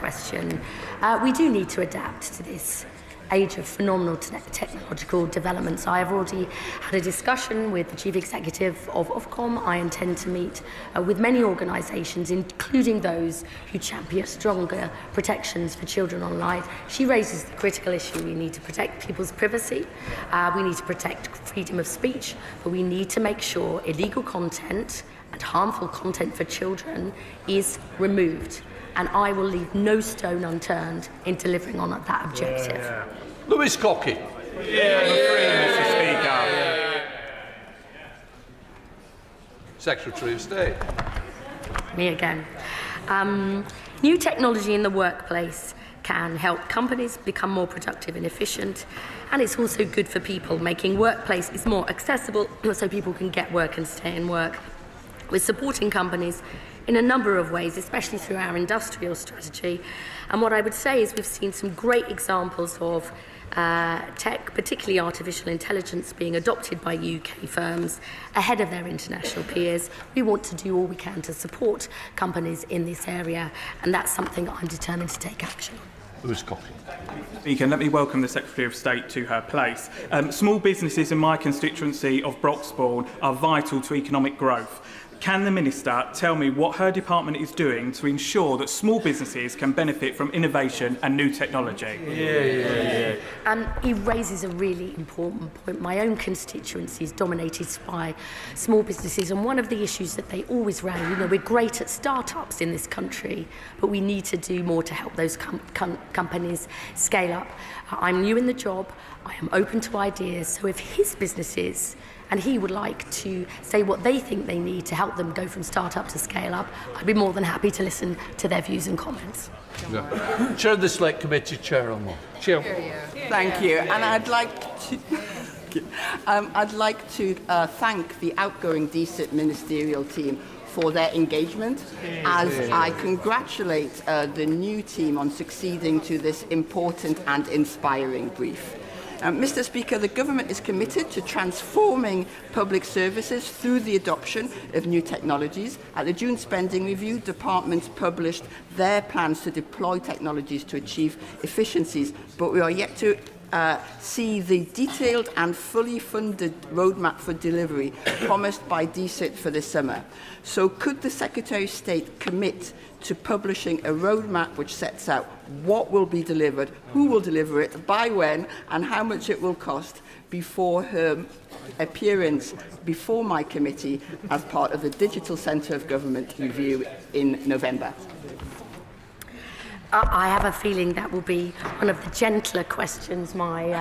question. We do need to adapt to this age of phenomenal technological developments. I have already had a discussion with the Chief Executive of Ofcom. I intend to meet with many organisations, including those who champion stronger protections for children online. She raises the critical issue. We need to protect people's privacy. We need to protect freedom of speech, but we need to make sure illegal content and harmful content for children is removed. And I will leave no stone unturned in delivering on that objective. Yeah. Lewis Cocky. Yeah, Mr. Speaker. Secretary of State. Me again. New technology in the workplace can help companies become more productive and efficient, and it's also good for people, making workplaces more accessible so people can get work and stay in work. We're supporting companies in a number of ways, especially through our industrial strategy. And what I would say is we've seen some great examples of tech, particularly artificial intelligence, being adopted by UK firms ahead of their international peers. We want to do all we can to support companies in this area, and that's something I'm determined to take action on. Lewis Cocky. Speaker, let me welcome the Secretary of State to her place. Small businesses in my constituency of Broxbourne are vital to economic growth. Can the Minister tell me what her department is doing to ensure that small businesses can benefit from innovation and new technology? He raises a really important point. My own constituency is dominated by small businesses, and one of the issues that they always raise, we're great at startups in this country, but we need to do more to help those companies scale up. I'm new in the job. I am open to ideas. So if his businesses and he would like to say what they think they need to help them go from start-up to scale-up, I'd be more than happy to listen to their views and comments. Yeah. Chair of the Select Committee, Chair on Law. Chair. Thank you. And I'd like to thank the outgoing DCIT Ministerial team for their engagement, as I congratulate the new team on succeeding to this important and inspiring brief. Mr. Speaker, the Government is committed to transforming public services through the adoption of new technologies. At the June Spending Review, departments published their plans to deploy technologies to achieve efficiencies, but we are yet to see the detailed and fully funded roadmap for delivery promised by DCIT for this summer. So could the Secretary of State commit to publishing a roadmap which sets out what will be delivered, who will deliver it, by when, and how much it will cost before her appearance before my committee as part of the Digital Centre of Government review in November? I have a feeling that will be one of the gentler questions my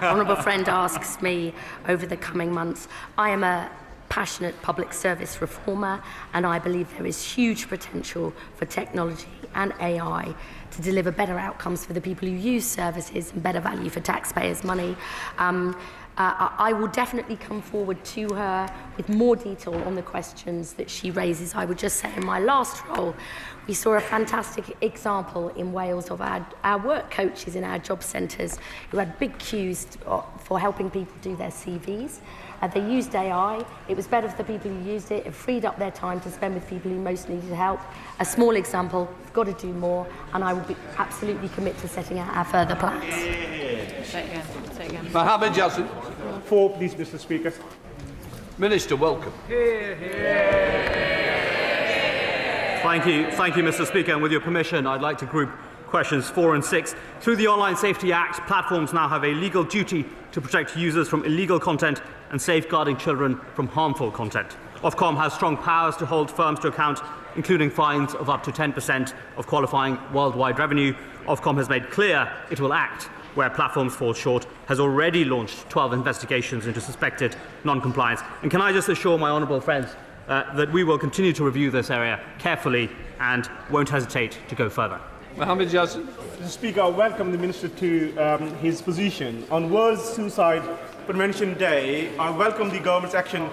honourable friend asks me over the coming months. I am a passionate public service reformer, and I believe there is huge potential for technology and AI to deliver better outcomes for the people who use services and better value for taxpayers' money. I will definitely come forward to her with more detail on the questions that she raises. I would just say in my last role, we saw a fantastic example in Wales of our work coaches in our job centres who had big queues for helping people do their CVs. They used AI. It was better for the people who used it. It freed up their time to spend with people who most needed help. A small example. We've got to do more, and I will absolutely commit to setting out our further plans. Say again. Mohammed Yassin. 4, please, Mr. Speaker. Minister, welcome. Thank you, Mr. Speaker. And with your permission, I'd like to group questions 4 and 6. Through the Online Safety Act, platforms now have a legal duty to protect users from illegal content and safeguarding children from harmful content. Ofcom has strong powers to hold firms to account, including fines of up to 10% of qualifying worldwide revenue. Ofcom has made clear it will act where platforms fall short, has already launched 12 investigations into suspected non-compliance. And can I just assure my honourable friends that we will continue to review this area carefully and won't hesitate to go further. Mohammed Yassin. Mr. Speaker, I welcome the Minister to his position. On World Suicide Prevention Day, I welcome the government's action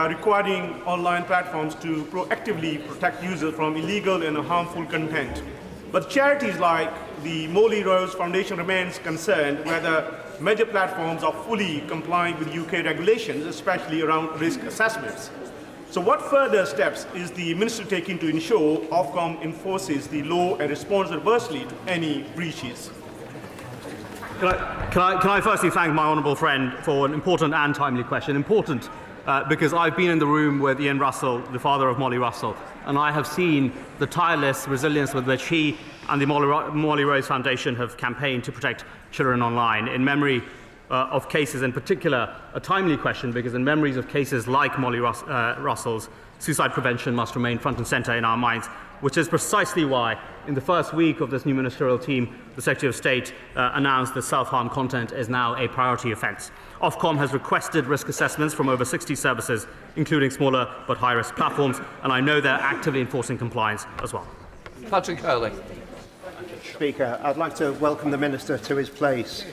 requiring online platforms to proactively protect users from illegal and harmful content. But charities like the Molly Rose Foundation remains concerned whether major platforms are fully complying with UK regulations, especially around risk assessments. So what further steps is the Minister taking to ensure Ofcom enforces the law and responds adversely to any breaches? Can I firstly thank my honourable friend for an important and timely question. Important because I've been in the room with Ian Russell, the father of Molly Russell, and I have seen the tireless resilience with which he and the Molly Rose Foundation have campaigned to protect children online. In memory of cases, in particular, a timely question, because in memories of cases like Molly Russell's, suicide prevention must remain front and centre in our minds, which is precisely why, in the first week of this new ministerial team, the Secretary of State announced that self-harm content is now a priority offence. Ofcom has requested risk assessments from over 60 services, including smaller but high-risk platforms, and I know they're actively enforcing compliance as well. Patrick Hurley. Speaker, I'd like to welcome the Minister to his place.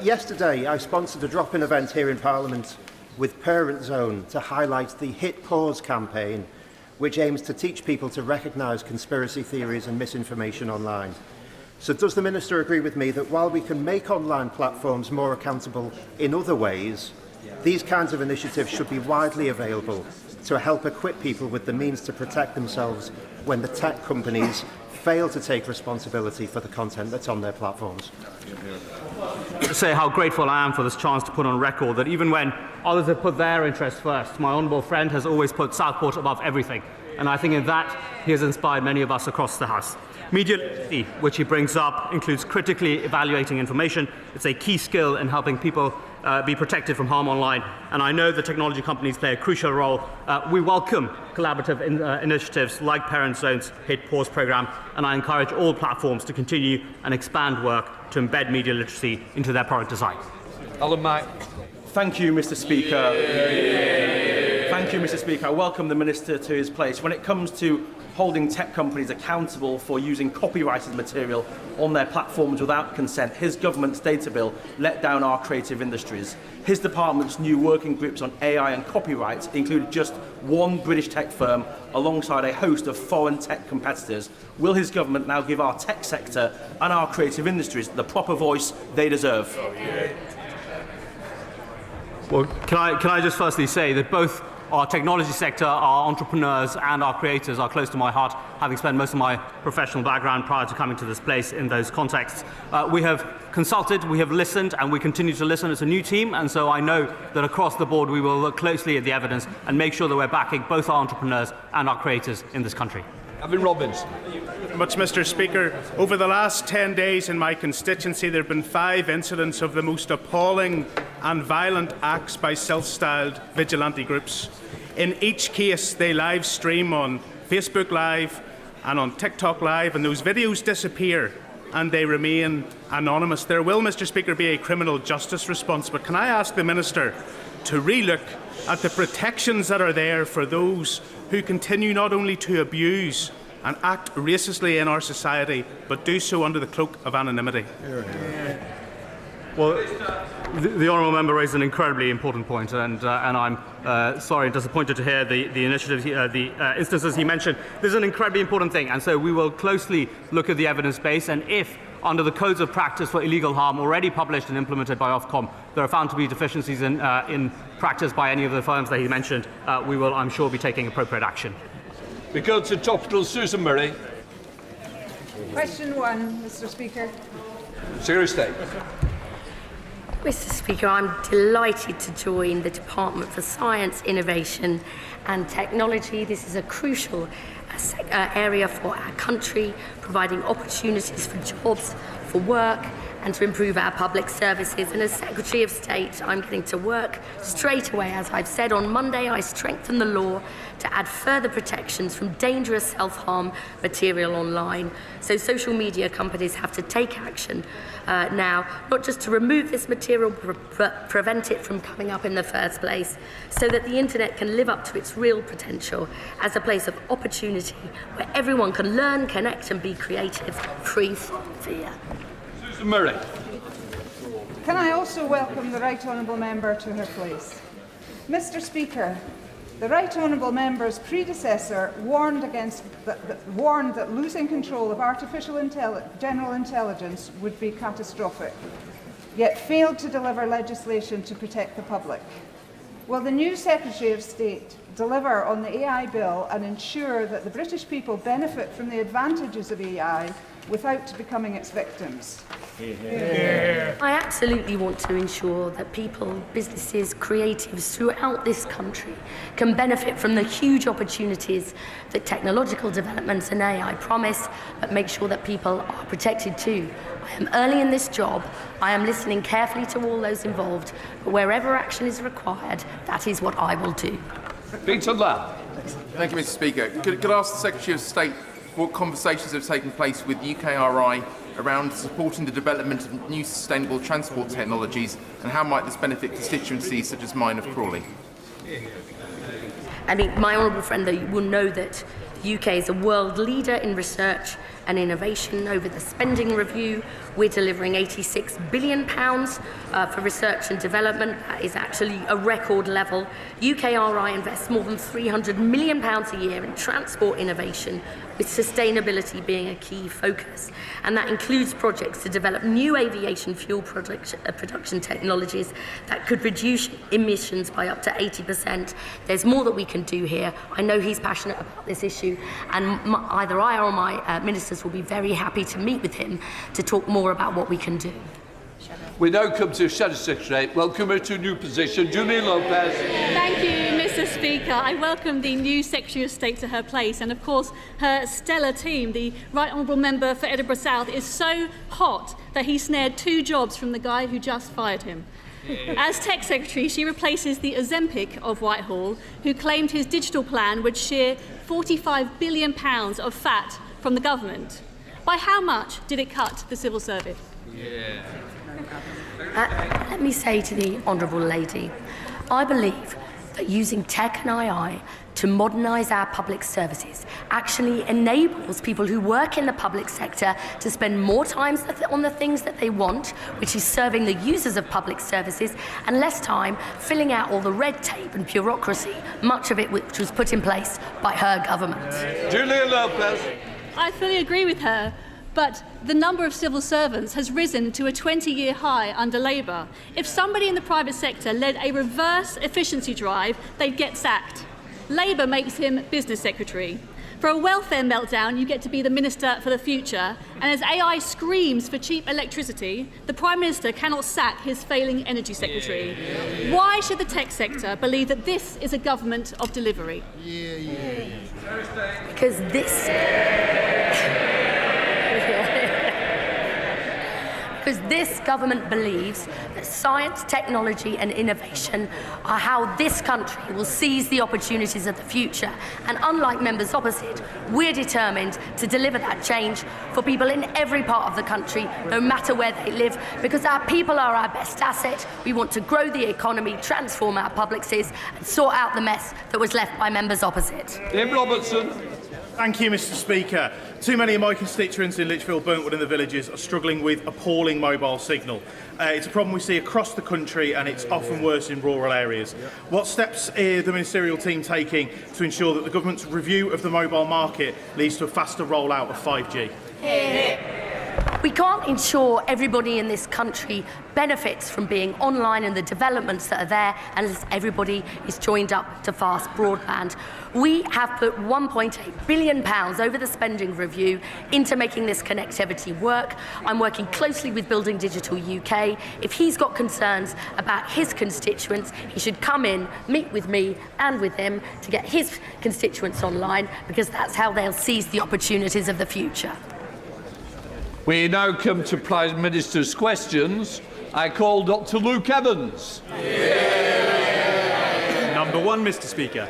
Yesterday, I sponsored a drop-in event here in Parliament with Parent Zone to highlight the Hit Pause campaign, which aims to teach people to recognise conspiracy theories and misinformation online. So does the Minister agree with me that while we can make online platforms more accountable in other ways, these kinds of initiatives should be widely available to help equip people with the means to protect themselves when the tech companies fail to take responsibility for the content that's on their platforms? To say how grateful I am for this chance to put on record that even when others have put their interests first, my honourable friend has always put Southport above everything. And I think in that he has inspired many of us across the House. Media literacy, which he brings up, includes critically evaluating information. It's a key skill in helping people be protected from harm online, and I know the technology companies play a crucial role. We welcome collaborative initiatives like Parent Zone's Hit Pause programme, and I encourage all platforms to continue and expand work to embed media literacy into their product design. Alan Mack. Thank you, Mr. Speaker. Thank you, Mr. Speaker. I welcome the Minister to his place. When it comes to holding tech companies accountable for using copyrighted material on their platforms without consent, his government's data bill let down our creative industries. His department's new working groups on AI and copyright included just one British tech firm alongside a host of foreign tech competitors. Will his government now give our tech sector and our creative industries the proper voice they deserve? Well, can I just firstly say that both our technology sector, our entrepreneurs and our creators are close to my heart, having spent most of my professional background prior to coming to this place in those contexts. We have consulted, we have listened, and we continue to listen. It's a new team, and so I know that across the board we will look closely at the evidence and make sure that we're backing both our entrepreneurs and our creators in this country. Gavin Robbins. Much, Mr. Speaker. Over the last 10 days in my constituency, there have been 5 incidents of the most appalling and violent acts by self-styled vigilante groups. In each case, they live stream on Facebook Live and on TikTok Live, and those videos disappear and they remain anonymous. There will, Mr. Speaker, be a criminal justice response, but can I ask the Minister to relook at the protections that are there for those who continue not only to abuse and act racistly in our society, but do so under the cloak of anonymity? Well, the honourable member raised an incredibly important point, and I'm sorry and disappointed to hear the initiatives, the instances he mentioned. This is an incredibly important thing, and so we will closely look at the evidence base, and if, under the codes of practice for illegal harm already published and implemented by Ofcom, there are found to be deficiencies in practice by any of the firms that he mentioned, we will, I'm sure, be taking appropriate action. We go to Topical. Susan Murray. Question 1, Mr. Speaker. Secretary of State. Mr. Speaker, I'm delighted to join the Department for Science, Innovation and Technology. This is a crucial area for our country, providing opportunities for jobs, for work, and to improve our public services. And as Secretary of State, I'm getting to work straight away. As I've said, on Monday, I strengthened the law to add further protections from dangerous self-harm material online. So social media companies have to take action now, not just to remove this material, but prevent it from coming up in the first place, so that the internet can live up to its real potential as a place of opportunity where everyone can learn, connect and be creative, free from fear. Susan Murray. Can I also welcome the Right Honourable Member to her place? Mr. Speaker, the Right Honourable Member's predecessor warned that losing control of artificial general intelligence would be catastrophic, yet failed to deliver legislation to protect the public. Will the new Secretary of State deliver on the AI bill and ensure that the British people benefit from the advantages of AI without becoming its victims? I absolutely want to ensure that people, businesses, creatives throughout this country can benefit from the huge opportunities that technological developments and AI promise, but make sure that people are protected too. I am early in this job. I am listening carefully to all those involved, but wherever action is required, that is what I will do. Peter Lamb. Thank you, Mr. Speaker. Could I ask the Secretary of State what conversations have taken place with UKRI around supporting the development of new sustainable transport technologies, and how might this benefit constituencies such as mine of Crawley? I mean, my honourable friend, though, will know that the UK is a world leader in research and innovation. Over the spending review, we're delivering £86 billion for research and development. That is actually a record level. UKRI invests more than £300 million a year in transport innovation, with sustainability being a key focus. And that includes projects to develop new aviation fuel production technologies that could reduce emissions by up to 80%. There's more that we can do here. I know he's passionate about this issue, and either I or my ministers will be very happy to meet with him to talk more about what we can do. We now come to Shadow Secretary. Welcome her to a new position, Julie Lopez. Thank you, Mr. Speaker. I welcome the new Secretary of State to her place, and of course her stellar team. The Right Honourable Member for Edinburgh South is so hot that he snared 2 jobs from the guy who just fired him. As Tech Secretary, she replaces the Ozempic of Whitehall, who claimed his digital plan would shear £45 billion of fat from the government. By how much did it cut the civil service? Let me say to the Honourable Lady, I believe that using tech and AI to modernise our public services actually enables people who work in the public sector to spend more time on the things that they want, which is serving the users of public services, and less time filling out all the red tape and bureaucracy, much of it which was put in place by her government. Julia Lopez. I fully agree with her, but the number of civil servants has risen to a 20-year high under Labour. If somebody in the private sector led a reverse efficiency drive, they'd get sacked. Labour makes him business secretary. For a welfare meltdown, you get to be the Minister for the Future, and as AI screams for cheap electricity, the Prime Minister cannot sack his failing energy secretary. Why should the tech sector believe that this is a government of delivery? Because this government believes that science, technology and innovation are how this country will seize the opportunities of the future. And unlike members opposite, we're determined to deliver that change for people in every part of the country, no matter where they live, because our people are our best asset. We want to grow the economy, transform our publics and sort out the mess that was left by members opposite. Dave Robertson. Thank you, Mr. Speaker. Too many of my constituents in Lichfield, Burntwood and the villages are struggling with appalling mobile signal. It's a problem we see across the country, and it's often worse in rural areas. What steps is the Ministerial team taking to ensure that the government's review of the mobile market leads to a faster rollout of 5G? We can't ensure everybody in this country benefits from being online and the developments that are there unless everybody is joined up to fast broadband. We have put £1.8 billion over the spending review into making this connectivity work. I'm working closely with Building Digital UK. If he's got concerns about his constituents, he should come in, meet with me and with him to get his constituents online, because that's how they'll seize the opportunities of the future. We now come to Prime Minister's questions. I call Dr. Luke Evans. Number 1, Mr. Speaker.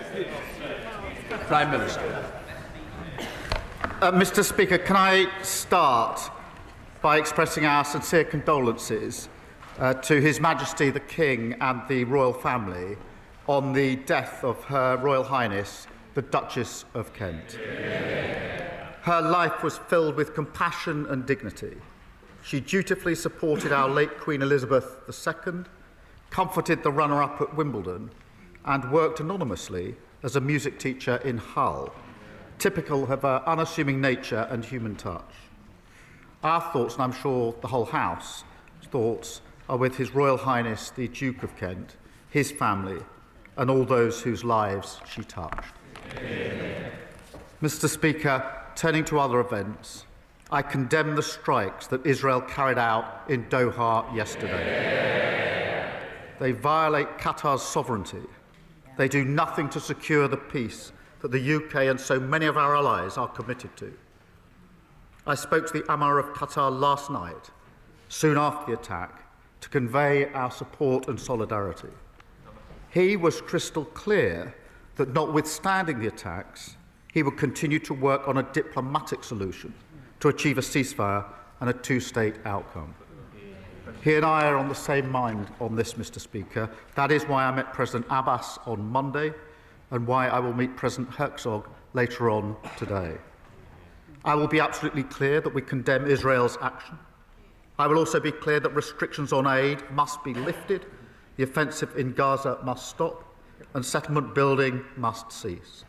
Prime Minister. Mr. Speaker, can I start by expressing our sincere condolences to His Majesty the King and the royal family on the death of Her Royal Highness, the Duchess of Kent. Her life was filled with compassion and dignity. She dutifully supported our late Queen Elizabeth II, comforted the runner-up at Wimbledon, and worked anonymously as a music teacher in Hull, typical of her unassuming nature and human touch. Our thoughts, and I'm sure the whole House's thoughts, are with His Royal Highness the Duke of Kent, his family, and all those whose lives she touched. Mr. Speaker, turning to other events, I condemn the strikes that Israel carried out in Doha yesterday. They violate Qatar's sovereignty. They do nothing to secure the peace that the UK and so many of our allies are committed to. I spoke to the Emir of Qatar last night, soon after the attack, to convey our support and solidarity. He was crystal clear that notwithstanding the attacks, he would continue to work on a diplomatic solution to achieve a ceasefire and a two-state outcome. He and I are on the same mind on this, Mr. Speaker. That is why I met President Abbas on Monday and why I will meet President Herzog later on today. I will be absolutely clear that we condemn Israel's action. I will also be clear that restrictions on aid must be lifted, the offensive in Gaza must stop, and settlement building must cease.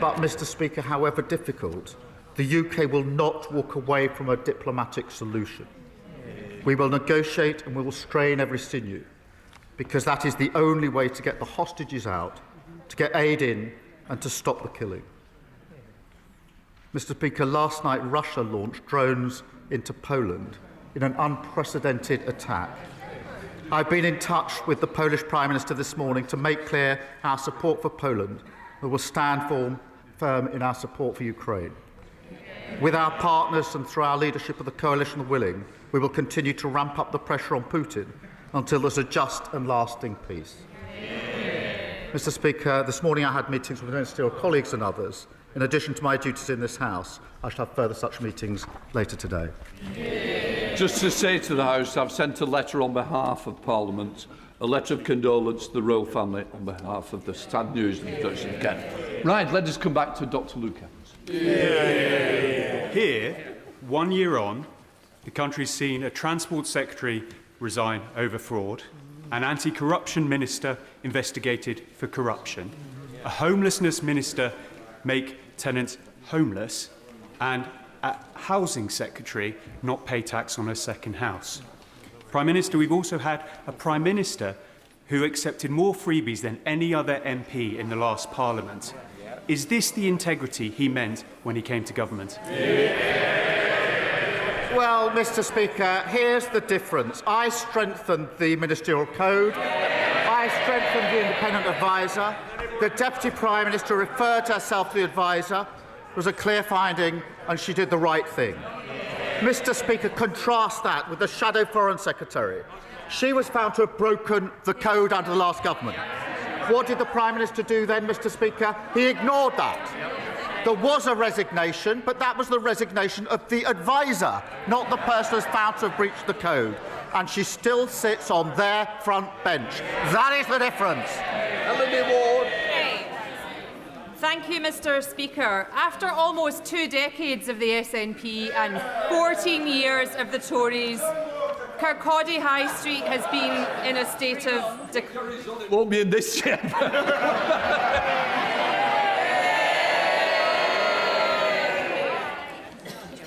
But, Mr. Speaker, however difficult, the UK will not walk away from a diplomatic solution. We will negotiate and we will strain every sinew, because that is the only way to get the hostages out, to get aid in, and to stop the killing. Mr. Speaker, last night Russia launched drones into Poland in an unprecedented attack. I've been in touch with the Polish Prime Minister this morning to make clear our support for Poland. We will stand firm in our support for Ukraine. With our partners and through our leadership of the Coalition Willing, we will continue to ramp up the pressure on Putin until there's a just and lasting peace. Mr. Speaker, this morning I had meetings with ministerial colleagues and others. In addition to my duties in this House, I shall have further such meetings later today. Just to say to the House, I've sent a letter on behalf of Parliament, a letter of condolence to the royal family on behalf of the sad news of the Duchess of Kent. Right, let us come back to Dr. Luke Evans. Here, 1 year on, the country's seen a Transport Secretary resign over fraud, an anti-corruption minister investigated for corruption, a homelessness minister make tenants homeless, and a housing secretary not pay tax on her second house. Prime Minister, we've also had a Prime Minister who accepted more freebies than any other MP in the last Parliament. Is this the integrity he meant when he came to government? Well, Mr. Speaker, here's the difference. I strengthened the Ministerial Code. I strengthened the independent adviser. The Deputy Prime Minister referred herself to the adviser. It was a clear finding, and she did the right thing. Mr. Speaker, contrast that with the Shadow Foreign Secretary. She was found to have broken the code under the last government. What did the Prime Minister do then, Mr. Speaker? He ignored that. There was a resignation, but that was the resignation of the adviser, not the person who was found to have breached the code. And she still sits on their front bench. That is the difference. Thank you, Mr. Speaker. After almost 2 decades of the SNP and 14 years of the Tories, Kirkcaldy High Street has been in a state of decline. Won't be in this chamber.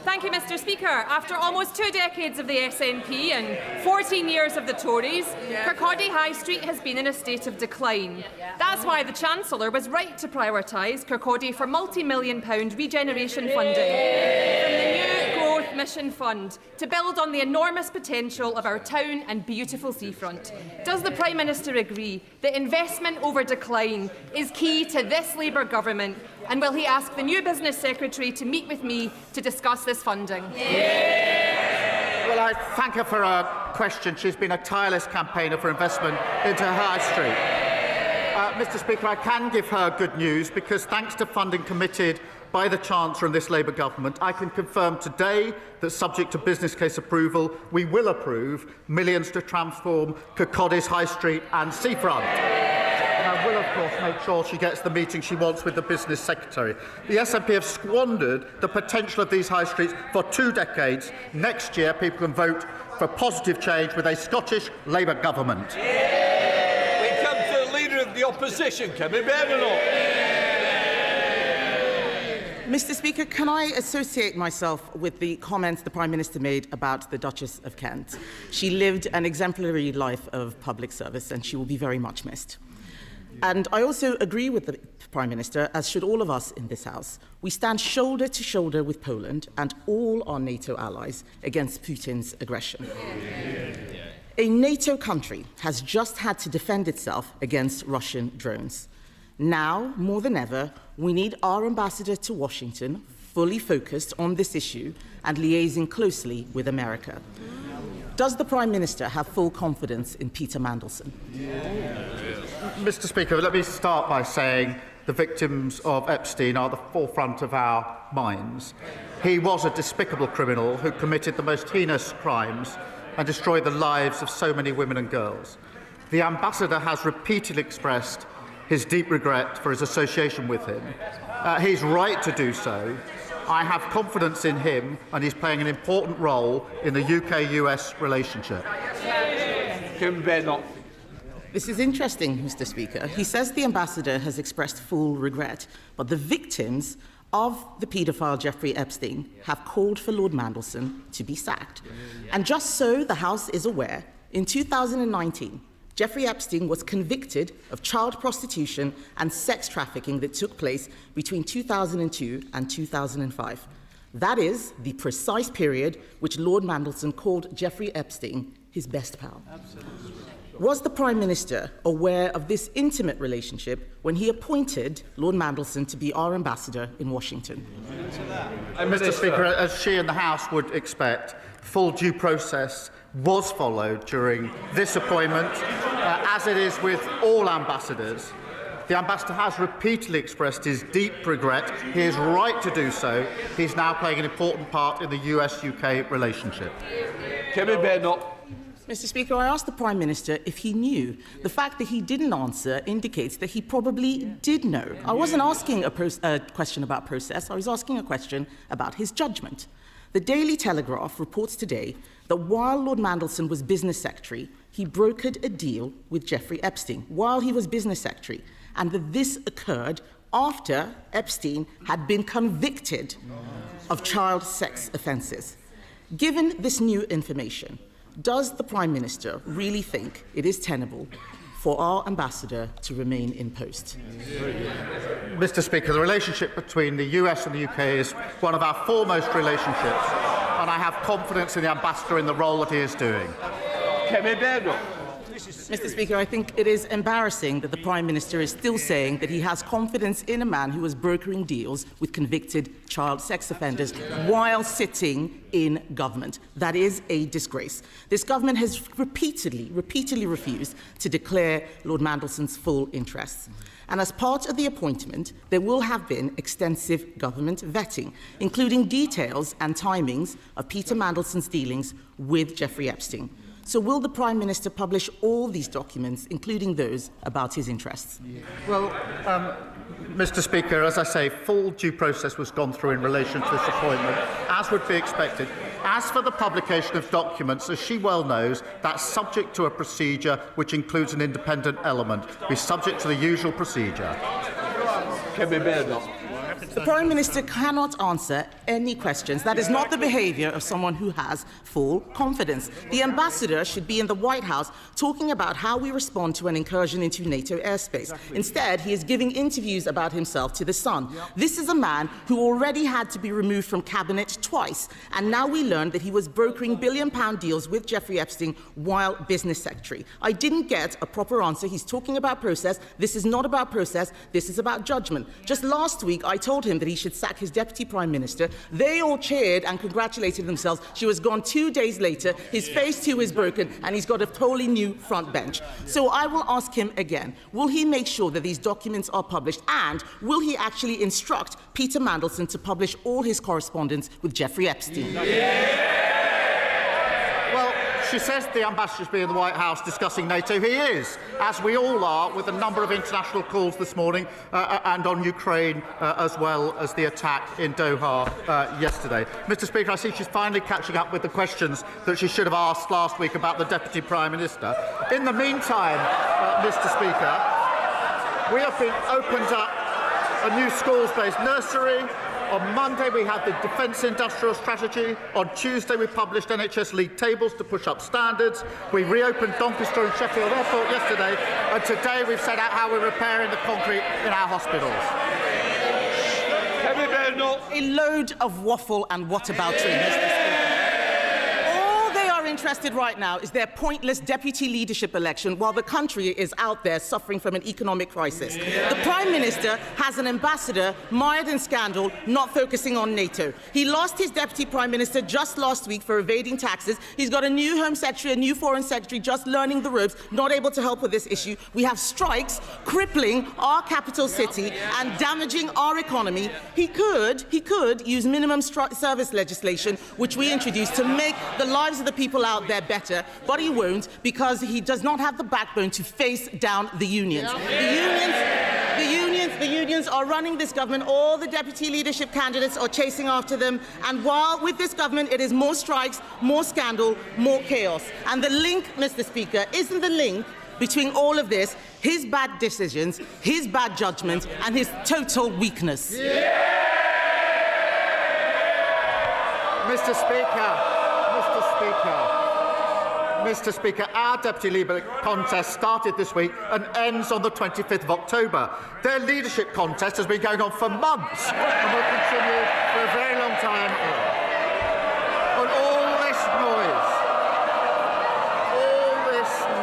Thank you, Mr. Speaker. After almost 2 decades of the SNP and 14 years of the Tories, Kirkcaldy High Street has been in a state of decline. That's why the Chancellor was right to prioritise Kirkcaldy for multi-million-pound regeneration funding from the new Growth Mission Fund to build on the enormous potential of our town and beautiful seafront. Does the Prime Minister agree that investment over decline is key to this Labour government, and will he ask the new Business Secretary to meet with me to discuss this funding? Well, I thank her for her question. She's been a tireless campaigner for investment into High Street. Mr. Speaker, I can give her good news because thanks to funding committed by the Chancellor and this Labour government, I can confirm today that, subject to business case approval, we will approve millions to transform Kirkcaldy's High Street and seafront. And I will, of course, make sure she gets the meeting she wants with the Business Secretary. The SNP have squandered the potential of these high streets for 2 decades. Next year, people can vote for positive change with a Scottish Labour government. We come to the Leader of the Opposition, can we be or not? Mr. Speaker, can I associate myself with the comments the Prime Minister made about the Duchess of Kent? She lived an exemplary life of public service and she will be very much missed. And I also agree with the Prime Minister, as should all of us in this House. We stand shoulder to shoulder with Poland and all our NATO allies against Putin's aggression. A NATO country has just had to defend itself against Russian drones. Now, more than ever, we need our ambassador to Washington fully focused on this issue and liaising closely with America. Does the Prime Minister have full confidence in Peter Mandelson? Mr. Speaker, let me start by saying the victims of Epstein are the forefront of our minds. He was a despicable criminal who committed the most heinous crimes and destroyed the lives of so many women and girls. The ambassador has repeatedly expressed his deep regret for his association with him. He's right to do so. I have confidence in him, and he's playing an important role in the UK-US relationship. This is interesting, Mr. Speaker. He says the ambassador has expressed full regret, but the victims of the paedophile Jeffrey Epstein have called for Lord Mandelson to be sacked. And just so the House is aware, in 2019, Jeffrey Epstein was convicted of child prostitution and sex trafficking that took place between 2002 and 2005. That is the precise period which Lord Mandelson called Jeffrey Epstein his best pal. Absolutely. Was the Prime Minister aware of this intimate relationship when he appointed Lord Mandelson to be our ambassador in Washington? Mr. Speaker, as she and the House would expect, full due process was followed during this appointment, as it is with all ambassadors. The ambassador has repeatedly expressed his deep regret. He is right to do so. He's now playing an important part in the US-UK relationship. Mr. Speaker, I asked the Prime Minister if he knew. The fact that he didn't answer indicates that he probably did know. I wasn't asking a question about process, I was asking a question about his judgment. The Daily Telegraph reports today that while Lord Mandelson was Business Secretary, he brokered a deal with Jeffrey Epstein while he was Business Secretary, and that this occurred after Epstein had been convicted of child sex offences. Given this new information, does the Prime Minister really think it is tenable for our ambassador to remain in post? Mr. Speaker, the relationship between the US and the UK is one of our foremost relationships, and I have confidence in the ambassador in the role that he is doing. Mr. Speaker, I think it is embarrassing that the Prime Minister is still saying that he has confidence in a man who was brokering deals with convicted child sex offenders while sitting in government. That is a disgrace. This government has repeatedly refused to declare Lord Mandelson's full interests. And as part of the appointment, there will have been extensive government vetting, including details and timings of Peter Mandelson's dealings with Jeffrey Epstein. So will the Prime Minister publish all these documents, including those about his interests? Well, Mr. Speaker, as I say, full due process was gone through in relation to this appointment, as would be expected. As for the publication of documents, as she well knows, that's subject to a procedure which includes an independent element. Be subject to the usual procedure. The Prime Minister cannot answer any questions. That is not the behaviour of someone who has full confidence. The ambassador should be in the White House talking about how we respond to an incursion into NATO airspace. Instead, he is giving interviews about himself to The Sun. This is a man who already had to be removed from cabinet twice, and now we learn that he was brokering billion-pound deals with Jeffrey Epstein while Business Secretary. I didn't get a proper answer. He's talking about process. This is not about process. This is about judgment. Just last week, I told him that he should sack his Deputy Prime Minister. They all cheered and congratulated themselves. She was gone 2 days later. His face too is broken, and he's got a totally new front bench. So I will ask him again, will he make sure that these documents are published, and will he actually instruct Peter Mandelson to publish all his correspondence with Jeffrey Epstein? Well, she says the ambassador's been in the White House discussing NATO. He is, as we all are, with a number of international calls this morning and on Ukraine, as well as the attack in Doha yesterday. Mr. Speaker, I see she's finally catching up with the questions that she should have asked last week about the Deputy Prime Minister. In the meantime, Mr. Speaker, we have been opened up a new schools-based nursery, On Monday, we had the Defence Industrial Strategy. On Tuesday, we published NHS league tables to push up standards. We reopened Doncaster and Sheffield Airport yesterday. And today, we've set out how we're repairing the concrete in our hospitals. A load of waffle and whataboutery, Mr. Speaker. All they are interested right now is their pointless deputy leadership election while the country is out there suffering from an economic crisis. The Prime Minister has an ambassador mired in scandal, not focusing on NATO. He lost his Deputy Prime Minister just last week for evading taxes. He's got a new Home Secretary, a new Foreign Secretary, just learning the ropes, not able to help with this issue. We have strikes crippling our capital city and damaging our economy. He could use minimum service legislation, which we introduced, to make the lives of the people out there better, but he won't because he does not have the backbone to face down the unions. The unions are running this government. All the deputy leadership candidates are chasing after them. And while with this government, it is more strikes, more scandal, more chaos. And the link, Mr. Speaker, isn't the link between all of this his bad decisions, his bad judgment, and his total weakness. Mr. Speaker, our Deputy Leader contest started this week and ends on the 25th of October. Their leadership contest has been going on for months and will continue for a very long time. And all this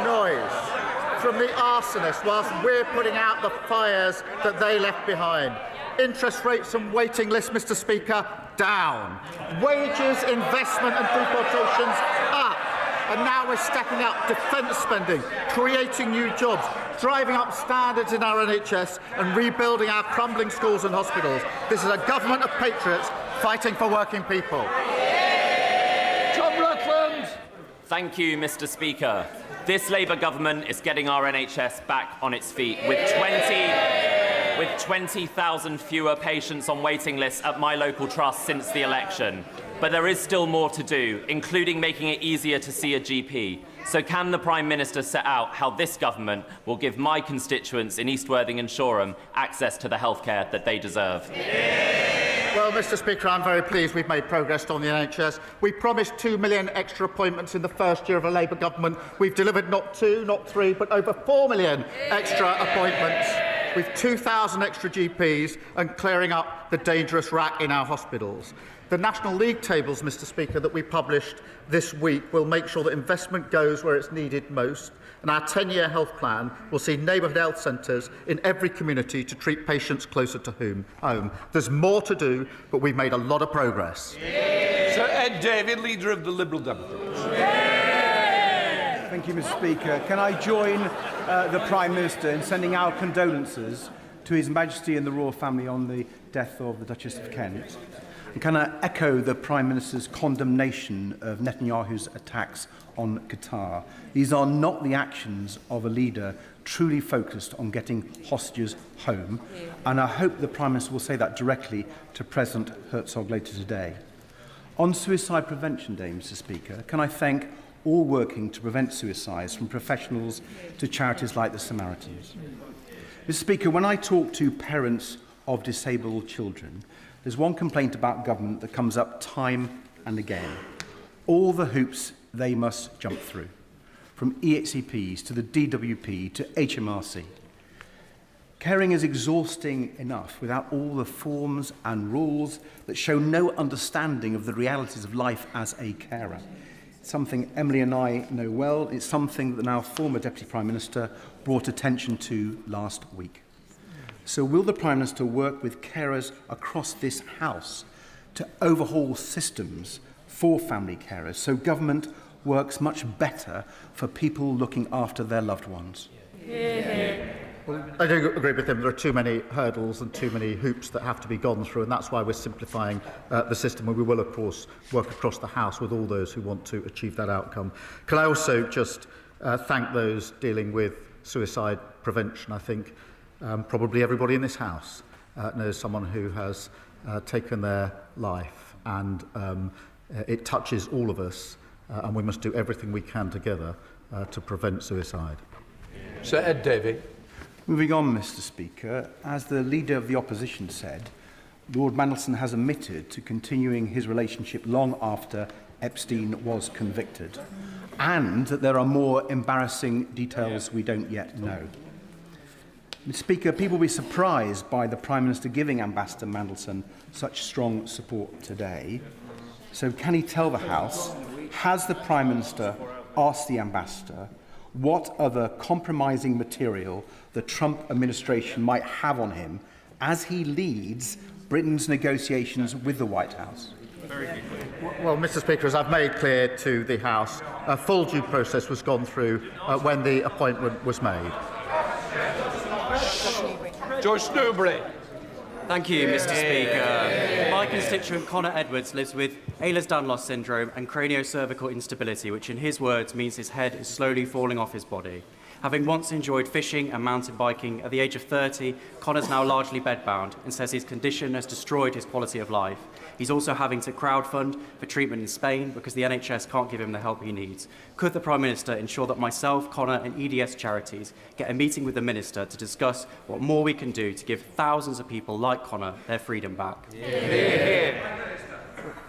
noise from the arsonists whilst we're putting out the fires that they left behind. Interest rates and waiting lists, Mr. Speaker, down. Wages, investment and deportations up. And now we're stepping up defence spending, creating new jobs, driving up standards in our NHS and rebuilding our crumbling schools and hospitals. This is a government of patriots fighting for working people. Tom Rutland. Thank you, Mr. Speaker. This Labour government is getting our NHS back on its feet with 20,000 fewer patients on waiting lists at my local trust since the election. But there is still more to do, including making it easier to see a GP. So can the Prime Minister set out how this government will give my constituents in East Worthing and Shoreham access to the healthcare that they deserve? Well, Mr. Speaker, I'm very pleased we've made progress on the NHS. We promised 2 million extra appointments in the first year of a Labour government. We've delivered not 2, not 3, but over 4 million extra appointments, with 2,000 extra GPs and clearing up the dangerous rack in our hospitals. The National League tables, Mr. Speaker, that we published this week will make sure that investment goes where it's needed most, and our 10-year health plan will see neighbourhood health centres in every community to treat patients closer to home. There's more to do, but we've made a lot of progress. Sir Ed Davey, Leader of the Liberal Democrats. Thank you, Mr. Speaker. Can I join the Prime Minister in sending our condolences to His Majesty and the royal family on the death of the Duchess of Kent? And can I echo the Prime Minister's condemnation of Netanyahu's attacks on Qatar? These are not the actions of a leader truly focused on getting hostages home, and I hope the Prime Minister will say that directly to President Herzog later today. On Suicide Prevention Day, Mr. Speaker, can I thank all working to prevent suicides, from professionals to charities like the Samaritans. Mr. Speaker, when I talk to parents of disabled children, there's one complaint about government that comes up time and again. All the hoops they must jump through, from EHCPs to the DWP to HMRC. Caring is exhausting enough without all the forms and rules that show no understanding of the realities of life as a carer. It's something Emily and I know well. It's something that our former Deputy Prime Minister brought attention to last week. So will the Prime Minister work with carers across this House to overhaul systems for family carers so government works much better for people looking after their loved ones? Well, I do agree with him. There are too many hurdles and too many hoops that have to be gone through, and that's why we're simplifying the system, and we will, of course, work across the House with all those who want to achieve that outcome. Can I also just thank those dealing with suicide prevention? I think probably everybody in this House knows someone who has taken their life, and it touches all of us, and we must do everything we can together to prevent suicide. Sir Ed Davey. Moving on, Mr. Speaker, as the Leader of the Opposition said, Lord Mandelson has admitted to continuing his relationship long after Epstein was convicted, and that there are more embarrassing details we don't yet know. Mr. Speaker, people will be surprised by the Prime Minister giving Ambassador Mandelson such strong support today. So can he tell the House, has the Prime Minister asked the Ambassador what other compromising material the Trump administration might have on him as he leads Britain's negotiations with the White House? Well, Mr. Speaker, as I've made clear to the House, a full due process was gone through when the appointment was made. George Newbury. Thank you, Mr. Speaker. My constituent Connor Edwards lives with Ehlers-Danlos syndrome and craniocervical instability, which in his words means his head is slowly falling off his body. Having once enjoyed fishing and mountain biking, at the age of 30, Connor's now largely bedbound and says his condition has destroyed his quality of life. He's also having to crowdfund for treatment in Spain because the NHS can't give him the help he needs. Could the Prime Minister ensure that myself, Connor and EDS charities get a meeting with the Minister to discuss what more we can do to give thousands of people like Connor their freedom back?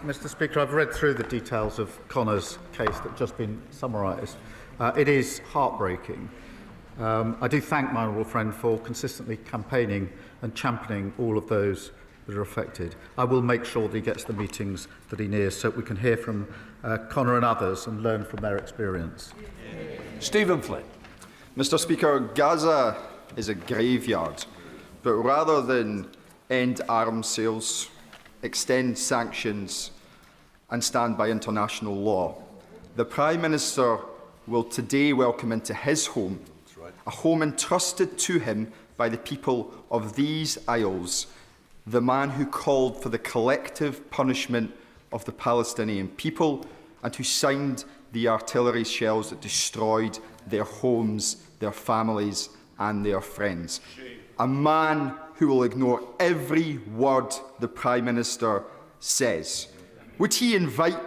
Mr. Speaker, I've read through the details of Connor's case that's just been summarised. It is heartbreaking. I do thank my honourable friend for consistently campaigning and championing all of those that are affected. I will make sure that he gets the meetings that he needs so that we can hear from Connor and others and learn from their experience. Stephen Flynn. Mr. Speaker, Gaza is a graveyard, but rather than end arms sales, extend sanctions and stand by international law, the Prime Minister will today welcome into his home, a home entrusted to him by the people of these isles, the man who called for the collective punishment of the Palestinian people and who signed the artillery shells that destroyed their homes, their families and their friends. A man who will ignore every word the Prime Minister says. Would he invite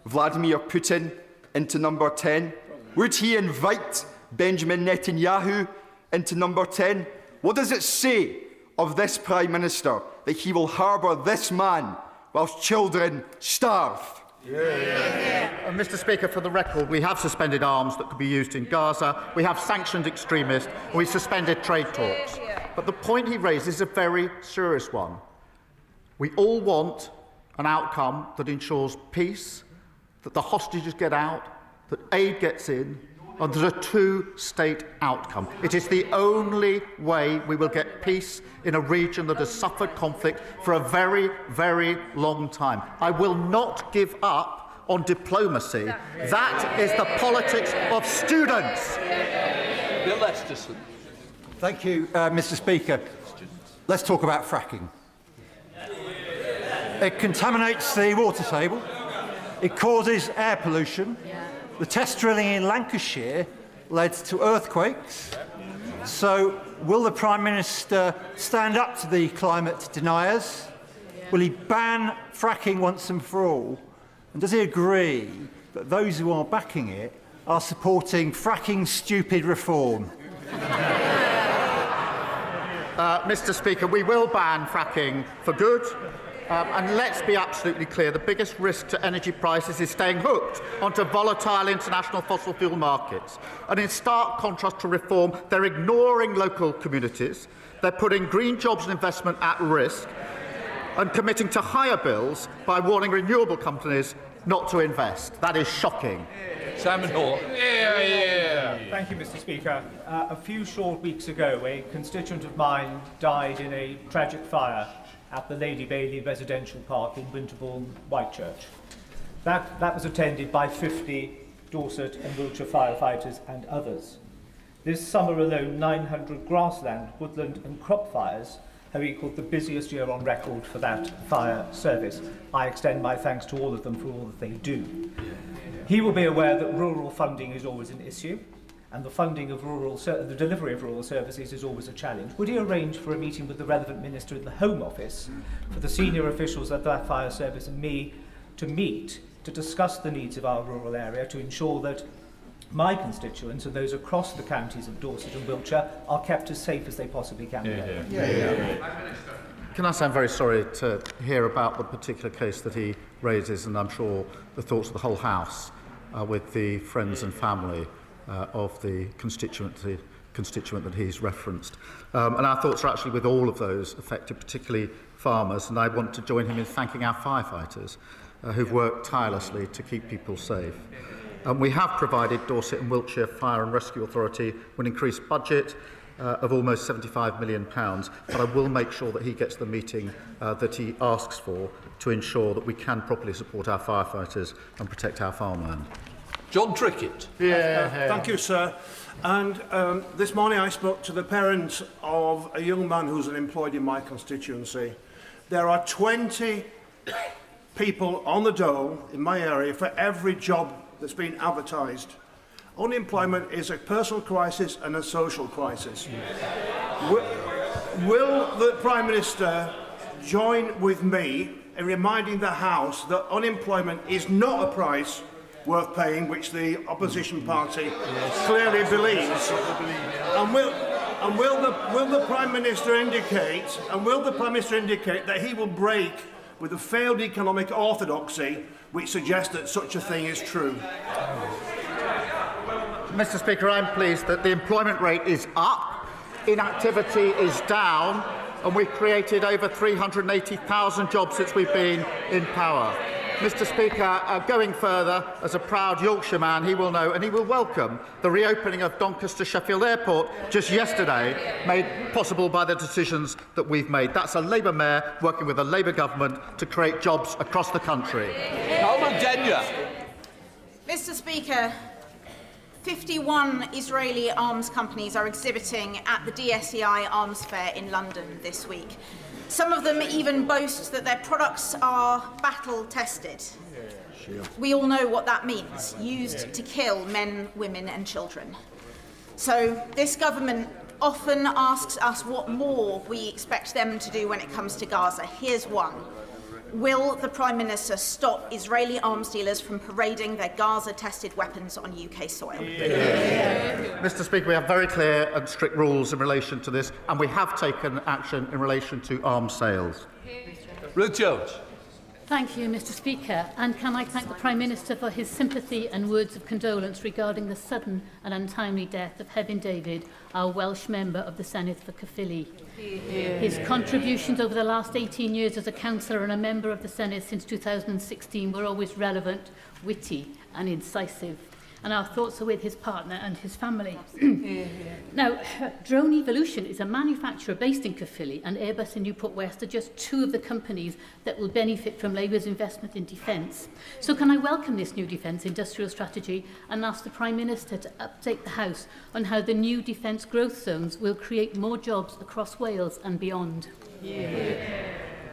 Vladimir Putin into number 10? Would he invite Benjamin Netanyahu into number 10? What does it say of this Prime Minister that he will harbour this man whilst children starve? Mr. Speaker, for the record, we have suspended arms that could be used in Gaza, we have sanctioned extremists, and we suspended trade talks. But the point he raises is a very serious one. We all want an outcome that ensures peace, that the hostages get out, that aid gets in, and there's a two-state outcome. It is the only way we will get peace in a region that has suffered conflict for a very, very long time. I will not give up on diplomacy. That is the politics of students. Bill Esterson. Thank you, Mr. Speaker. Let's talk about fracking. It contaminates the water table. It causes air pollution. The test drilling in Lancashire led to earthquakes. So will the Prime Minister stand up to the climate deniers? Will he ban fracking once and for all? And does he agree that those who are backing it are supporting fracking stupid reform? Mr. Speaker, we will ban fracking for good. And let's be absolutely clear, the biggest risk to energy prices is staying hooked onto volatile international fossil fuel markets. And in stark contrast to reform, they're ignoring local communities, they're putting green jobs and investment at risk, and committing to higher bills by warning renewable companies not to invest. That is shocking. Simon Hall. Thank you, Mr. Speaker. A few short weeks ago, a constituent of mine died in a tragic fire at the Lady Bailey Residential Park in Winterbourne, Whitechurch. That was attended by 50 Dorset and Wiltshire firefighters and others. This summer alone, 900 grassland, woodland and crop fires have equalled the busiest year on record for that fire service. I extend my thanks to all of them for all that they do. He will be aware that rural funding is always an issue, and the funding of the delivery of rural services is always a challenge. Would he arrange for a meeting with the relevant minister in the Home Office for the senior officials at that fire service and me to meet to discuss the needs of our rural area to ensure that my constituents and those across the counties of Dorset and Wiltshire are kept as safe as they possibly can be? Can I say I'm very sorry to hear about the particular case that he raises, and I'm sure the thoughts of the whole House with the friends and family of the constituent that he's referenced. And our thoughts are actually with all of those affected, particularly farmers, and I want to join him in thanking our firefighters who've worked tirelessly to keep people safe. We have provided Dorset and Wiltshire Fire and Rescue Authority with an increased budget of almost £75 million, but I will make sure that he gets the meeting that he asks for to ensure that we can properly support our firefighters and protect our farmland. John Trickett. Thank you, sir. And this morning I spoke to the parents of a young man who's unemployed in my constituency. There are 20 people on the dole in my area for every job that's been advertised. Unemployment is a personal crisis and a social crisis. Will the Prime Minister join with me in reminding the House that unemployment is not a price worth paying, which the opposition party clearly believes? And will the Prime Minister indicate that he will break with the failed economic orthodoxy which suggests that such a thing is true? Mr. Speaker, I'm pleased that the employment rate is up, inactivity is down, and we've created over 380,000 jobs since we've been in power. Mr. Speaker, going further, as a proud Yorkshireman, he will know and he will welcome the reopening of Doncaster Sheffield Airport just yesterday, made possible by the decisions that we've made. That's a Labour mayor working with a Labour government to create jobs across the country. Mr. Speaker, 51 Israeli arms companies are exhibiting at the DSEI Arms Fair in London this week. Some of them even boast that their products are battle-tested. We all know what that means, used to kill men, women and children. So this government often asks us what more we expect them to do when it comes to Gaza. Here's one. Will the Prime Minister stop Israeli arms dealers from parading their Gaza-tested weapons on UK soil? Mr. Speaker, we have very clear and strict rules in relation to this, and we have taken action in relation to arms sales. Ruth Jones. Thank you, Mr. Speaker. And can I thank the Prime Minister for his sympathy and words of condolence regarding the sudden and untimely death of Hefin David, our Welsh member of the Senedd for Caerphilly. His contributions over the last 18 years as a councillor and a member of the Senedd since 2016 were always relevant, witty and incisive. And our thoughts are with his partner and his family. Now, Drone Evolution is a manufacturer based in Caerphilly, and Airbus and Newport West are just two of the companies that will benefit from Labour's investment in defence. So can I welcome this new defence industrial strategy and ask the Prime Minister to update the House on how the new defence growth zones will create more jobs across Wales and beyond?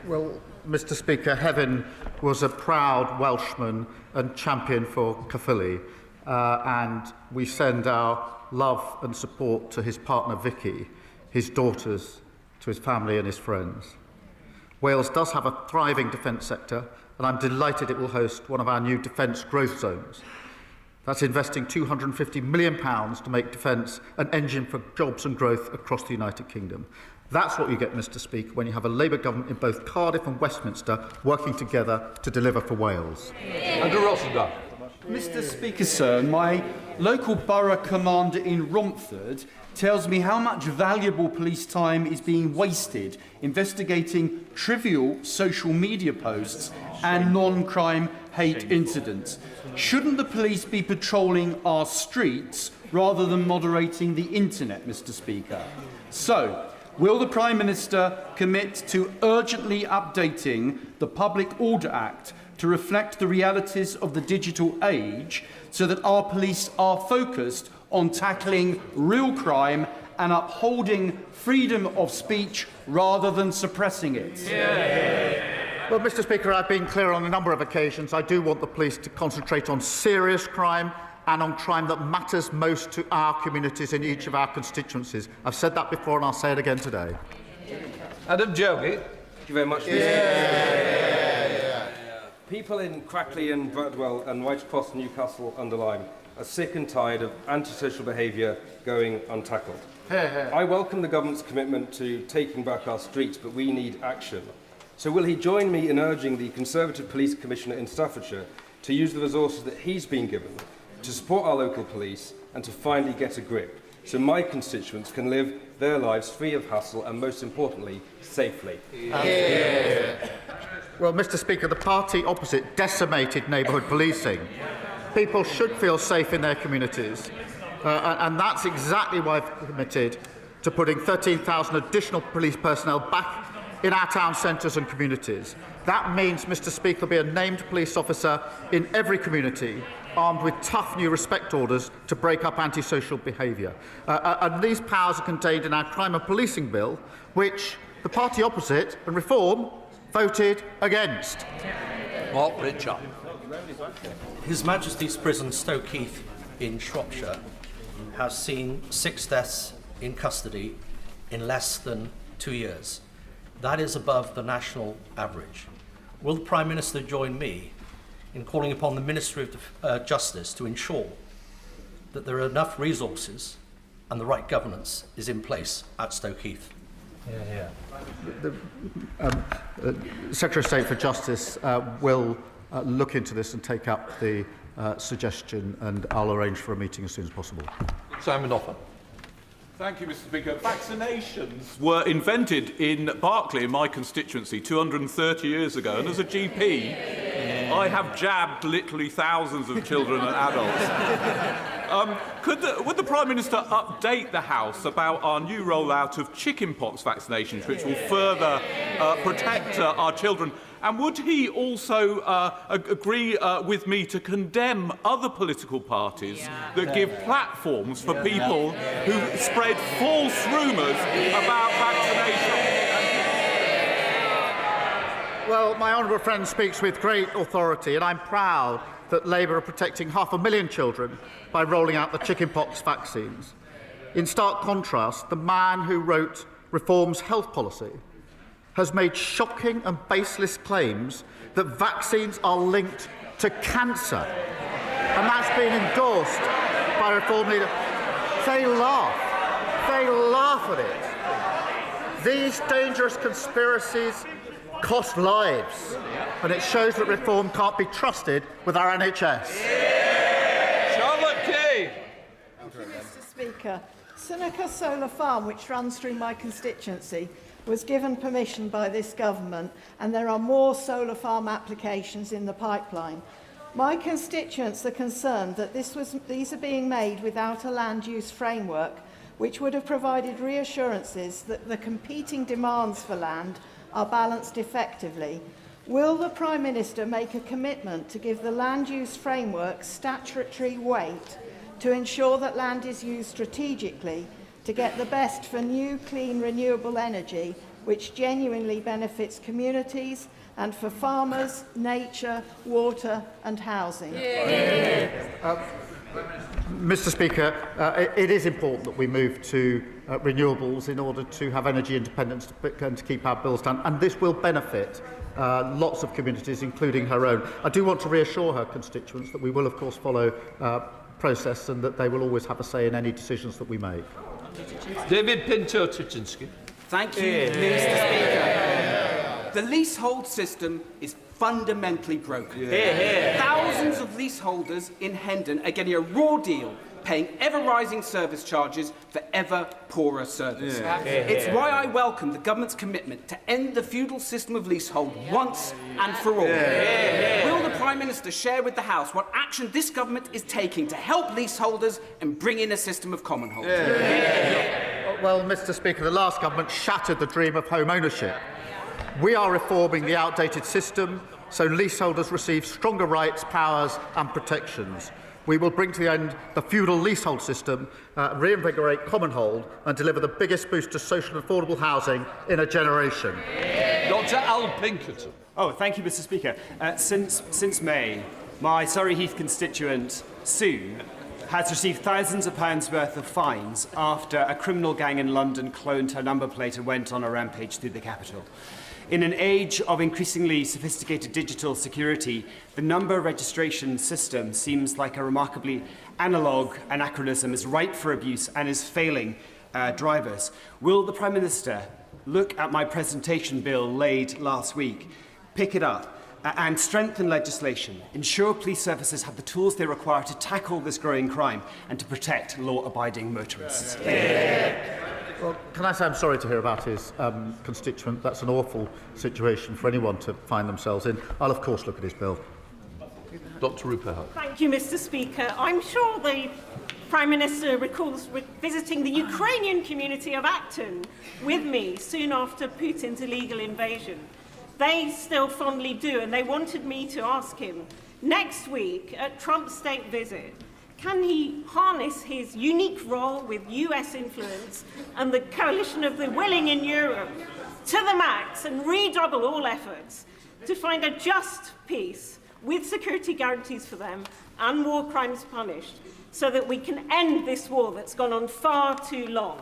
Well, Mr. Speaker, Hefin was a proud Welshman and champion for Caerphilly. And we send our love and support to his partner Vicky, his daughters, to his family and his friends. Wales does have a thriving defence sector, and I'm delighted it will host one of our new defence growth zones. That's investing £250 million to make defence an engine for jobs and growth across the United Kingdom. That's what you get, Mr. Speaker, when you have a Labour government in both Cardiff and Westminster working together to deliver for Wales. Andrew Rossendale. Mr. Speaker, sir, my local borough commander in Romford tells me how much valuable police time is being wasted investigating trivial social media posts and non-crime hate incidents. Shouldn't the police be patrolling our streets rather than moderating the internet, Mr. Speaker? So, will the Prime Minister commit to urgently updating the Public Order Act to reflect the realities of the digital age so that our police are focused on tackling real crime and upholding freedom of speech rather than suppressing it? Well, Mr. Speaker, I've been clear on a number of occasions. I do want the police to concentrate on serious crime and on crime that matters most to our communities in each of our constituencies. I've said that before and I'll say it again today. Adam Jogi. Thank you very much. People in Crackley and Bradwell and White Cross and Newcastle under Lyme are sick and tired of antisocial behaviour going untackled. I welcome the government's commitment to taking back our streets, but we need action. So will he join me in urging the Conservative Police Commissioner in Staffordshire to use the resources that he's been given to support our local police and to finally get a grip, so my constituents can live their lives free of hassle and, most importantly, safely? Well, Mr. Speaker, the party opposite decimated neighbourhood policing. People should feel safe in their communities, and that's exactly why I've committed to putting 13,000 additional police personnel back in our town centres and communities. That means, Mr. Speaker, there'll be a named police officer in every community, armed with tough new respect orders to break up antisocial behaviour. And these powers are contained in our crime and policing bill, which the party opposite and Reform voted against. Mark Richard. His Majesty's Prison Stoke Heath in Shropshire has seen 6 deaths in custody in less than 2 years. That is above the national average. Will the Prime Minister join me in calling upon the Ministry of Justice to ensure that there are enough resources and the right governance is in place at Stoke Heath? The Secretary of State for Justice will look into this and take up the suggestion, and I'll arrange for a meeting as soon as possible. Simon Offer. Thank you, Mr. Speaker. Vaccinations were invented in Berkeley, in my constituency, 230 years ago, and as a GP, I have jabbed literally thousands of children and adults. Would the Prime Minister update the House about our new rollout of chickenpox vaccinations, which will further protect our children? And would he also agree with me to condemn other political parties that give platforms for people who spread false rumours about vaccination? Well, my honourable friend speaks with great authority, and I'm proud that Labour are protecting 500,000 children by rolling out the chickenpox vaccines. In stark contrast, the man who wrote Reform's health policy has made shocking and baseless claims that vaccines are linked to cancer. And that's been endorsed by Reform leader. They laugh at it. These dangerous conspiracies cost lives, and it shows that Reform can't be trusted with our NHS. Charlotte Key. Mr. Speaker, Seneca Solar Farm, which runs through my constituency, was given permission by this government, and there are more solar farm applications in the pipeline. My constituents are concerned that these are being made without a land use framework, which would have provided reassurances that the competing demands for land are balanced effectively. Will the Prime Minister make a commitment to give the land use framework statutory weight to ensure that land is used strategically to get the best for new, clean, renewable energy, which genuinely benefits communities, and for farmers, nature, water and housing? Mr. Speaker, it is important that we move to renewables in order to have energy independence and to keep our bills down, and this will benefit lots of communities, including her own. I do want to reassure her constituents that we will, of course, follow process and that they will always have a say in any decisions that we make. David Pinto-Tuchinski. Thank you, Mr. Speaker. The leasehold system is fundamentally broken. Thousands of leaseholders in Hendon are getting a raw deal, paying ever-rising service charges for ever poorer service. It's why I welcome the government's commitment to end the feudal system of leasehold once and for all. Will the Prime Minister share with the House what action this government is taking to help leaseholders and bring in a system of common hold? Well, Mr. Speaker, the last government shattered the dream of home ownership. We are reforming the outdated system so leaseholders receive stronger rights, powers and protections. We will bring to the end the feudal leasehold system, reinvigorate common hold and deliver the biggest boost to social and affordable housing in a generation. Dr Al Pinkerton. Oh, thank you, Mr. Speaker. Since May, my Surrey Heath constituent, Sue, has received thousands of pounds worth of fines after a criminal gang in London cloned her number plate and went on a rampage through the capital. In an age of increasingly sophisticated digital security, the number registration system seems like a remarkably analogue anachronism, is ripe for abuse and is failing drivers. Will the Prime Minister look at my presentation bill laid last week, pick it up, and strengthen legislation, ensure police services have the tools they require to tackle this growing crime and to protect law-abiding motorists? Well, can I say I'm sorry to hear about his constituent? That's an awful situation for anyone to find themselves in. I'll, of course, look at his bill. Dr. Rupert. Thank you, Mr. Speaker. I'm sure the Prime Minister recalls visiting the Ukrainian community of Acton with me soon after Putin's illegal invasion. They still fondly do, and they wanted me to ask him next week at Trump's state visit, can he harness his unique role with US influence and the coalition of the willing in Europe to the max and redouble all efforts to find a just peace with security guarantees for them and war crimes punished, so that we can end this war that's gone on far too long?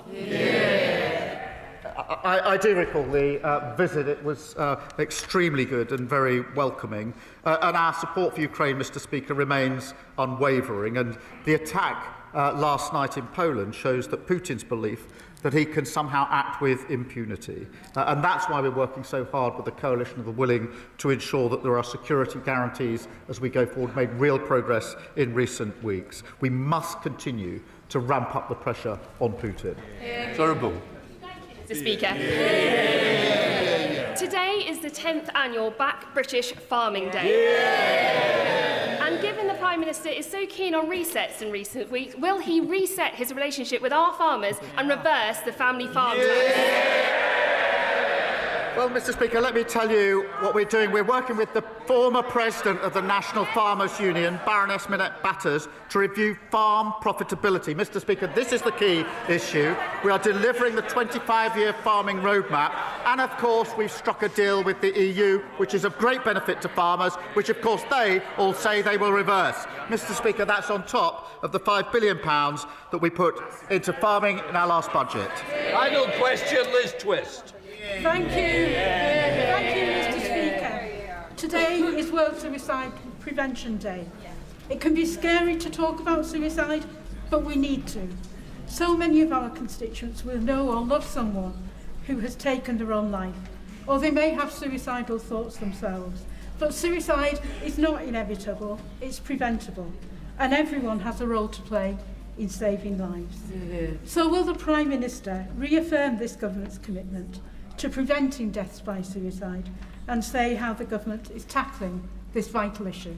I do recall the visit. It was extremely good and very welcoming. And our support for Ukraine, Mr. Speaker, remains unwavering. And the attack last night in Poland shows that Putin's belief that he can somehow act with impunity. And that's why we're working so hard with the coalition of the willing to ensure that there are security guarantees as we go forward, made real progress in recent weeks. We must continue to ramp up the pressure on Putin. Terrible. Mr. Speaker. Today is the 10th annual Back British Farming Day. And given the Prime Minister is so keen on resets in recent weeks, will he reset his relationship with our farmers and reverse the family farm tax? Well, Mr. Speaker, let me tell you what we're doing. We're working with the former president of the National Farmers Union, Baroness Minette Batters, to review farm profitability. Mr. Speaker, this is the key issue. We are delivering the 25-year farming roadmap, and of course we've struck a deal with the EU, which is of great benefit to farmers, which of course they all say they will reverse. Mr. Speaker, that's on top of the £5 billion that we put into farming in our last budget. Final question, Liz Twist. Thank you. Thank you, Mr. Speaker. Today is World Suicide Prevention Day. It can be scary to talk about suicide, but we need to. So many of our constituents will know or love someone who has taken their own life, or they may have suicidal thoughts themselves. But suicide is not inevitable, it's preventable, and everyone has a role to play in saving lives. So will the Prime Minister reaffirm this government's commitment to preventing deaths by suicide and say how the government is tackling this vital issue?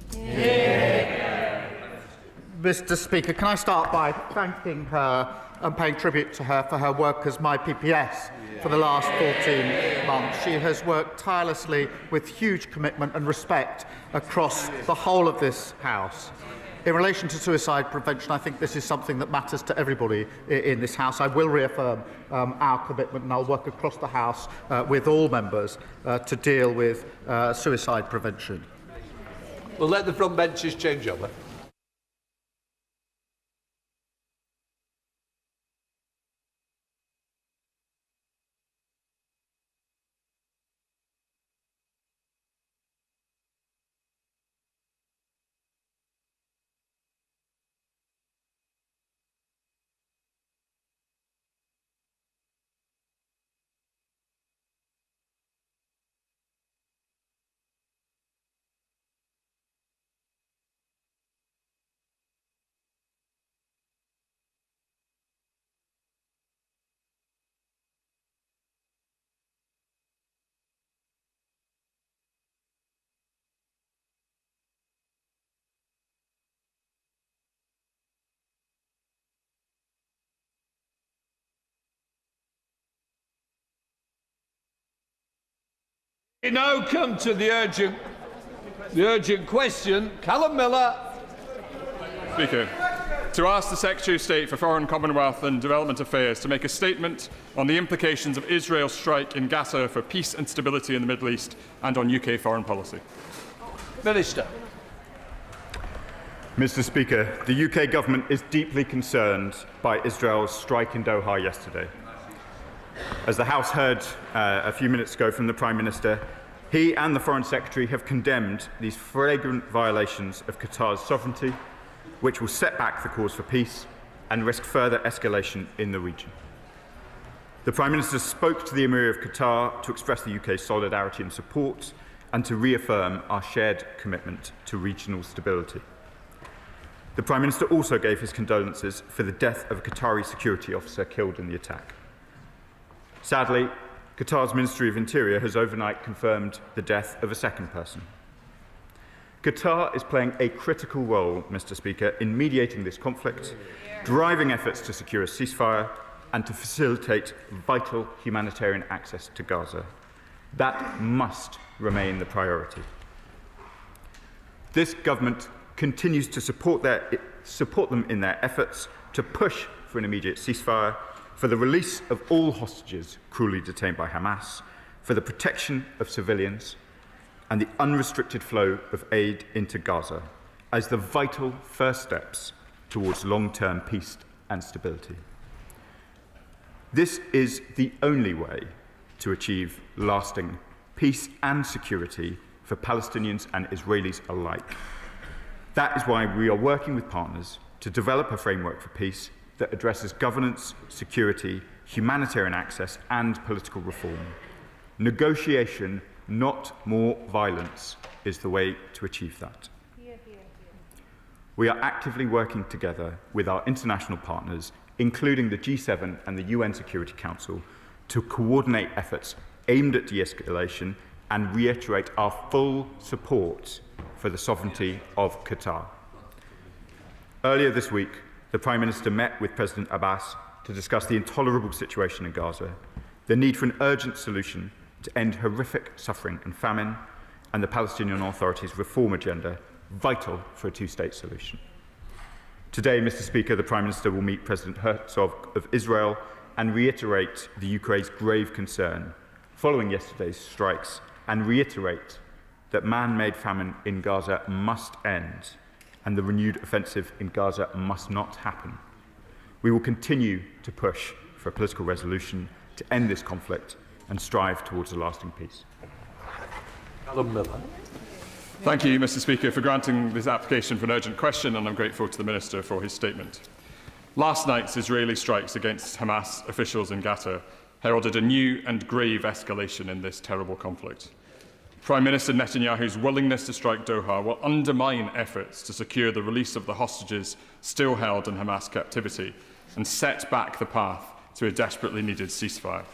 Mr. Speaker, can I start by thanking her and paying tribute to her for her work as my PPS for the last 14 months. She has worked tirelessly with huge commitment and respect across the whole of this House. In relation to suicide prevention, I think this is something that matters to everybody in this House. I will reaffirm our commitment, and I'll work across the House with all members to deal with suicide prevention. We'll let the front benches change over. We now come to the urgent question. Callum Miller. Speaker, to ask the Secretary of State for Foreign, Commonwealth and Development Affairs to make a statement on the implications of Israel's strike in Gaza for peace and stability in the Middle East and on UK foreign policy. Minister. Mr. Speaker, the UK government is deeply concerned by Israel's strike in Doha yesterday. As the House heard a few minutes ago from the Prime Minister, he and the Foreign Secretary have condemned these flagrant violations of Qatar's sovereignty, which will set back the cause for peace and risk further escalation in the region. The Prime Minister spoke to the Emir of Qatar to express the UK's solidarity and support and to reaffirm our shared commitment to regional stability. The Prime Minister also gave his condolences for the death of a Qatari security officer killed in the attack. Sadly, Qatar's Ministry of Interior has overnight confirmed the death of a second person. Qatar is playing a critical role, Mr. Speaker, in mediating this conflict, driving efforts to secure a ceasefire and to facilitate vital humanitarian access to Gaza. That must remain the priority. This government continues to support them in their efforts to push for an immediate ceasefire, for the release of all hostages cruelly detained by Hamas, for the protection of civilians, and the unrestricted flow of aid into Gaza as the vital first steps towards long-term peace and stability. This is the only way to achieve lasting peace and security for Palestinians and Israelis alike. That is why we are working with partners to develop a framework for peace that addresses governance, security, humanitarian access, and political reform. Negotiation, not more violence, is the way to achieve that. We are actively working together with our international partners, including the G7 and the UN Security Council, to coordinate efforts aimed at de-escalation and reiterate our full support for the sovereignty of Qatar. Earlier this week, the Prime Minister met with President Abbas to discuss the intolerable situation in Gaza, the need for an urgent solution to end horrific suffering and famine, and the Palestinian Authority's reform agenda, vital for a two-state solution. Today, Mr. Speaker, the Prime Minister will meet President Herzog of Israel and reiterate the UK's grave concern following yesterday's strikes, and reiterate that man-made famine in Gaza must end and the renewed offensive in Gaza must not happen. We will continue to push for a political resolution to end this conflict and strive towards a lasting peace. Alan Miller. Thank you, Mr. Speaker, for granting this application for an urgent question, and I'm grateful to the Minister for his statement. Last night's Israeli strikes against Hamas officials in Gaza heralded a new and grave escalation in this terrible conflict. Prime Minister Netanyahu's willingness to strike Doha will undermine efforts to secure the release of the hostages still held in Hamas captivity and set back the path to a desperately needed ceasefire.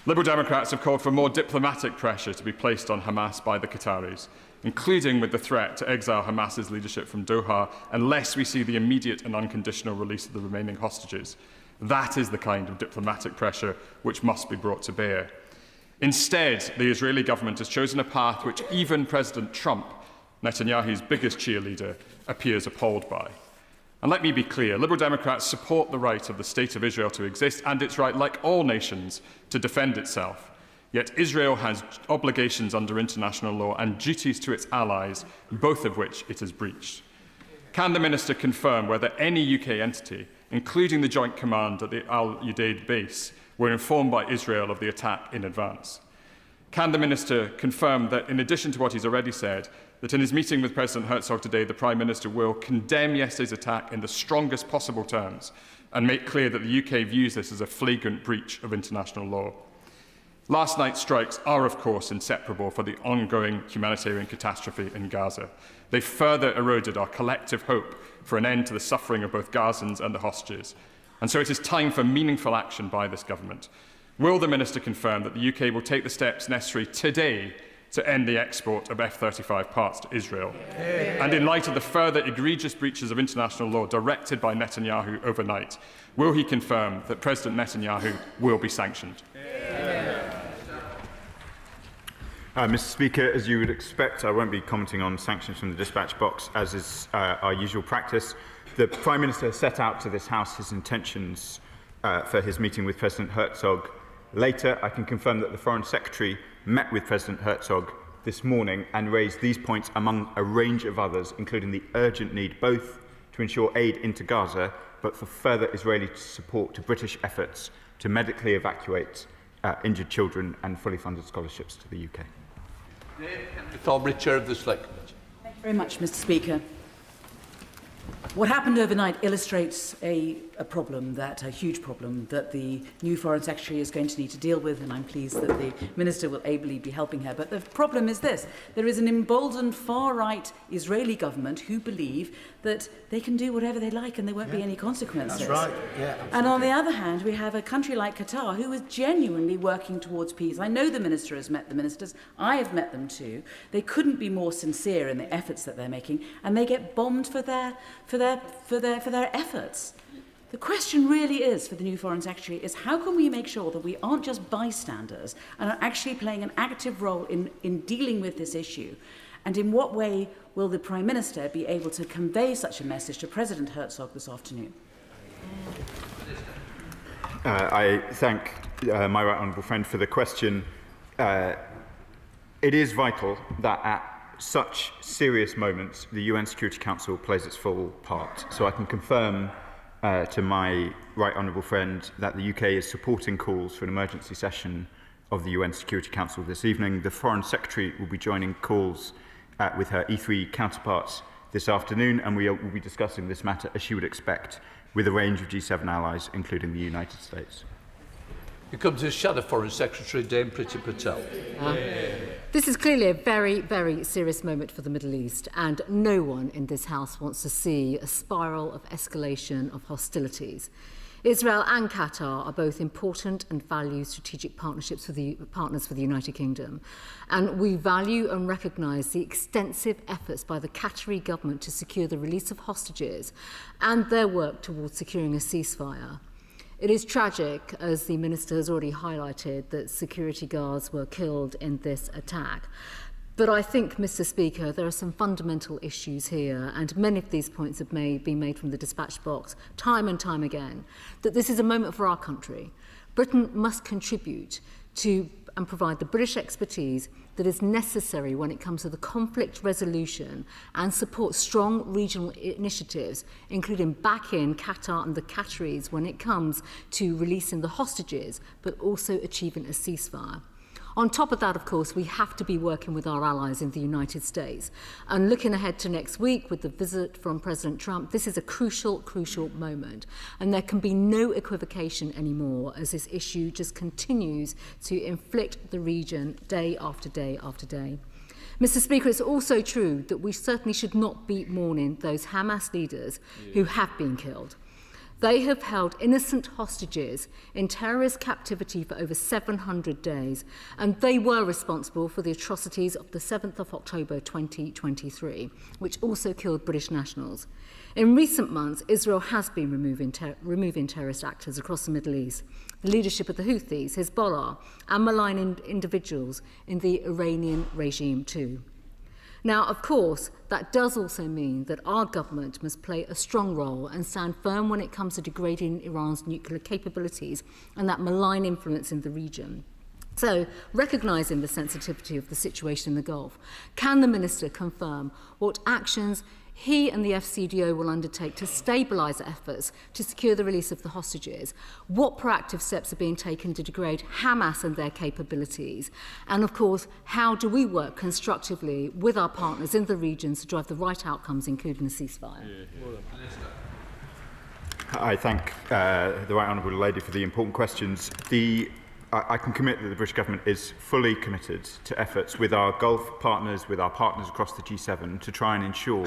Liberal Democrats have called for more diplomatic pressure to be placed on Hamas by the Qataris, including with the threat to exile Hamas's leadership from Doha unless we see the immediate and unconditional release of the remaining hostages. That is the kind of diplomatic pressure which must be brought to bear. Instead, the Israeli government has chosen a path which even President Trump, Netanyahu's biggest cheerleader, appears appalled by. And let me be clear, Liberal Democrats support the right of the State of Israel to exist and its right, like all nations, to defend itself. Yet Israel has obligations under international law and duties to its allies, both of which it has breached. Can the Minister confirm whether any UK entity, including the Joint Command at the Al Udeid base, were informed by Israel of the attack in advance? Can the Minister confirm that, in addition to what he's already said, that in his meeting with President Herzog today, the Prime Minister will condemn yesterday's attack in the strongest possible terms and make clear that the UK views this as a flagrant breach of international law? Last night's strikes are, of course, inseparable for the ongoing humanitarian catastrophe in Gaza. They further eroded our collective hope for an end to the suffering of both Gazans and the hostages. And so it is time for meaningful action by this government. Will the Minister confirm that the UK will take the steps necessary today to end the export of F-35 parts to Israel? And in light of the further egregious breaches of international law directed by Netanyahu overnight, will he confirm that President Netanyahu will be sanctioned? Mr. Speaker, as you would expect, I won't be commenting on sanctions from the dispatch box, as is our usual practice. The Prime Minister has set out to this House his intentions for his meeting with President Herzog. Later, I can confirm that the Foreign Secretary met with President Herzog this morning and raised these points among a range of others, including the urgent need both to ensure aid into Gaza, but for further Israeli support to British efforts to medically evacuate injured children and fully funded scholarships to the UK. Chair of the Select Committee. Thank you very much, Mr. Speaker. What happened overnight illustrates a huge problem that the new Foreign Secretary is going to need to deal with, and I'm pleased that the Minister will ably be helping her. But the problem is this. There is an emboldened far-right Israeli government who believe that they can do whatever they like and there won't be any consequences. That's right. Yeah, and on the other hand, we have a country like Qatar who is genuinely working towards peace. I know the Minister has met the ministers. I have met them too. They couldn't be more sincere in the efforts that they're making, and they get bombed for their efforts. The question really is, for the new Foreign Secretary, is how can we make sure that we aren't just bystanders and are actually playing an active role in dealing with this issue? And in what way will the Prime Minister be able to convey such a message to President Herzog this afternoon? I thank my right honourable friend for the question. It is vital that at such serious moments, the UN Security Council plays its full part. So I can confirm to my right honourable friend that the UK is supporting calls for an emergency session of the UN Security Council this evening. The Foreign Secretary will be joining calls with her E3 counterparts this afternoon, and we will be discussing this matter, as she would expect, with a range of G7 allies, including the United States. We come to Shadow Foreign Secretary Dame Priti Patel. This is clearly a very, very serious moment for the Middle East, and no one in this House wants to see a spiral of escalation of hostilities. Israel and Qatar are both important and value strategic partnerships for the partners for the United Kingdom, and we value and recognise the extensive efforts by the Qatari government to secure the release of hostages and their work towards securing a ceasefire. It is tragic, as the Minister has already highlighted, that security guards were killed in this attack. But I think, Mr. Speaker, there are some fundamental issues here, and many of these points have been made from the dispatch box time and time again, that this is a moment for our country. Britain must contribute to and provide the British expertise that is necessary when it comes to the conflict resolution and support strong regional initiatives, including backing Qatar and the Qataris when it comes to releasing the hostages, but also achieving a ceasefire. On top of that, of course, we have to be working with our allies in the United States. And looking ahead to next week with the visit from President Trump, this is a crucial, crucial moment. And there can be no equivocation anymore as this issue just continues to inflict the region day after day after day. Mr. Speaker, it's also true that we certainly should not be mourning those Hamas leaders who have been killed. They have held innocent hostages in terrorist captivity for over 700 days, and they were responsible for the atrocities of the 7th of October 2023, which also killed British nationals. In recent months, Israel has been removing terrorist actors across the Middle East, the leadership of the Houthis, Hezbollah, and malign individuals in the Iranian regime too. Now, of course, that does also mean that our government must play a strong role and stand firm when it comes to degrading Iran's nuclear capabilities and that malign influence in the region. So, recognising the sensitivity of the situation in the Gulf, can the Minister confirm what actions he and the FCDO will undertake to stabilise efforts to secure the release of the hostages? What proactive steps are being taken to degrade Hamas and their capabilities? And of course, how do we work constructively with our partners in the regions to drive the right outcomes, including a ceasefire? I thank the Right Honourable Lady for the important questions. I can commit that the British Government is fully committed to efforts with our Gulf partners, with our partners across the G7, to try and ensure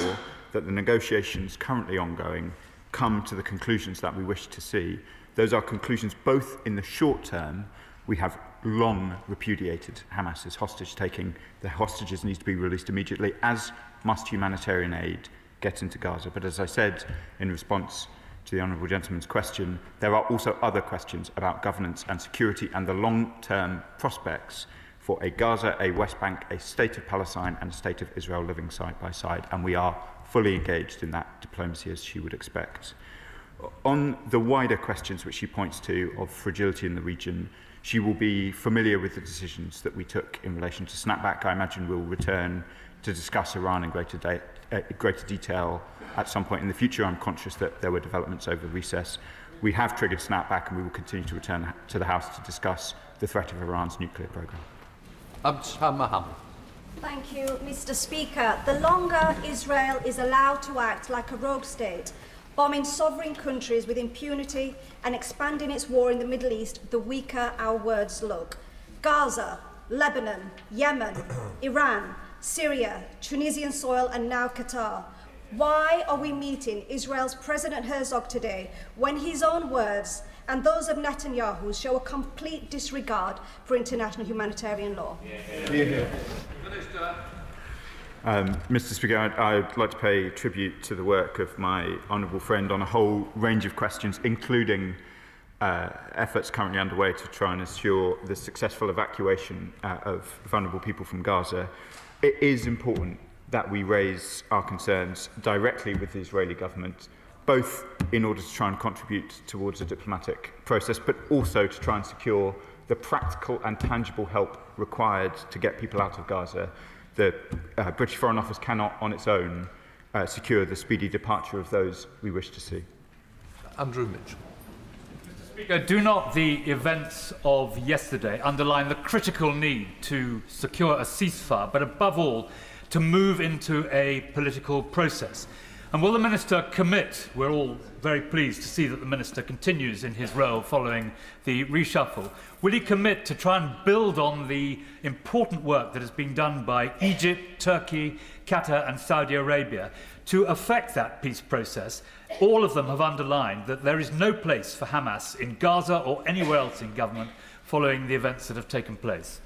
that the negotiations currently ongoing come to the conclusions that we wish to see. Those are conclusions both in the short term. We have long repudiated Hamas's hostage-taking. The hostages need to be released immediately, as must humanitarian aid get into Gaza. But as I said in response to the Honourable Gentleman's question, there are also other questions about governance and security and the long-term prospects for a Gaza, a West Bank, a state of Palestine and a state of Israel living side by side, and we are fully engaged in that diplomacy, as she would expect. On the wider questions which she points to of fragility in the region, she will be familiar with the decisions that we took in relation to snapback. I imagine we'll return to discuss Iran in greater detail at some point in the future. I'm conscious that there were developments over recess. We have triggered snapback, and we will continue to return to the House to discuss the threat of Iran's nuclear programme. Mohammed. Thank you, Mr. Speaker. The longer Israel is allowed to act like a rogue state, bombing sovereign countries with impunity and expanding its war in the Middle East, the weaker our words look. Gaza, Lebanon, Yemen, Iran, Syria, Tunisian soil, and now Qatar. Why are we meeting Israel's President Herzog today when his own words and those of Netanyahu show a complete disregard for international humanitarian law? Mr. Speaker, I'd like to pay tribute to the work of my honourable friend on a whole range of questions, including efforts currently underway to try and ensure the successful evacuation of vulnerable people from Gaza. It is important that we raise our concerns directly with the Israeli government, both in order to try and contribute towards a diplomatic process, but also to try and secure the practical and tangible help required to get people out of Gaza. The British Foreign Office cannot, on its own, secure the speedy departure of those we wish to see. Andrew Mitchell. Mr. Speaker, do not the events of yesterday underline the critical need to secure a ceasefire, but above all, to move into a political process? And will the Minister commit? We're all very pleased to see that the Minister continues in his role following the reshuffle. Will he commit to try and build on the important work that has been done by Egypt, Turkey, Qatar and Saudi Arabia to affect that peace process? All of them have underlined that there is no place for Hamas in Gaza or anywhere else in government following the events that have taken place.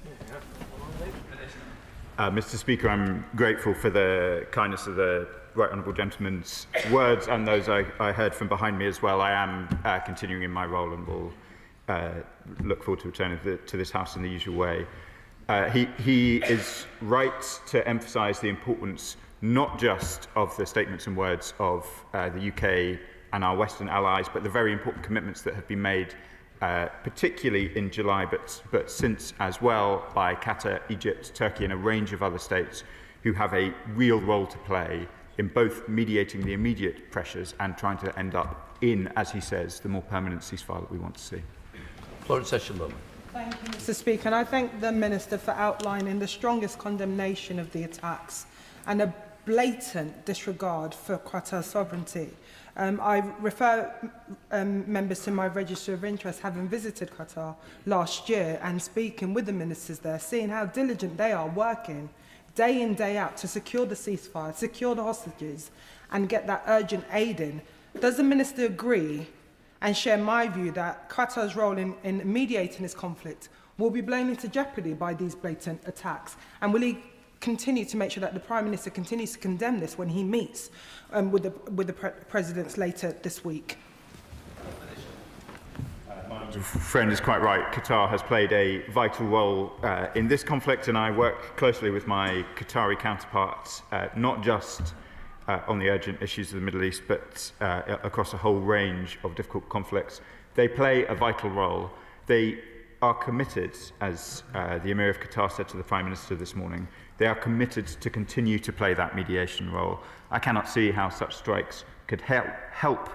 Mr. Speaker, I'm grateful for the kindness of the Right Honourable Gentleman's words and those I heard from behind me as well. I am continuing in my role and will look forward to returning to this House in the usual way. He is right to emphasise the importance not just of the statements and words of the UK and our Western allies, but the very important commitments that have been made particularly in July, but since as well, by Qatar, Egypt, Turkey and a range of other states who have a real role to play in both mediating the immediate pressures and trying to end up in, as he says, the more permanent ceasefire that we want to see. Condolences. Thank you, Mr. Speaker, and I thank the Minister for outlining the strongest condemnation of the attacks and a blatant disregard for Qatar's sovereignty. I refer members to my register of interest, having visited Qatar last year and speaking with the ministers there, seeing how diligent they are working day in, day out to secure the ceasefire, secure the hostages and get that urgent aid in. Does the minister agree and share my view that Qatar's role in mediating this conflict will be blown into jeopardy by these blatant attacks? And will he continue to make sure that the Prime Minister continues to condemn this when he meets with the presidents later this week? My friend is quite right. Qatar has played a vital role in this conflict, and I work closely with my Qatari counterparts, not just on the urgent issues of the Middle East, but across a whole range of difficult conflicts. They play a vital role. They are committed, as the Emir of Qatar said to the Prime Minister this morning, they are committed to continue to play that mediation role. I cannot see how such strikes could help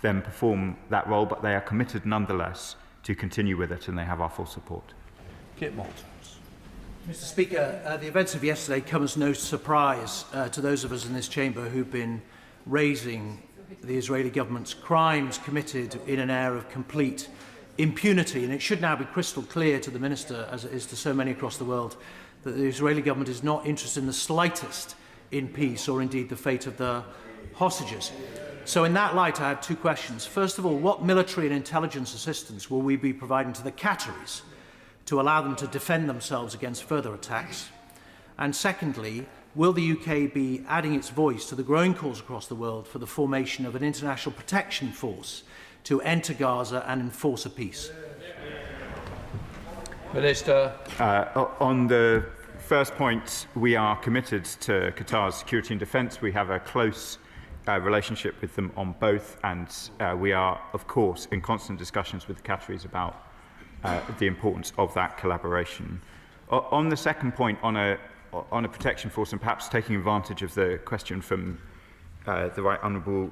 them perform that role, but they are committed nonetheless to continue with it, and they have our full support. Kit Maltons. Mr. Speaker, the events of yesterday come as no surprise to those of us in this chamber who've been raising the Israeli government's crimes committed in an air of complete impunity. And it should now be crystal clear to the Minister, as it is to so many across the world, that the Israeli government is not interested in the slightest in peace or indeed the fate of the hostages. So in that light, I have two questions. First of all, what military and intelligence assistance will we be providing to the Qataris to allow them to defend themselves against further attacks? And secondly, will the UK be adding its voice to the growing calls across the world for the formation of an international protection force to enter Gaza and enforce a peace? Minister. On the first point, we are committed to Qatar's security and defence. We have a close relationship with them on both, and we are, of course, in constant discussions with the Qataris about the importance of that collaboration. On the second point, on a protection force, and perhaps taking advantage of the question from the Right Honourable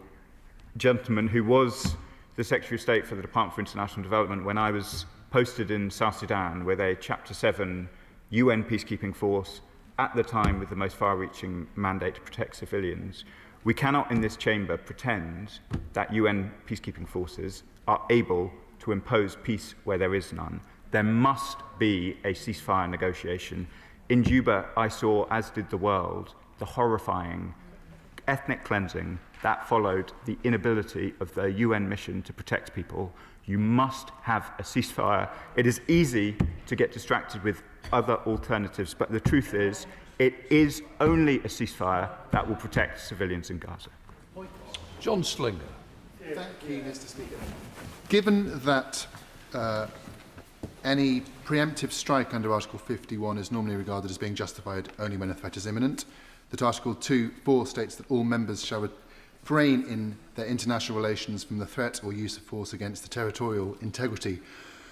Gentleman, who was the Secretary of State for the Department for International Development when I was posted in South Sudan with a Chapter 7 UN peacekeeping force, at the time with the most far-reaching mandate to protect civilians. We cannot in this chamber pretend that UN peacekeeping forces are able to impose peace where there is none. There must be a ceasefire negotiation. In Juba, I saw, as did the world, the horrifying ethnic cleansing that followed the inability of the UN mission to protect people. You must have a ceasefire. It is easy to get distracted with other alternatives, but the truth is, it is only a ceasefire that will protect civilians in Gaza. John Slinger. Thank you, Mr. Speaker. Given that any preemptive strike under Article 51 is normally regarded as being justified only when a threat is imminent, that Article 2(4) states that all members shall refrain in their international relations from the threat or use of force against the territorial integrity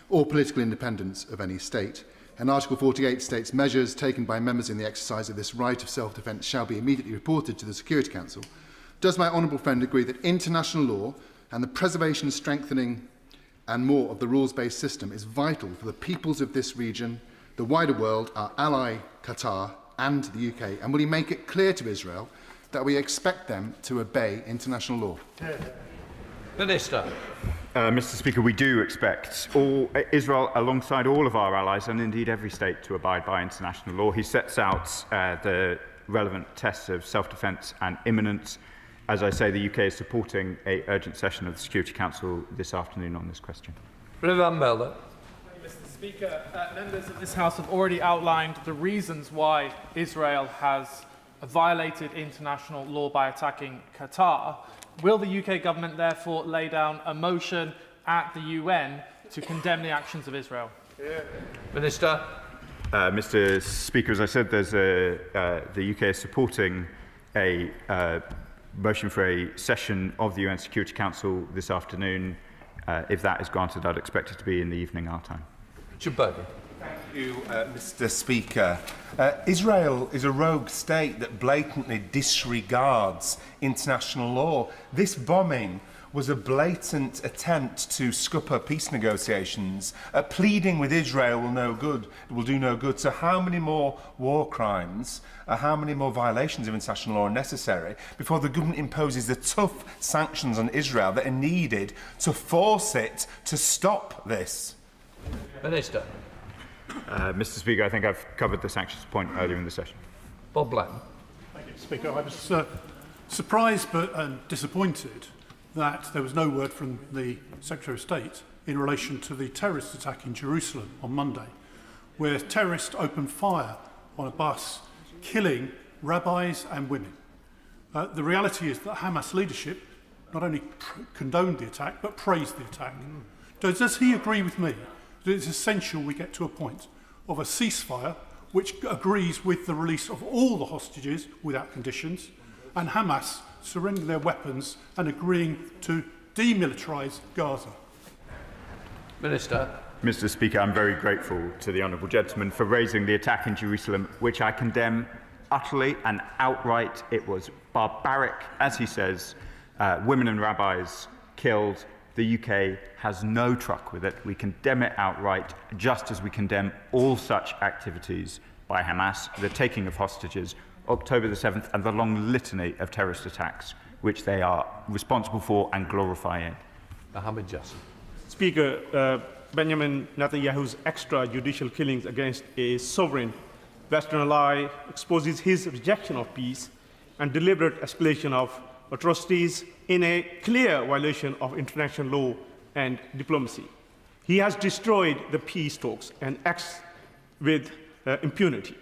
or political independence of any state. And Article 48 states measures taken by members in the exercise of this right of self-defence shall be immediately reported to the Security Council. Does my honourable friend agree that international law and the preservation, strengthening and more of the rules-based system is vital for the peoples of this region, the wider world, our ally Qatar and the UK? And will he make it clear to Israel that we expect them to obey international law? Minister. Mr. Speaker, we do expect Israel, alongside all of our allies, and indeed every state, to abide by international law. He sets out the relevant tests of self-defence and imminence. As I say, the UK is supporting an urgent session of the Security Council this afternoon on this question. Van Melder. Mr. Speaker, members of this House have already outlined the reasons why Israel has violated international law by attacking Qatar. Will the UK government therefore lay down a motion at the UN to condemn the actions of Israel? Minister. Mr. Speaker, as I said, the UK is supporting a motion for a session of the UN Security Council this afternoon. If that is granted, I'd expect it to be in the evening our time. Richard Burden. Thank you, Mr. Speaker. Israel is a rogue state that blatantly disregards international law. This bombing was a blatant attempt to scupper peace negotiations. Pleading with Israel will do no good. So how many more war crimes, how many more violations of international law are necessary before the government imposes the tough sanctions on Israel that are needed to force it to stop this? Minister. Mr. Speaker, I think I've covered the sanctions point earlier in the session. Bob Black. Thank you, Speaker. I was surprised but disappointed that there was no word from the Secretary of State in relation to the terrorist attack in Jerusalem on Monday, where terrorists opened fire on a bus, killing rabbis and women. The reality is that Hamas leadership not only condoned the attack, but praised the attack. Does he agree with me that it's essential we get to a point of a ceasefire which agrees with the release of all the hostages without conditions, and Hamas surrendering their weapons and agreeing to demilitarise Gaza? Minister. Mr. Speaker, I'm very grateful to the honourable gentleman for raising the attack in Jerusalem, which I condemn utterly and outright. It was barbaric, as he says. Women and rabbis killed. The UK has no truck with it. We condemn it outright, just as we condemn all such activities by Hamas, the taking of hostages, October the 7th, and the long litany of terrorist attacks which they are responsible for and glorifying. Mohammed Jassim. Speaker, Benjamin Netanyahu's extrajudicial killings against a sovereign Western ally exposes his rejection of peace and deliberate escalation of atrocities in a clear violation of international law and diplomacy. He has destroyed the peace talks and acts with impunity.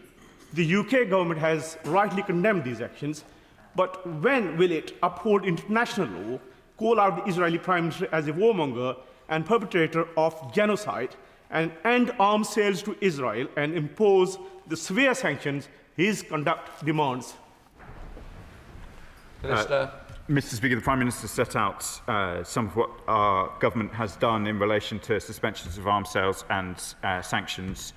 The UK government has rightly condemned these actions, but when will it uphold international law, call out the Israeli Prime Minister as a warmonger and perpetrator of genocide, and end arms sales to Israel and impose the severe sanctions his conduct demands? Mr. Speaker, the Prime Minister set out some of what our government has done in relation to suspensions of arms sales and sanctions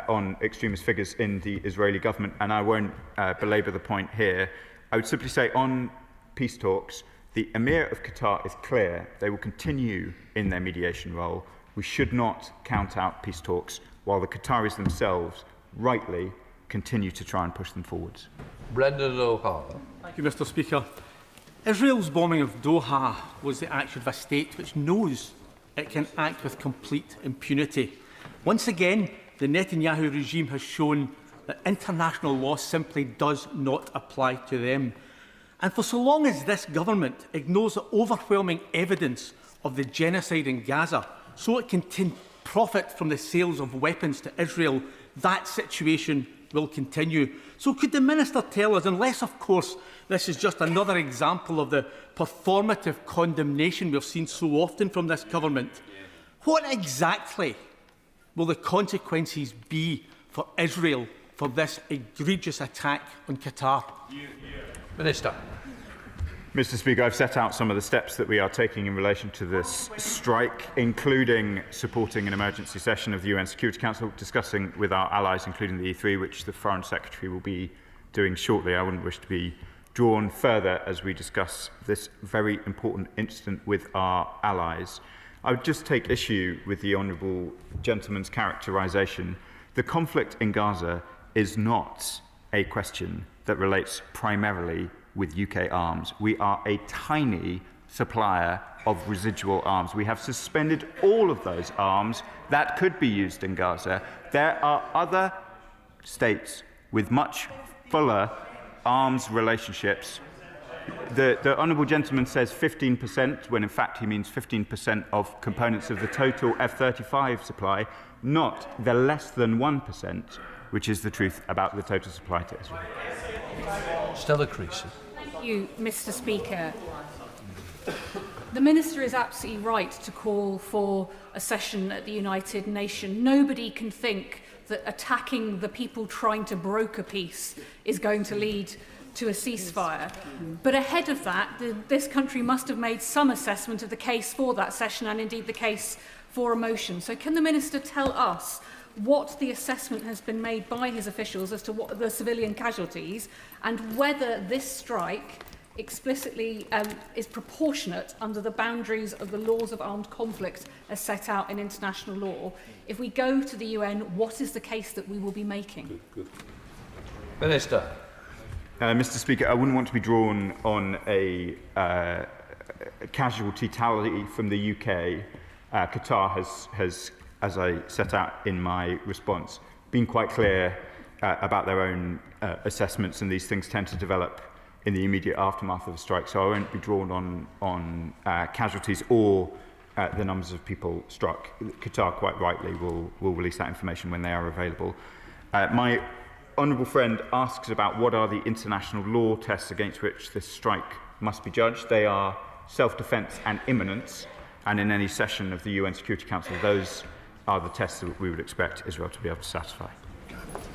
on extremist figures in the Israeli government, and I won't belabour the point here. I would simply say on peace talks, the Emir of Qatar is clear. They will continue in their mediation role. We should not count out peace talks while the Qataris themselves rightly continue to try and push them forwards. Brendan O'Hara. Thank you, Mr. Speaker. Israel's bombing of Doha was the action of a state which knows it can act with complete impunity. Once again, the Netanyahu regime has shown that international law simply does not apply to them. And for so long as this government ignores the overwhelming evidence of the genocide in Gaza, so it can profit from the sales of weapons to Israel, that situation will continue. So could the Minister tell us, unless of course this is just another example of the performative condemnation we've seen so often from this government, what exactly will the consequences be for Israel for this egregious attack on Qatar? Minister. Mr. Speaker, I've set out some of the steps that we are taking in relation to this strike, including supporting an emergency session of the UN Security Council, discussing with our allies, including the E3, which the Foreign Secretary will be doing shortly. I wouldn't wish to be drawn further as we discuss this very important incident with our allies. I would just take issue with the honourable gentleman's characterisation. The conflict in Gaza is not a question that relates primarily with UK arms. We are a tiny supplier of residual arms. We have suspended all of those arms that could be used in Gaza. There are other states with much fuller arms relationships. The honourable gentleman says 15%, when in fact he means 15% of components of the total F-35 supply, not the less than 1%, which is the truth about the total supply to Israel. Stella Creasy. Thank you, Mr. Speaker. The Minister is absolutely right to call for a session at the United Nations. Nobody can think that attacking the people trying to broker peace is going to lead to a ceasefire. But ahead of that, this country must have made some assessment of the case for that session and indeed the case for a motion. So can the Minister tell us what the assessment has been made by his officials as to what the civilian casualties and whether this strike explicitly is proportionate under the boundaries of the laws of armed conflict as set out in international law? If we go to the UN, what is the case that we will be making? Good. Minister. Mr. Speaker, I wouldn't want to be drawn on a casualty tally from the UK. Qatar has, as I set out in my response, been quite clear about their own assessments, and these things tend to develop in the immediate aftermath of a strike, so I won't be drawn on casualties or the numbers of people struck. Qatar, quite rightly, will release that information when they are available. My honourable friend asks about what are the international law tests against which this strike must be judged. They are self-defence and imminence, and in any session of the UN Security Council, those are the tests that we would expect Israel to be able to satisfy.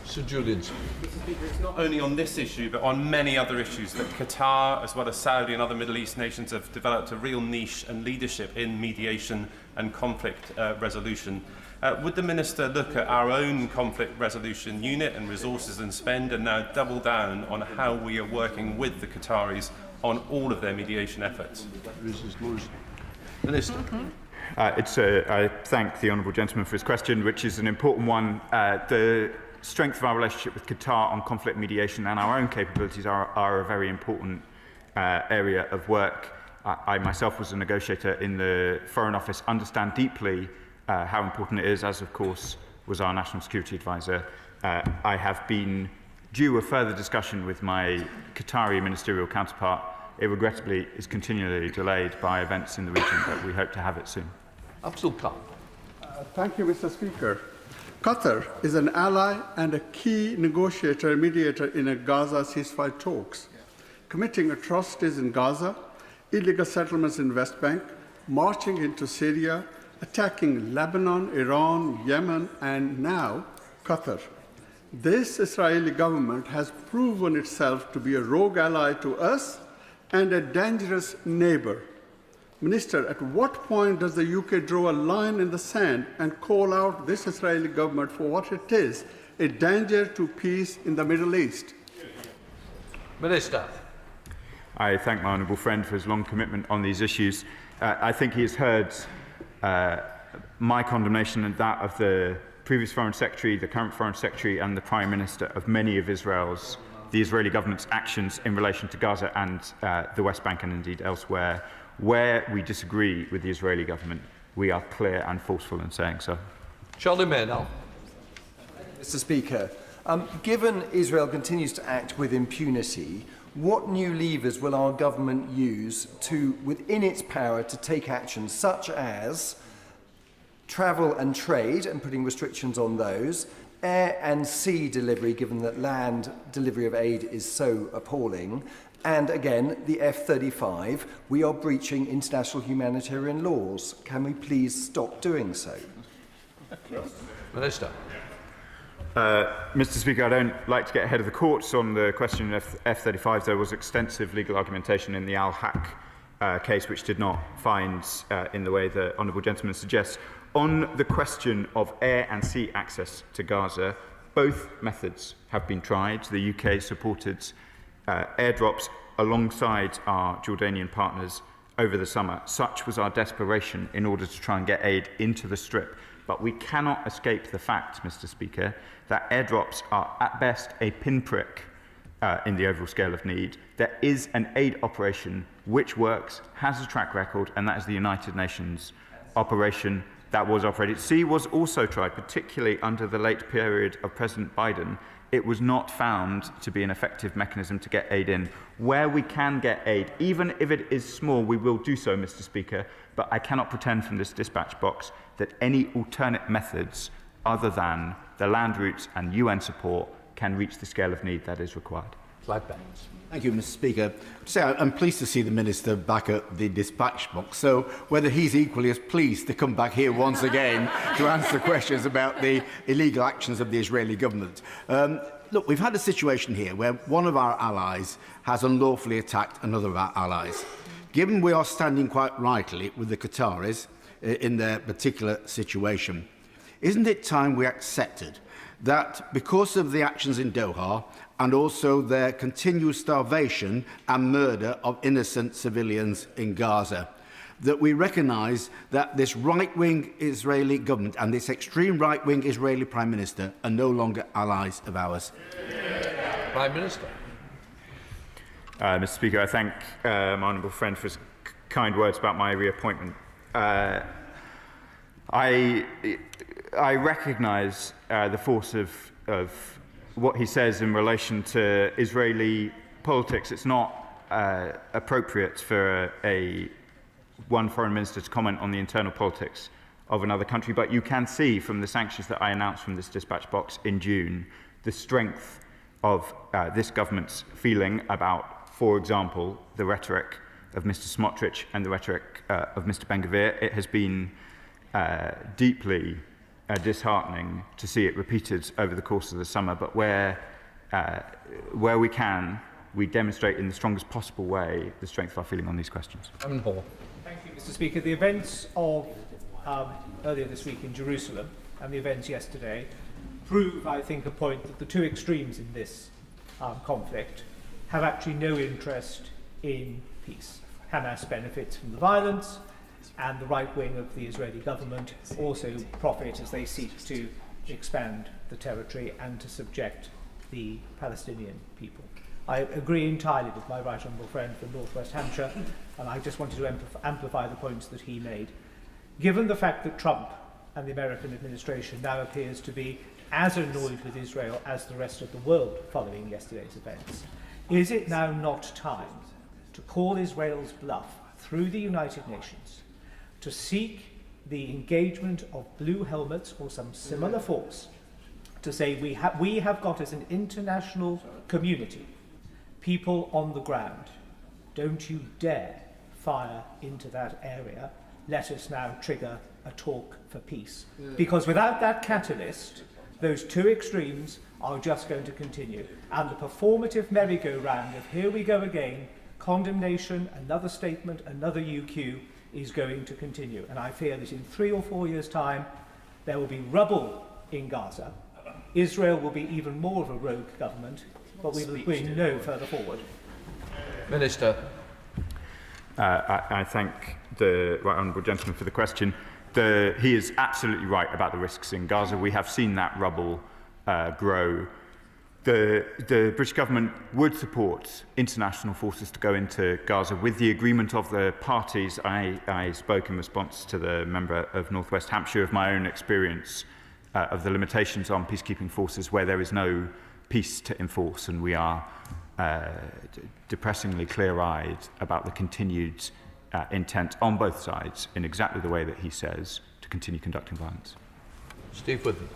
Sir Julian. Mr. Speaker, it's not only on this issue, but on many other issues that Qatar, as well as Saudi and other Middle East nations, have developed a real niche and leadership in mediation and conflict resolution. Would the Minister look at our own conflict resolution unit and resources and spend, and now double down on how we are working with the Qataris on all of their mediation efforts? Minister. I thank the honourable gentleman for his question, which is an important one. The strength of our relationship with Qatar on conflict mediation and our own capabilities are a very important area of work. I myself was a negotiator in the Foreign Office, understand deeply how important it is, as of course was our National Security Advisor. I have been due a further discussion with my Qatari ministerial counterpart. It regrettably is continually delayed by events in the region, but we hope to have it soon. Abdul Khan. Thank you, Mr. Speaker. Qatar is an ally and a key negotiator and mediator in a Gaza ceasefire talks, committing atrocities in Gaza, illegal settlements in West Bank, marching into Syria, attacking Lebanon, Iran, Yemen, and now Qatar. This Israeli government has proven itself to be a rogue ally to us and a dangerous neighbour. Minister, at what point does the UK draw a line in the sand and call out this Israeli government for what it is, a danger to peace in the Middle East? Minister. I thank my honourable friend for his long commitment on these issues. I think he has heard my condemnation and that of the previous Foreign Secretary, the current Foreign Secretary and the Prime Minister of many of the Israeli government's actions in relation to Gaza and the West Bank and indeed elsewhere. Where we disagree with the Israeli government, we are clear and forceful in saying so. Charlie Maynell. Mr. Speaker, given Israel continues to act with impunity, what new levers will our government use within its power to take action such as travel and trade and putting restrictions on those, air and sea delivery, given that land delivery of aid is so appalling, and again, the F-35, we are breaching international humanitarian laws. Can we please stop doing so? Minister. Mr. Speaker, I don't like to get ahead of the courts on the question of F-35. There was extensive legal argumentation in the Al-Haq case, which did not find in the way the honourable gentleman suggests. On the question of air and sea access to Gaza, both methods have been tried. The UK supported airdrops alongside our Jordanian partners over the summer. Such was our desperation in order to try and get aid into the Strip. But we cannot escape the fact, Mr. Speaker, that airdrops are at best a pinprick in the overall scale of need. There is an aid operation which works, has a track record, and that is the United Nations operation that was operated. Sea was also tried, particularly under the late period of President Biden. It was not found to be an effective mechanism to get aid in. Where we can get aid, even if it is small, we will do so, Mr. Speaker, but I cannot pretend from this dispatch box that any alternate methods other than the land routes and UN support can reach the scale of need that is required. Thank you, Mr. Speaker. I'm pleased to see the Minister back at the dispatch box, so whether he's equally as pleased to come back here once again to answer questions about the illegal actions of the Israeli government. Look, we've had a situation here where one of our allies has unlawfully attacked another of our allies. Given we are standing quite rightly with the Qataris in their particular situation, isn't it time we accepted that because of the actions in Doha and also their continued starvation and murder of innocent civilians in Gaza, that we recognise that this right-wing Israeli government and this extreme right-wing Israeli Prime Minister are no longer allies of ours? Prime Minister. Mr. Speaker, I thank my honourable friend for his kind words about my reappointment. I recognise the force of what he says in relation to Israeli politics. It's not appropriate for one foreign minister to comment on the internal politics of another country, but you can see from the sanctions that I announced from this dispatch box in June the strength of this government's feeling about, for example, the rhetoric of Mr. Smotrich and the rhetoric of Mr. Ben-Gvir. It has been deeply disheartening to see it repeated over the course of the summer, but where we can, we demonstrate in the strongest possible way the strength of our feeling on these questions. Thank you, Mr. Speaker. The events of earlier this week in Jerusalem and the events yesterday prove, I think, a point that the two extremes in this conflict have actually no interest in peace. Hamas benefits from the violence, and the right wing of the Israeli government also profit as they seek to expand the territory and to subject the Palestinian people. I agree entirely with my right honourable friend from North West Hampshire, and I just wanted to amplify the points that he made. Given the fact that Trump and the American administration now appears to be as annoyed with Israel as the rest of the world following yesterday's events, is it now not time to call Israel's bluff through the United Nations, to seek the engagement of blue helmets or some similar force, to say we have got as an international community people on the ground. Don't you dare fire into that area. Let us now trigger a talk for peace. Because without that catalyst, those two extremes are just going to continue. And the performative merry-go-round of here we go again, condemnation, another statement, another UQ, is going to continue. And I fear that in 3 or 4 years' time, there will be rubble in Gaza. Israel will be even more of a rogue government, but we will be no further forward. Minister. I thank the right honourable gentleman for the question. he is absolutely right about the risks in Gaza. We have seen that rubble grow. The British government would support international forces to go into Gaza with the agreement of the parties. I spoke in response to the member of North West Hampshire of my own experience of the limitations on peacekeeping forces where there is no peace to enforce, and we are depressingly clear-eyed about the continued intent on both sides, in exactly the way that he says, to continue conducting violence. Steve Woodman.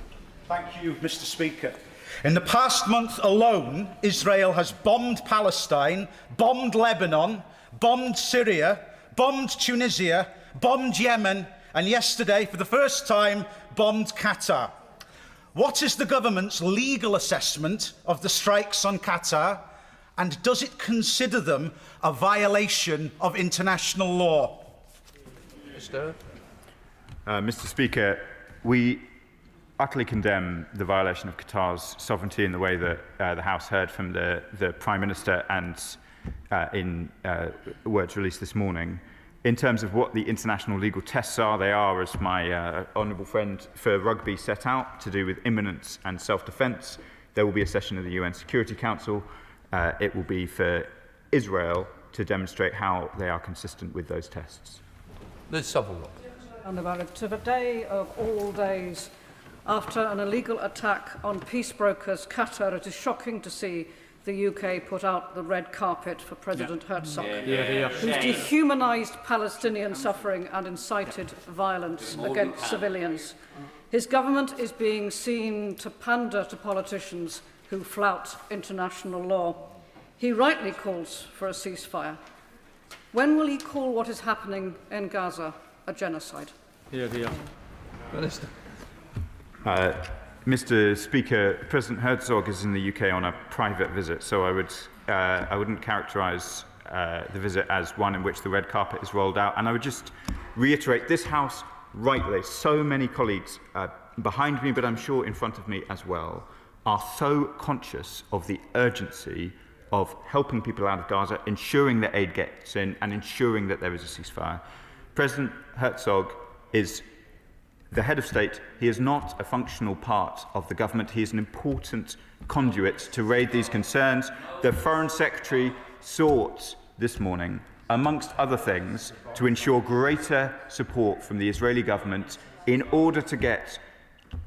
Thank you, Mr. Speaker. In the past month alone, Israel has bombed Palestine, bombed Lebanon, bombed Syria, bombed Tunisia, bombed Yemen, and yesterday, for the first time, bombed Qatar. What is the government's legal assessment of the strikes on Qatar, and does it consider them a violation of international law? Mr. Speaker, we utterly condemn the violation of Qatar's sovereignty in the way that the House heard from the Prime Minister and in words released this morning. In terms of what the international legal tests are, they are, as my honourable friend for rugby set out, to do with imminence and self-defence. There will be a session of the UN Security Council. It will be for Israel to demonstrate how they are consistent with those tests. Leasehold. And about it, to the day of all days, after an illegal attack on peace brokers Qatar, it is shocking to see the UK put out the red carpet for President Herzog, who's dehumanised Palestinian suffering and incited violence against civilians. His government is being seen to pander to politicians who flout international law. He rightly calls for a ceasefire. When will he call what is happening in Gaza a genocide? Minister. Mr. Speaker, President Herzog is in the UK on a private visit, so I wouldn't characterise the visit as one in which the red carpet is rolled out. And I would just reiterate, this House, rightly, so many colleagues behind me, but I'm sure in front of me as well, are so conscious of the urgency of helping people out of Gaza, ensuring that aid gets in, and ensuring that there is a ceasefire. President Herzog is the head of state. He is not a functional part of the government. He is an important conduit to raise these concerns. The Foreign Secretary sought this morning, amongst other things, to ensure greater support from the Israeli government in order to get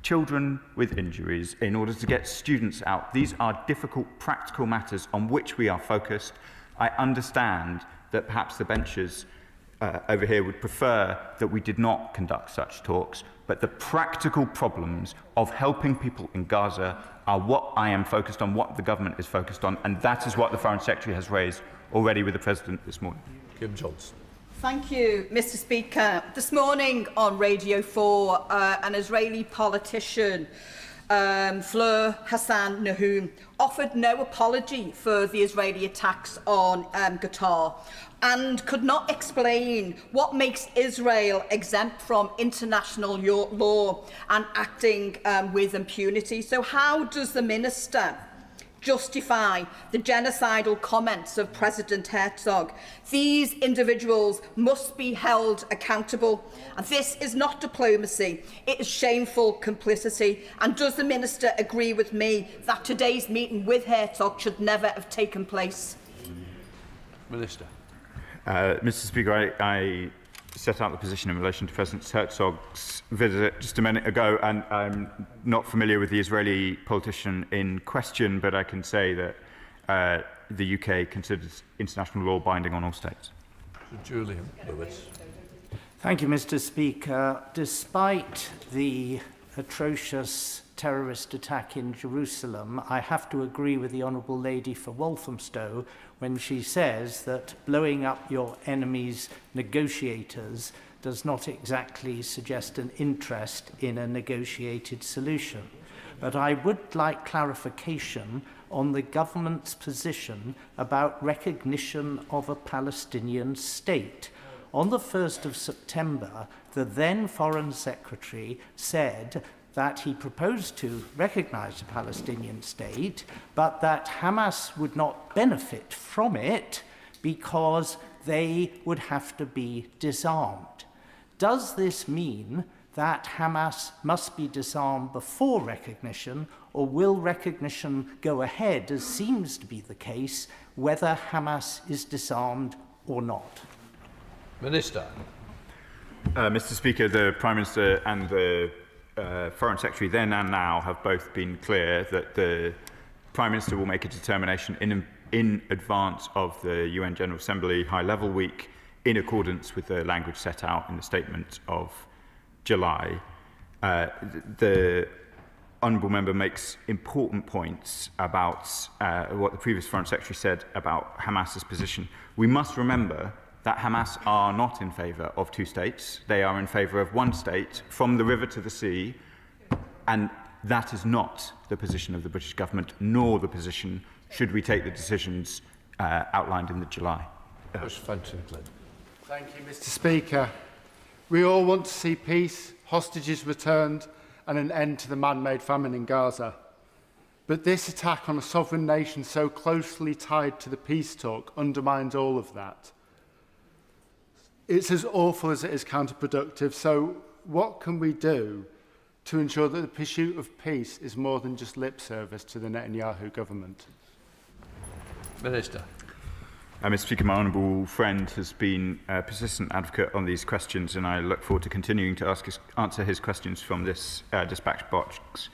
children with injuries, in order to get students out. These are difficult practical matters on which we are focused. I understand that perhaps the benches over here would prefer that we did not conduct such talks, but the practical problems of helping people in Gaza are what I am focused on, what the government is focused on, and that is what the Foreign Secretary has raised already with the President this morning. Kim Johnson. Thank you, Mr. Speaker. This morning on Radio 4, an Israeli politician, Fleur Hassan Nahum, offered no apology for the Israeli attacks on Qatar and could not explain what makes Israel exempt from international law and acting with impunity. So how does the Minister justify the genocidal comments of President Herzog? These individuals must be held accountable. And this is not diplomacy, it is shameful complicity. And does the Minister agree with me that today's meeting with Herzog should never have taken place? Minister. Mr. Speaker, I set out the position in relation to President Herzog's visit just a minute ago, and I'm not familiar with the Israeli politician in question, but I can say that the UK considers international law binding on all states. Julian Lewis. Thank you, Mr. Speaker. Despite the atrocious terrorist attack in Jerusalem, I have to agree with the Honourable Lady for Walthamstow when she says that blowing up your enemy's negotiators does not exactly suggest an interest in a negotiated solution. But I would like clarification on the government's position about recognition of a Palestinian state. On the 1st of September, the then Foreign Secretary said that he proposed to recognise a Palestinian state, but that Hamas would not benefit from it because they would have to be disarmed. Does this mean that Hamas must be disarmed before recognition, or will recognition go ahead, as seems to be the case, whether Hamas is disarmed or not? Minister. Mr. Speaker, the Prime Minister and the Foreign Secretary then and now have both been clear that the Prime Minister will make a determination in advance of the UN General Assembly High-Level Week in accordance with the language set out in the statement of July. The Honourable Member makes important points about what the previous Foreign Secretary said about Hamas's position. We must remember that Hamas are not in favour of two states. They are in favour of one state from the river to the sea, and that is not the position of the British government, nor the position, should we take the decisions outlined in the July. Thank you, Mr. Speaker. We all want to see peace, hostages returned, and an end to the man-made famine in Gaza. But this attack on a sovereign nation so closely tied to the peace talk undermines all of that. It's as awful as it is counterproductive. So what can we do to ensure that the pursuit of peace is more than just lip service to the Netanyahu government? Minister. Mr. Speaker, my honourable friend has been a persistent advocate on these questions, and I look forward to continuing to answer his questions from this dispatch box.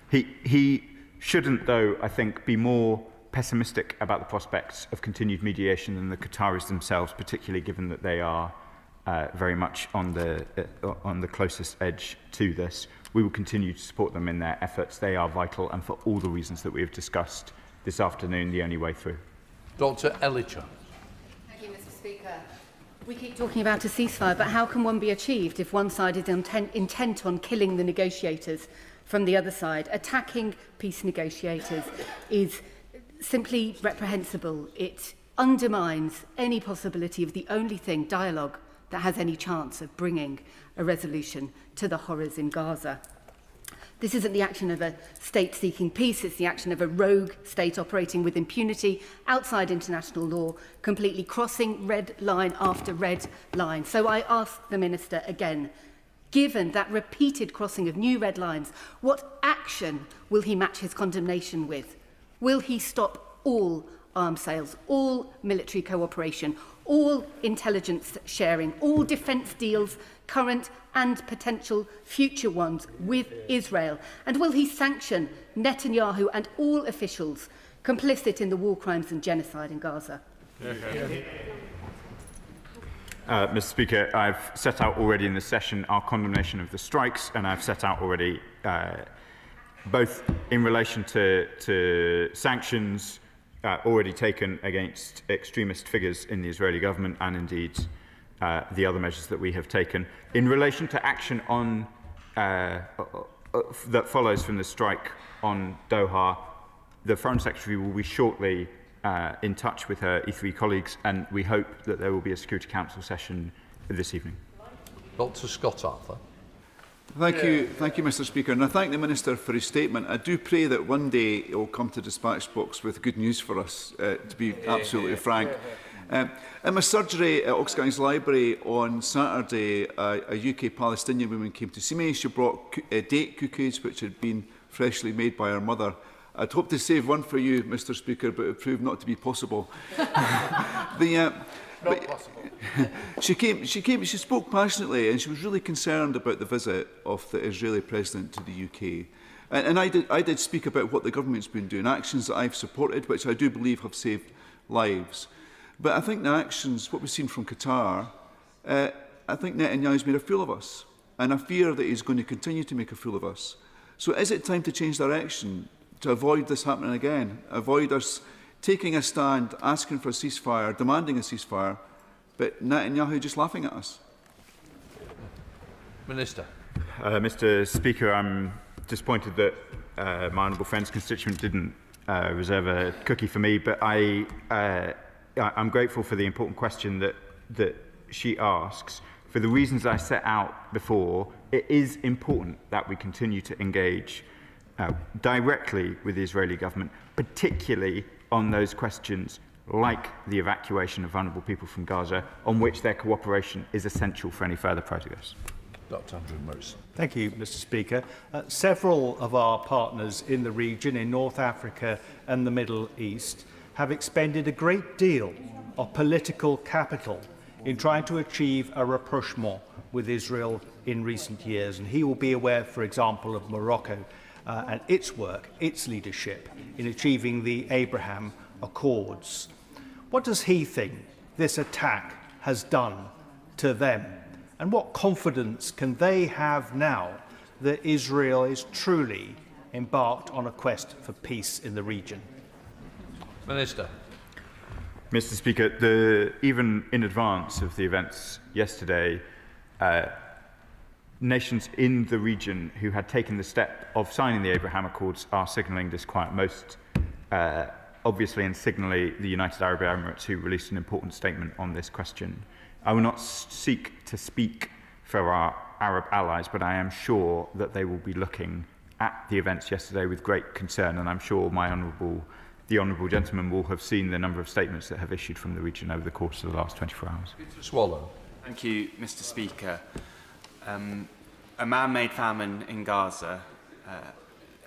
He shouldn't, though, I think, be more pessimistic about the prospects of continued mediation than the Qataris themselves, particularly given that they are very much on the closest edge to this. We will continue to support them in their efforts. They are vital, and for all the reasons that we have discussed this afternoon, the only way through. Dr. Ellicher. Thank you, Mr. Speaker. We keep talking about a ceasefire, but how can one be achieved if one side is intent on killing the negotiators from the other side? Attacking peace negotiators is simply reprehensible. It undermines any possibility of the only thing, dialogue, that has any chance of bringing a resolution to the horrors in Gaza. This isn't the action of a state seeking peace, it's the action of a rogue state operating with impunity outside international law, completely crossing red line after red line. So I ask the Minister again, given that repeated crossing of new red lines, what action will he match his condemnation with? Will he stop all arms sales, all military cooperation, all intelligence sharing, all defence deals, current and potential future ones with Israel? And will he sanction Netanyahu and all officials complicit in the war crimes and genocide in Gaza? Mr. Speaker, I've set out already in this session our condemnation of the strikes, and I've set out already both in relation to sanctions already taken against extremist figures in the Israeli government, and indeed the other measures that we have taken. In relation to action on that follows from the strike on Doha, the Foreign Secretary will be shortly in touch with her E3 colleagues, and we hope that there will be a Security Council session this evening. Dr. Scott Arthur. Thank you, Mr. Speaker, and I thank the Minister for his statement. I do pray that one day it will come to dispatch box with good news for us, to be absolutely frank. In my surgery at Oxguy's Library on Saturday, a UK Palestinian woman came to see me. She brought date cookies which had been freshly made by her mother. I'd hoped to save one for you, Mr. Speaker, but it proved not to be possible. She spoke passionately, and she was really concerned about the visit of the Israeli President to the UK. And I did speak about what the government's been doing, actions that I've supported, which I do believe have saved lives. But I think the actions, what we've seen from Qatar, I think Netanyahu's made a fool of us. And I fear that he's going to continue to make a fool of us. So is it time to change direction, to avoid this happening again? Avoid us taking a stand, asking for a ceasefire, demanding a ceasefire, but Netanyahu just laughing at us? Minister. Mr. Speaker, I'm disappointed that my honourable friend's constituent didn't reserve a cookie for me, but I'm grateful for the important question that she asks. For the reasons I set out before, it is important that we continue to engage directly with the Israeli government, particularly on those questions like the evacuation of vulnerable people from Gaza, on which their cooperation is essential for any further progress. Dr. Andrew Morris. Thank you, Mr. Speaker. Several of our partners in the region, in North Africa and the Middle East, have expended a great deal of political capital in trying to achieve a rapprochement with Israel in recent years. And he will be aware, for example, of Morocco and its work, its leadership in achieving the Abraham Accords. What does he think this attack has done to them? And what confidence can they have now that Israel is truly embarked on a quest for peace in the region? Minister. Mr. Speaker, even in advance of the events yesterday, nations in the region who had taken the step of signing the Abraham Accords are signalling disquiet, most obviously and signally the United Arab Emirates, who released an important statement on this question. I will not seek to speak for our Arab allies, but I am sure that they will be looking at the events yesterday with great concern, and I'm sure the honourable gentleman will have seen the number of statements that have issued from the region over the course of the last 24 hours. Swallow. Thank you, Mr. Speaker. A man-made famine in Gaza,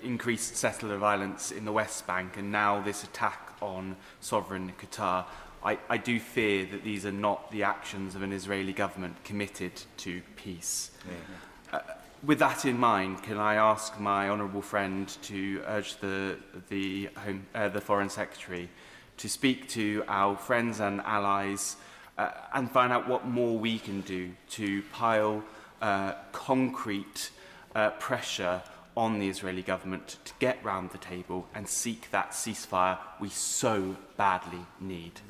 increased settler violence in the West Bank, and now this attack on sovereign Qatar. I do fear that these are not the actions of an Israeli government committed to peace. With that in mind, can I ask my honourable friend to urge the Foreign Secretary to speak to our friends and allies and find out what more we can do to pile concrete pressure on the Israeli government to get round the table and seek that ceasefire we so badly need.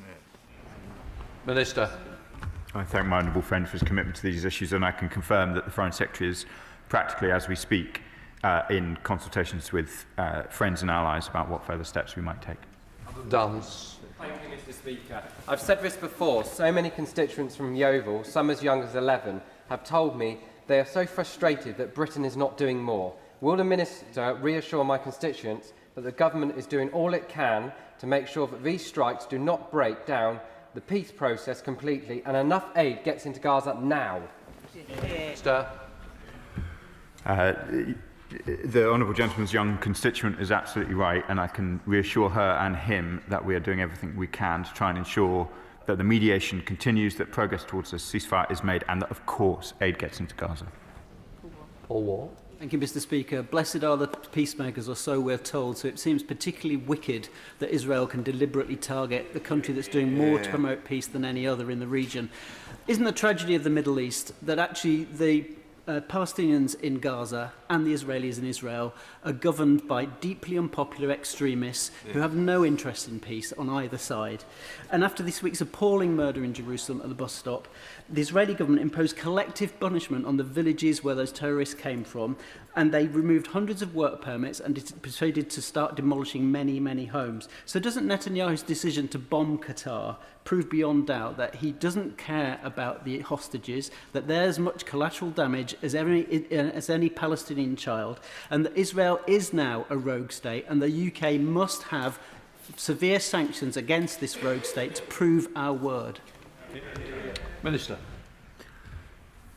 Minister. I thank my honourable friend for his commitment to these issues, and I can confirm that the Foreign Secretary is practically, as we speak, in consultations with friends and allies about what further steps we might take. Dance. Thank you, Mr. Speaker. I've said this before. So many constituents from Yeovil, some as young as 11, have told me they are so frustrated that Britain is not doing more. Will the Minister reassure my constituents that the government is doing all it can to make sure that these strikes do not break down the peace process completely and enough aid gets into Gaza now? Minister. The honourable gentleman's young constituent is absolutely right, and I can reassure her and him that we are doing everything we can to try and ensure that the mediation continues, that progress towards a ceasefire is made, and that, of course, aid gets into Gaza. Paul Wall. Thank you, Mr. Speaker. Blessed are the peacemakers, or so we're told, so it seems particularly wicked that Israel can deliberately target the country that's doing more to promote peace than any other in the region. Isn't the tragedy of the Middle East that actually the Palestinians in Gaza and the Israelis in Israel are governed by deeply unpopular extremists who have no interest in peace on either side? And after this week's appalling murder in Jerusalem at the bus stop, the Israeli government imposed collective punishment on the villages where those terrorists came from, and they removed hundreds of work permits and proceeded to start demolishing many, many homes. So doesn't Netanyahu's decision to bomb Qatar prove beyond doubt that he doesn't care about the hostages, that there's much collateral damage as any Palestinian child, and that Israel is now a rogue state, and the UK must have severe sanctions against this rogue state to prove our word? Minister.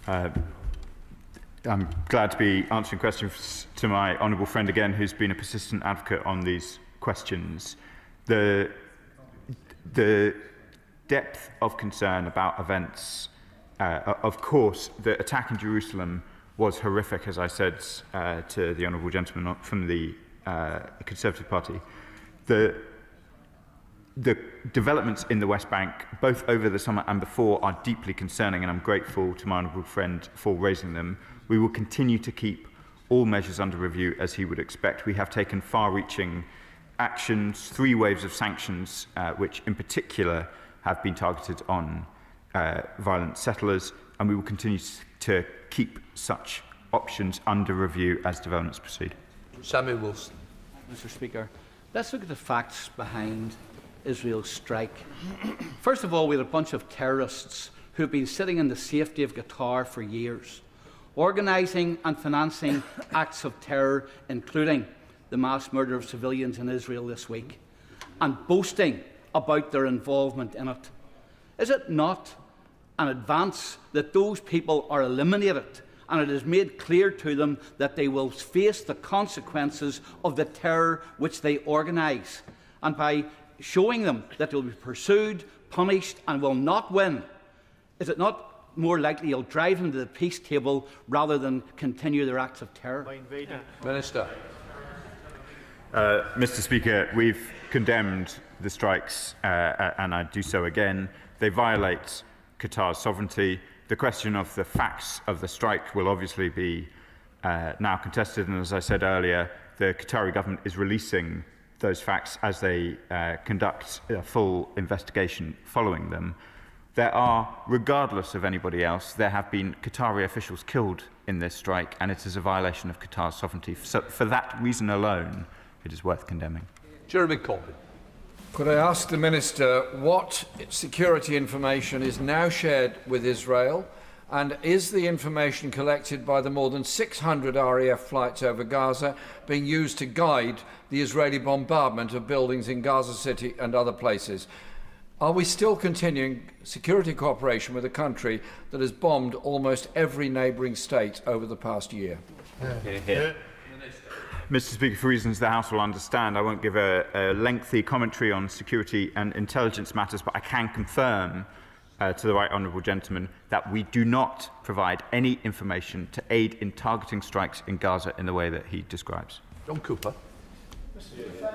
I'm glad to be answering questions to my honourable friend again, who's been a persistent advocate on these questions. The depth of concern about events, of course, the attack in Jerusalem was horrific, as I said to the honourable gentleman from the Conservative Party. The developments in the West Bank, both over the summer and before, are deeply concerning, and I'm grateful to my honourable friend for raising them. We will continue to keep all measures under review, as he would expect. We have taken far-reaching actions, 3 waves of sanctions, which in particular have been targeted on violent settlers, and we will continue to keep such options under review as developments proceed. Samuel Wilson. Mr. Speaker, let's look at the facts behind Israel's strike. First of all, we had a bunch of terrorists who have been sitting in the safety of Qatar for years, organising and financing acts of terror, including the mass murder of civilians in Israel this week, and boasting about their involvement in it? Is it not an advance that those people are eliminated and it is made clear to them that they will face the consequences of the terror which they organise? And by showing them that they will be pursued, punished and will not win, is it not more likely you'll drive them to the peace table rather than continue their acts of terror? Minister. Mr. Speaker, we've condemned the strikes and I do so again. They violate Qatar's sovereignty. The question of the facts of the strike will obviously be now contested, and as I said earlier, the Qatari government is releasing those facts as they conduct a full investigation following them. There are, regardless of anybody else, there have been Qatari officials killed in this strike, and it is a violation of Qatar's sovereignty. So for that reason alone, it is worth condemning. Jeremy Corbyn. Could I ask the Minister what security information is now shared with Israel, and is the information collected by the more than 600 RAF flights over Gaza being used to guide the Israeli bombardment of buildings in Gaza City and other places? Are we still continuing security cooperation with a country that has bombed almost every neighbouring state over the past year? Mr. Speaker, for reasons the House will understand, I won't give a lengthy commentary on security and intelligence matters, but I can confirm to the right honourable gentleman that we do not provide any information to aid in targeting strikes in Gaza in the way that he describes. John Cooper. Thank you.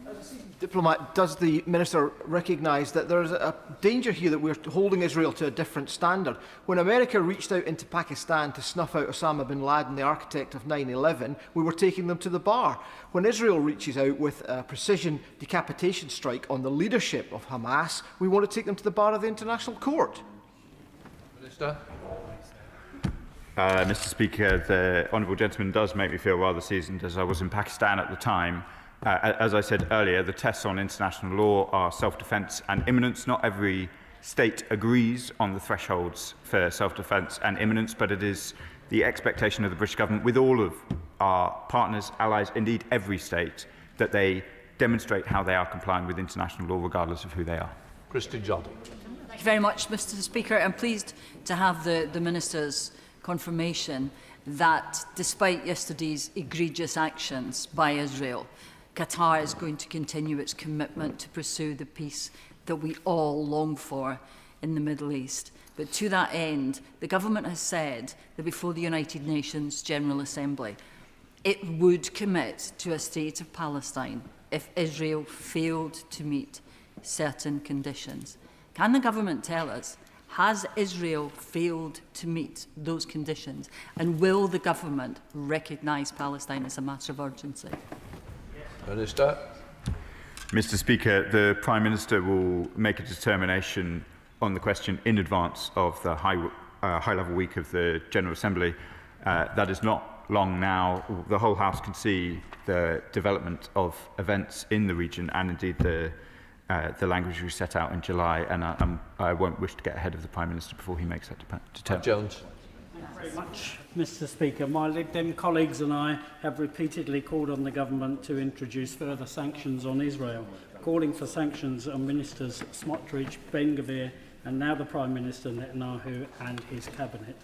As a seasoned diplomat, does the Minister recognise that there is a danger here that we're holding Israel to a different standard? When America reached out into Pakistan to snuff out Osama bin Laden, the architect of 9/11, we were taking them to the bar. When Israel reaches out with a precision decapitation strike on the leadership of Hamas, we want to take them to the bar of the International Court. Minister. Mr. Speaker, the honourable gentleman does make me feel rather seasoned, as I was in Pakistan at the time. As I said earlier, the tests on international law are self-defence and imminence. Not every state agrees on the thresholds for self-defence and imminence, but it is the expectation of the British government, with all of our partners, allies, indeed every state, that they demonstrate how they are complying with international law, regardless of who they are. Christy Jolly. Thank you very much, Mr. Speaker. I'm pleased to have the Minister's confirmation that despite yesterday's egregious actions by Israel, Qatar is going to continue its commitment to pursue the peace that we all long for in the Middle East. But to that end, the government has said that before the United Nations General Assembly, it would commit to a state of Palestine if Israel failed to meet certain conditions. Can the government tell us, has Israel failed to meet those conditions? And will the government recognise Palestine as a matter of urgency? Minister. Mr. Speaker, the Prime Minister will make a determination on the question in advance of the high-level week of the General Assembly. That is not long now. The whole House can see the development of events in the region and indeed the language we set out in July, and I won't wish to get ahead of the Prime Minister before he makes that determination. Jones. Thank you very much, Mr. Speaker. My Lib Dem colleagues and I have repeatedly called on the government to introduce further sanctions on Israel, calling for sanctions on Ministers Smotrich, Ben-Gvir and now the Prime Minister Netanyahu and his cabinet.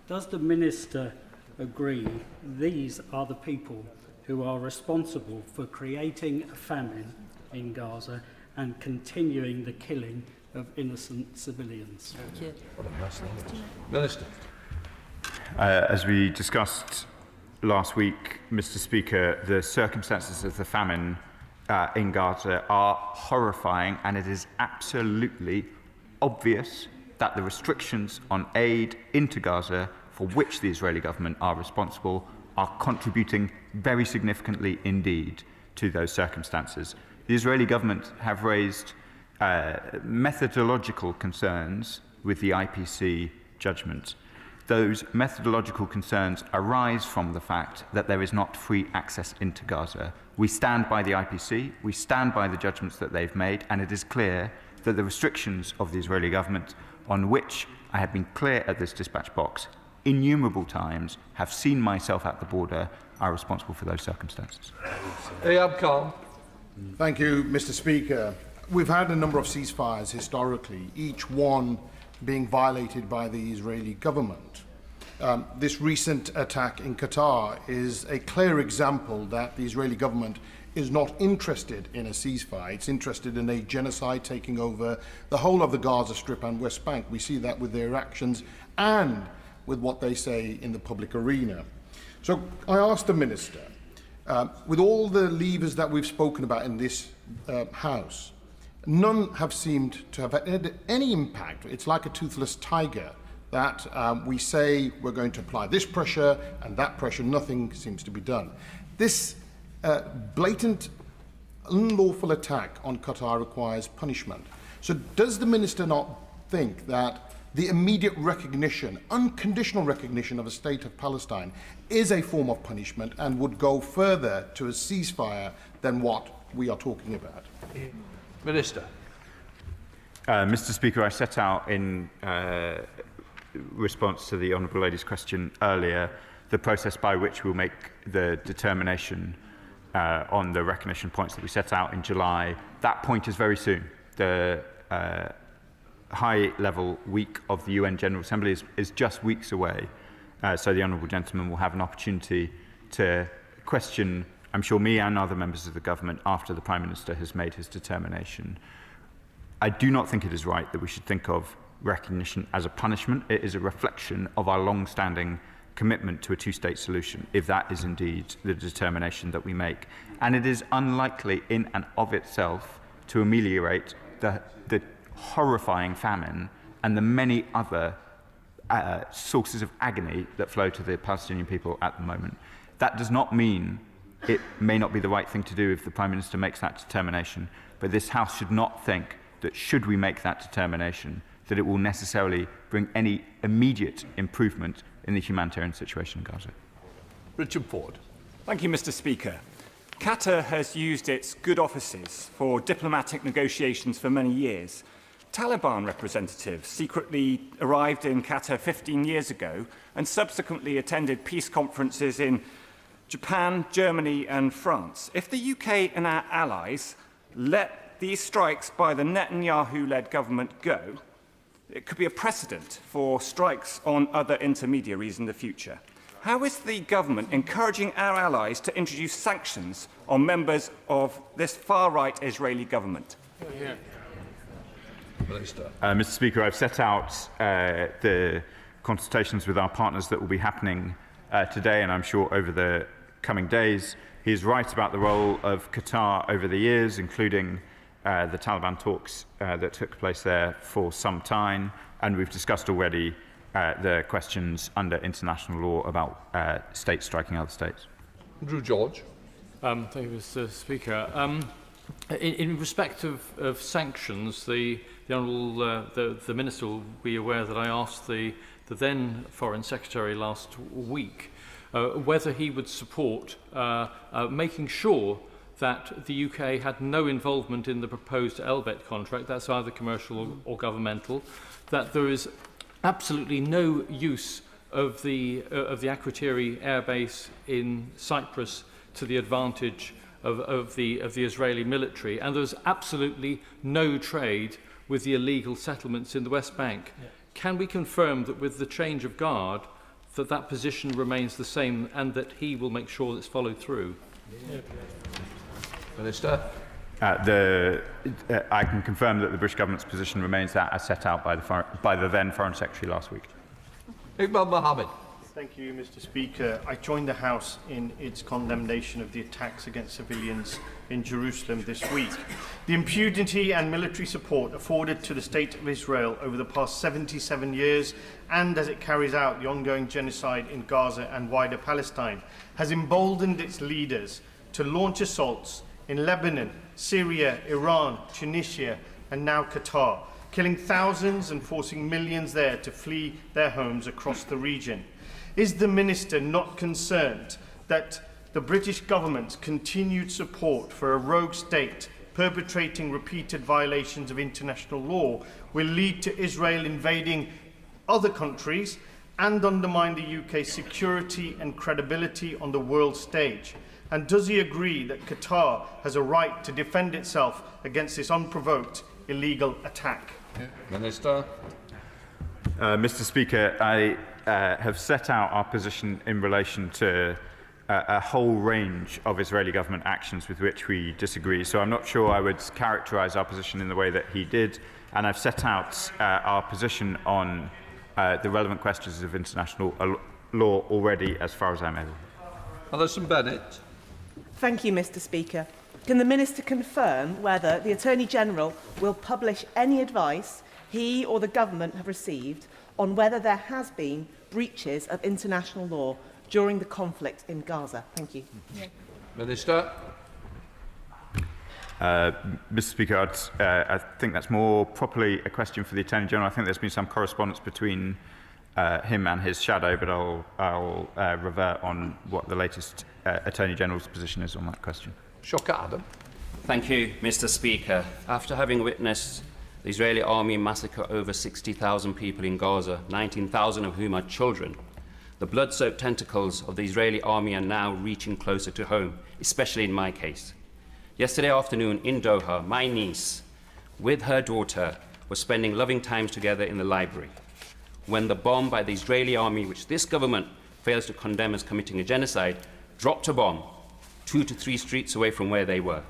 Does the Minister agree these are the people who are responsible for creating a famine in Gaza and continuing the killing of innocent civilians? Thank you. Minister. As we discussed last week, Mr. Speaker, the circumstances of the famine in Gaza are horrifying, and it is absolutely obvious that the restrictions on aid into Gaza, for which the Israeli government are responsible, are contributing very significantly indeed to those circumstances. The Israeli government have raised methodological concerns with the IPC judgment. Those methodological concerns arise from the fact that there is not free access into Gaza. We stand by the IPC, we stand by the judgments that they've made, and it is clear that the restrictions of the Israeli government, on which I have been clear at this dispatch box innumerable times, have seen myself at the border, are responsible for those circumstances. Ayab Khan. Thank you, Mr. Speaker. we've had a number of ceasefires historically, each one being violated by the Israeli government. This recent attack in Qatar is a clear example that the Israeli government is not interested in a ceasefire. It's interested in a genocide taking over the whole of the Gaza Strip and West Bank. We see that with their actions and with what they say in the public arena. So I asked the Minister, with all the levers that we've spoken about in this House, none have seemed to have had any impact. It's like a toothless tiger that we say we're going to apply this pressure and that pressure, nothing seems to be done. This blatant, unlawful attack on Qatar requires punishment. So does the Minister not think that the immediate recognition, unconditional recognition of a state of Palestine is a form of punishment and would go further to a ceasefire than what we are talking about? Minister. Mr. Speaker, I set out in response to the Honourable Lady's question earlier the process by which we'll make the determination on the recognition points that we set out in July. That point is very soon. The high-level week of the UN General Assembly is just weeks away. So the Honourable Gentleman will have an opportunity to question, I'm sure, me and other members of the government after the Prime Minister has made his determination. I do not think it is right that we should think of recognition as a punishment. It is a reflection of our long-standing commitment to a two-state solution, if that is indeed the determination that we make. And it is unlikely in and of itself to ameliorate the horrifying famine and the many other sources of agony that flow to the Palestinian people at the moment. That does not mean it may not be the right thing to do if the Prime Minister makes that determination, but this House should not think that should we make that determination, that it will necessarily bring any immediate improvement in the humanitarian situation in Gaza. Richard Ford. Thank you, Mr. Speaker. Qatar has used its good offices for diplomatic negotiations for many years. Taliban representatives secretly arrived in Qatar 15 years ago and subsequently attended peace conferences in Japan, Germany and France. If the UK and our allies let these strikes by the Netanyahu-led government go, it could be a precedent for strikes on other intermediaries in the future. How is the government encouraging our allies to introduce sanctions on members of this far-right Israeli government? Mr. Speaker, I've set out the consultations with our partners that will be happening today and I'm sure over the coming days. He is right about the role of Qatar over the years, including the Taliban talks that took place there for some time, and we've discussed already the questions under international law about states striking other states. Andrew George. Thank you, Mr. Speaker. In respect of sanctions, the Honourable the Minister will be aware that I asked the then Foreign Secretary last week whether he would support making sure that the UK had no involvement in the proposed Elbet contract, that's either commercial or governmental, that there is absolutely no use of the Akrotiri airbase in Cyprus to the advantage of the Israeli military, and there's absolutely no trade with the illegal settlements in the West Bank. Yeah. Can we confirm that with the change of guard that position remains the same and that he will make sure it's followed through? Yeah. Minister. I can confirm that the British government's position remains that as set out by the then Foreign Secretary last week. Iqbal Mohammed. Thank you, Mr. Speaker. I joined the House in its condemnation of the attacks against civilians in Jerusalem this week. The impunity and military support afforded to the State of Israel over the past 77 years, and as it carries out the ongoing genocide in Gaza and wider Palestine, has emboldened its leaders to launch assaults in Lebanon, Syria, Iran, Tunisia, and now Qatar, killing thousands and forcing millions there to flee their homes across the region. Is the Minister not concerned that the British government's continued support for a rogue state perpetrating repeated violations of international law will lead to Israel invading other countries and undermine the UK's security and credibility on the world stage? And does he agree that Qatar has a right to defend itself against this unprovoked illegal attack? Minister. Mr. Speaker, I have set out our position in relation to a whole range of Israeli government actions with which we disagree. So I'm not sure I would characterise our position in the way that he did. And I've set out our position on the relevant questions of international law already, as far as I'm able. Alison Bennett. Thank you, Mr. Speaker. Can the Minister confirm whether the Attorney-General will publish any advice he or the government have received on whether there has been breaches of international law during the conflict in Gaza? Thank you. Minister. Mr. Speaker, I think that's more properly a question for the Attorney-General. I think there's been some correspondence between him and his shadow, but I'll revert on what the latest Attorney-General's position is on that question. Shocker Adam. Thank you, Mr. Speaker. After having witnessed the Israeli army massacre over 60,000 people in Gaza, 19,000 of whom are children, the blood-soaked tentacles of the Israeli army are now reaching closer to home, especially in my case. Yesterday afternoon in Doha, my niece, with her daughter, was spending loving times together in the library when the bomb by the Israeli army, which this government fails to condemn as committing a genocide, dropped a bomb 2 to 3 streets away from where they were.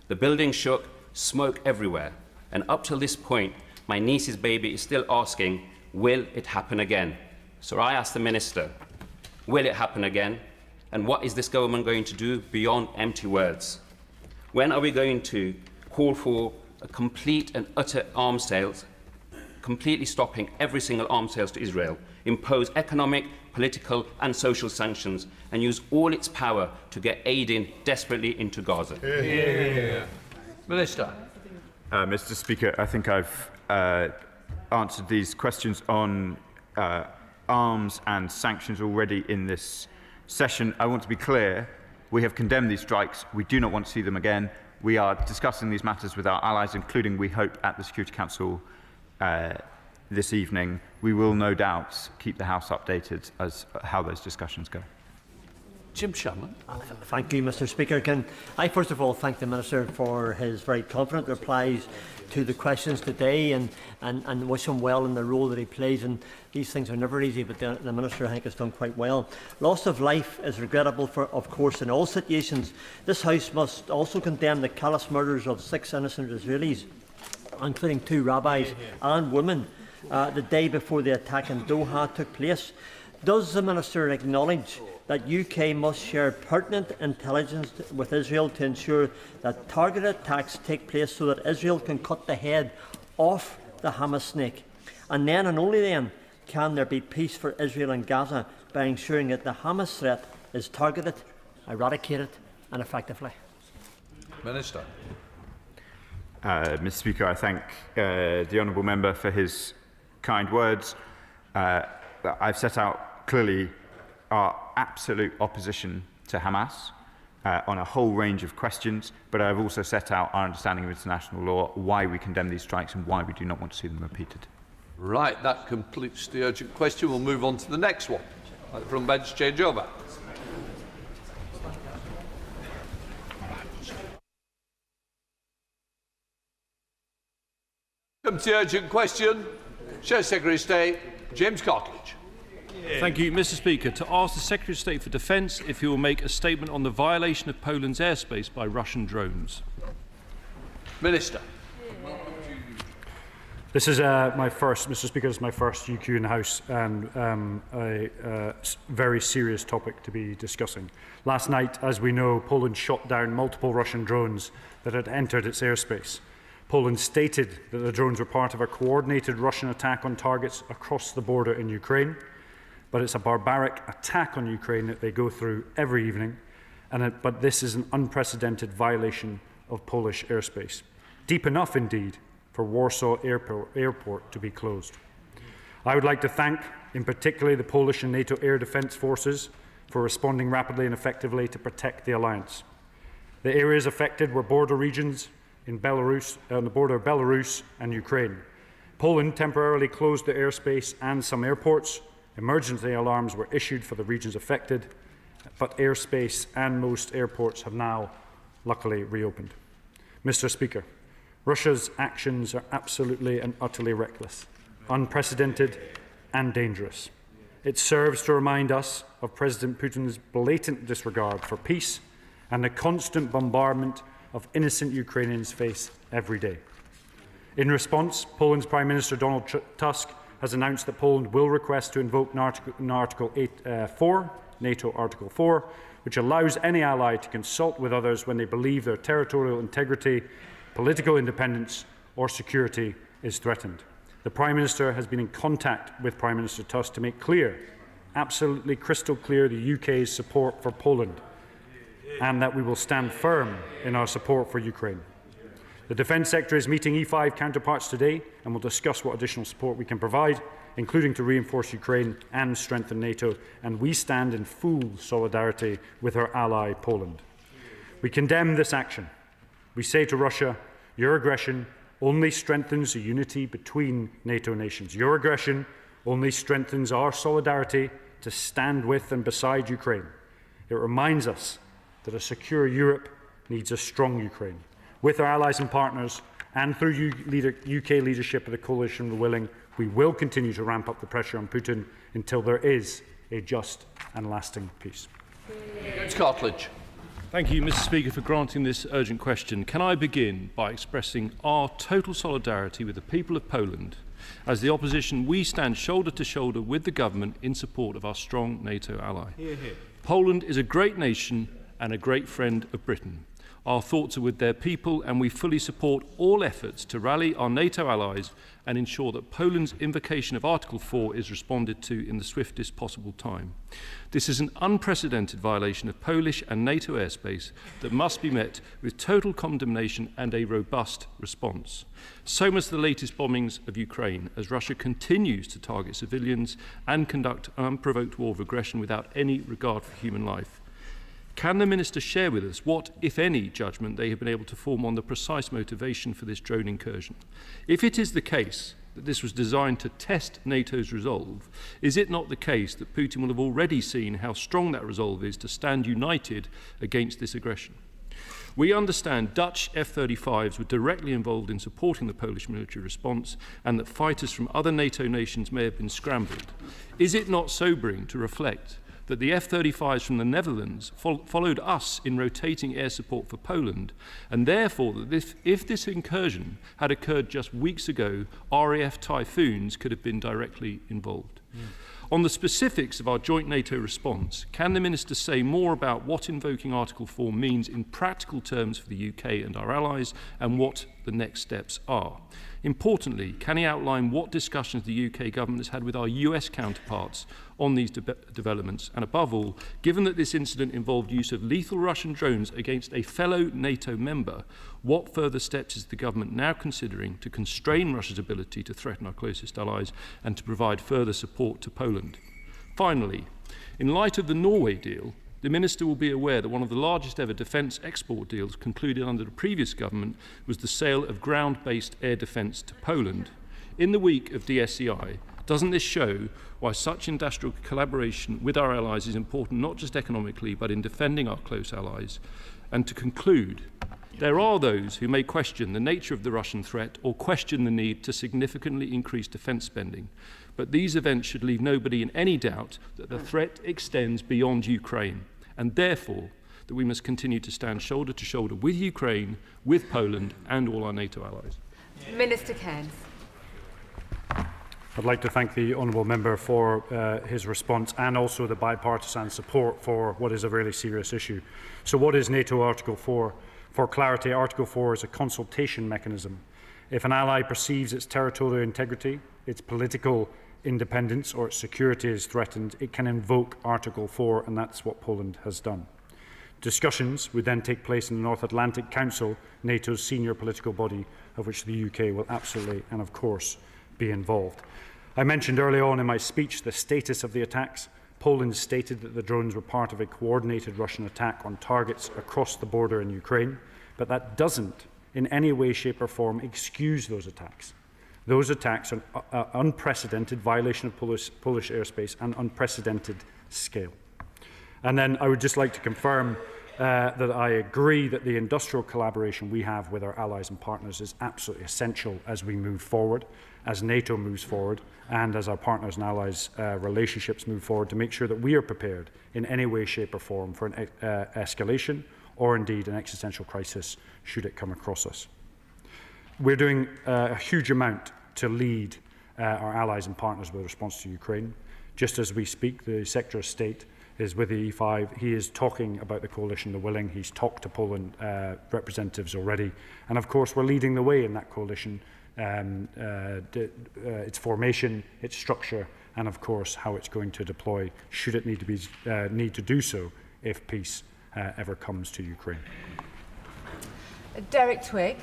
The building shook, smoke everywhere, and up till this point, my niece's baby is still asking, will it happen again? So I asked the Minister, will it happen again? And what is this government going to do beyond empty words? When are we going to call for a complete and utter arms sales, completely stopping every single arms sales to Israel, impose economic, political and social sanctions, and use all its power to get aid in desperately into Gaza? Minister. Mr. Speaker, I think I've answered these questions on arms and sanctions already in this session. I want to be clear. We have condemned these strikes. We do not want to see them again. We are discussing these matters with our allies, including, we hope, at the Security Council this evening. We will no doubt keep the House updated as how those discussions go. Jim Shannon. Thank you, Mr. Speaker. Can I first of all thank the Minister for his very confident replies to the questions today and wish him well in the role that he plays. And these things are never easy, but the Minister, I think, has done quite well. Loss of life is regrettable, of course, in all situations. This House must also condemn the callous murders of 6 innocent Israelis, including 2 rabbis and women, the day before the attack in Doha took place. Does the Minister acknowledge that UK must share pertinent intelligence with Israel to ensure that targeted attacks take place so that Israel can cut the head off the Hamas snake? And then, and only then, can there be peace for Israel and Gaza by ensuring that the Hamas threat is targeted, eradicated and effectively? Minister. Mr. Speaker, I thank the honourable member for his kind words. I've set out clearly our absolute opposition to Hamas on a whole range of questions, but I've also set out our understanding of international law, why we condemn these strikes and why we do not want to see them repeated. Right, that completes the urgent question. We'll move on to the next one. From bench change over. Come to the urgent question. Chair Secretary of State, James Cartledge. Thank you, Mr. Speaker. To ask the Secretary of State for Defence if he will make a statement on the violation of Poland's airspace by Russian drones. Minister. This is Mr. Speaker, this is my first UQ in the House and a very serious topic to be discussing. Last night, as we know, Poland shot down multiple Russian drones that had entered its airspace. Poland stated that the drones were part of a coordinated Russian attack on targets across the border in Ukraine. But it's a barbaric attack on Ukraine that they go through every evening, but this is an unprecedented violation of Polish airspace. Deep enough, indeed, for Warsaw Airport to be closed. I would like to thank, in particular, the Polish and NATO air defence forces for responding rapidly and effectively to protect the alliance. The areas affected were border regions in Belarus, on the border of Belarus and Ukraine. Poland temporarily closed the airspace and some airports. Emergency alarms were issued for the regions affected, but airspace and most airports have now luckily reopened. Mr. Speaker, Russia's actions are absolutely and utterly reckless, unprecedented and dangerous. It serves to remind us of President Putin's blatant disregard for peace and the constant bombardment of innocent Ukrainians face every day. In response, Poland's Prime Minister Donald Tusk has announced that Poland will request to invoke Article 4, NATO Article 4, which allows any ally to consult with others when they believe their territorial integrity, political independence or security is threatened. The Prime Minister has been in contact with Prime Minister Tusk to make clear, absolutely crystal clear, the UK's support for Poland and that we will stand firm in our support for Ukraine. The Defence Secretary is meeting E5 counterparts today and will discuss what additional support we can provide, including to reinforce Ukraine and strengthen NATO, and we stand in full solidarity with our ally Poland. We condemn this action. We say to Russia, your aggression only strengthens the unity between NATO nations. Your aggression only strengthens our solidarity to stand with and beside Ukraine. It reminds us that a secure Europe needs a strong Ukraine. With our allies and partners, and through UK leadership of the coalition willing, we will continue to ramp up the pressure on Putin until there is a just and lasting peace. Cartledge. Thank you, Mr. Speaker, for granting this urgent question. Can I begin by expressing our total solidarity with the people of Poland? As the opposition, we stand shoulder to shoulder with the government in support of our strong NATO ally. Hear, hear. Poland is a great nation and a great friend of Britain. Our thoughts are with their people, and we fully support all efforts to rally our NATO allies and ensure that Poland's invocation of Article 4 is responded to in the swiftest possible time. This is an unprecedented violation of Polish and NATO airspace that must be met with total condemnation and a robust response. So must the latest bombings of Ukraine, as Russia continues to target civilians and conduct an unprovoked war of aggression without any regard for human life. Can the Minister share with us what, if any, judgment they have been able to form on the precise motivation for this drone incursion? If it is the case that this was designed to test NATO's resolve, is it not the case that Putin will have already seen how strong that resolve is to stand united against this aggression? We understand Dutch F-35s were directly involved in supporting the Polish military response and that fighters from other NATO nations may have been scrambled. Is it not sobering to reflect that the F-35s from the Netherlands followed us in rotating air support for Poland, and therefore that if this incursion had occurred just weeks ago, RAF Typhoons could have been directly involved? On the specifics of our joint NATO response, can the Minister say more about what invoking Article 4 means in practical terms for the UK and our allies, and what the next steps are? Importantly, can he outline what discussions the UK government has had with our US counterparts on these developments? And above all, given that this incident involved use of lethal Russian drones against a fellow NATO member, what further steps is the government now considering to constrain Russia's ability to threaten our closest allies and to provide further support to Poland? Finally, in light of the Norway deal, the Minister will be aware that one of the largest ever defence export deals concluded under the previous government was the sale of ground-based air defence to Poland. In the week of DSEI, doesn't this show why such industrial collaboration with our allies is important not just economically but in defending our close allies? And to conclude, there are those who may question the nature of the Russian threat or question the need to significantly increase defence spending. But these events should leave nobody in any doubt that the threat extends beyond Ukraine, and therefore that we must continue to stand shoulder to shoulder with Ukraine, with Poland and all our NATO allies. Minister Cairns. I'd like to thank the honourable member for his response and also the bipartisan support for what is a really serious issue. So what is NATO Article 4? For clarity, Article 4 is a consultation mechanism. If an ally perceives its territorial integrity, its political independence or its security is threatened, it can invoke Article 4, and that's what Poland has done. Discussions would then take place in the North Atlantic Council, NATO's senior political body, of which the UK will absolutely and of course be involved. I mentioned early on in my speech the status of the attacks. Poland stated that the drones were part of a coordinated Russian attack on targets across the border in Ukraine, but that doesn't in any way, shape or form excuse those attacks. Those attacks are an unprecedented violation of Polish airspace and unprecedented scale. And then I would just like to confirm that I agree that the industrial collaboration we have with our allies and partners is absolutely essential as we move forward, as NATO moves forward, and as our partners and allies' relationships move forward, to make sure that we are prepared in any way, shape or form for an escalation or indeed an existential crisis should it come across us. We're doing a huge amount to lead our allies and partners with response to Ukraine. Just as we speak, the Secretary of State is with the E5. He is talking about the coalition, the willing. He's talked to Poland representatives already. And of course, we're leading the way in that coalition, its formation, its structure, and of course, how it's going to deploy, should it need to do so if peace ever comes to Ukraine. Derek Twigg.